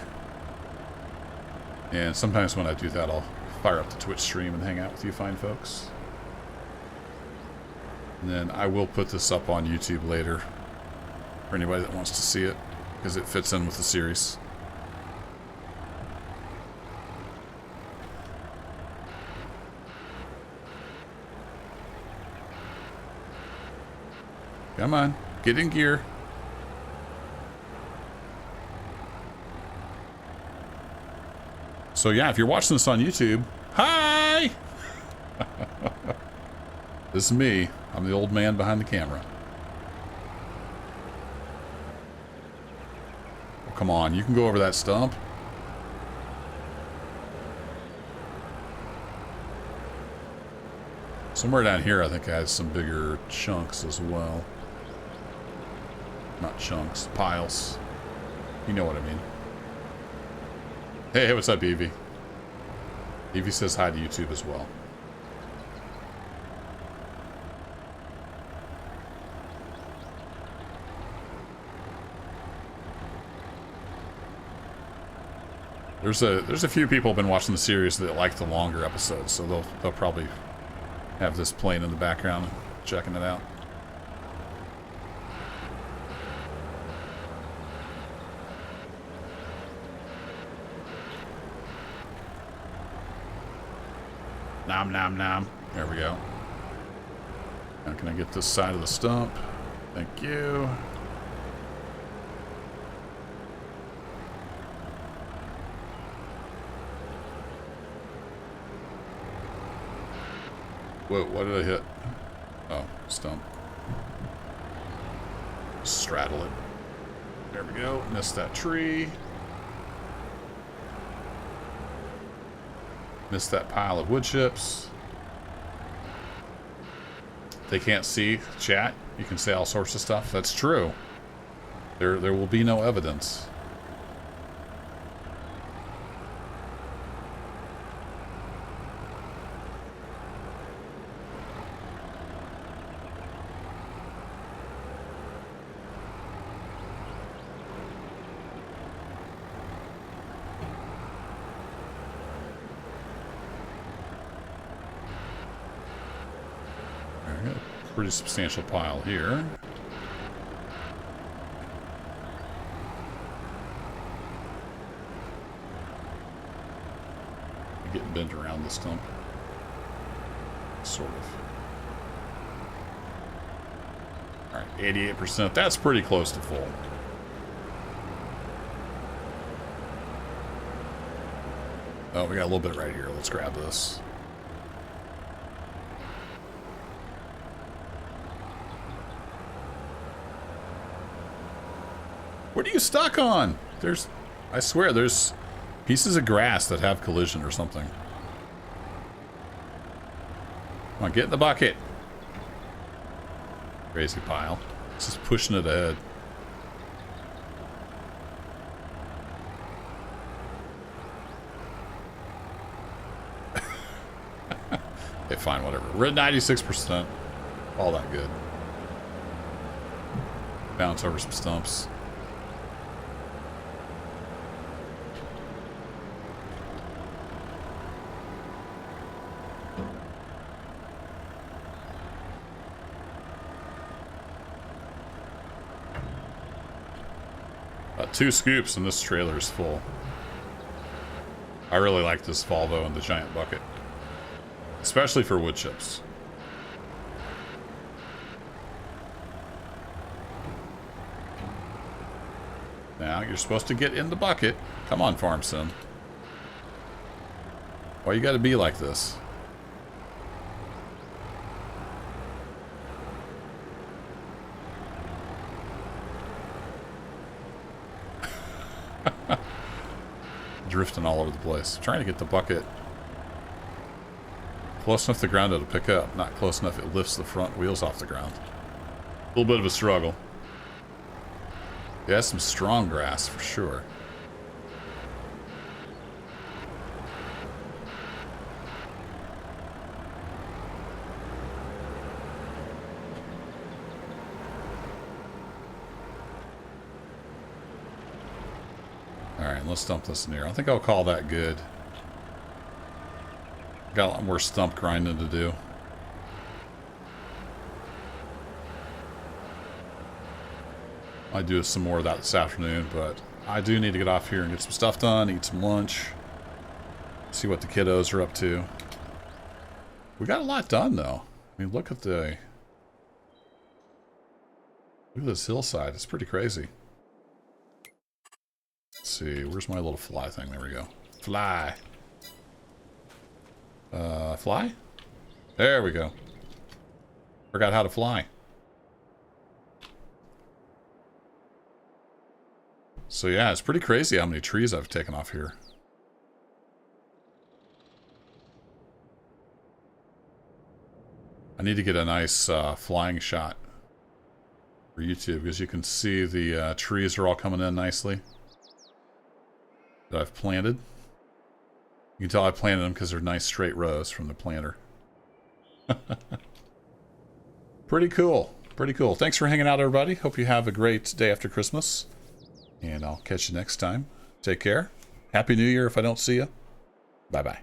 And sometimes when I do that, I'll fire up the Twitch stream and hang out with you fine folks. And then I will put this up on YouTube later for anybody that wants to see it, because it fits in with the series. Come on, get in gear. So yeah, if you're watching this on YouTube, hi! This is me. I'm the old man behind the camera. Oh, come on, you can go over that stump. Somewhere down here, I think I had some bigger chunks as well. Not chunks, piles. You know what I mean. Hey, what's up, Evie? Evie says hi to YouTube as well. There's a few people have been watching the series that like the longer episodes, so they'll probably have this playing in the background and checking it out. Nom nom nom. There we go. Now can I get this side of the stump? Thank you. Whoa, what did I hit? Oh, stump. Straddle it. There we go. Missed that tree. Missed that pile of wood chips. They can't see chat. You can say all sorts of stuff. That's true. There will be no evidence. Pretty substantial pile here. Getting bent around the stump. Sort of. Alright, 88%. That's pretty close to full. Oh, we got a little bit right here. Let's grab this. What are you stuck on? I swear, there's pieces of grass that have collision or something. Come on, get in the bucket. Crazy pile. It's just pushing it ahead. Okay, fine, whatever. We're at 96%. All that good. Bounce over some stumps. About 2 scoops and this trailer is full. I really like this Volvo and the giant bucket. Especially for wood chips. Now you're supposed to get in the bucket. Come on, Farm Sim. Why you gotta be like this? Drifting all over the place. Trying to get the bucket close enough to the ground it'll pick up. Not close enough it lifts the front wheels off the ground. A little bit of a struggle. Yeah, some strong grass for sure. Alright, let's dump this in here. I think I'll call that good. Got a lot more stump grinding to do. I do some more of that this afternoon, but I do need to get off here and get some stuff done, eat some lunch, see what the kiddos are up to. We got a lot done, though. I mean, look at this hillside. It's pretty crazy. Let's see, where's my little fly thing? There we go. Fly. Fly? There we go. Forgot how to fly. So yeah, it's pretty crazy how many trees I've taken off here. I need to get a nice flying shot for YouTube because you can see the trees are all coming in nicely that I've planted. You can tell I planted them because they're nice straight rows from the planter. Pretty cool. Pretty cool. Thanks for hanging out, everybody. Hope you have a great day after Christmas. And I'll catch you next time. Take care. Happy New Year if I don't see you. Bye-bye.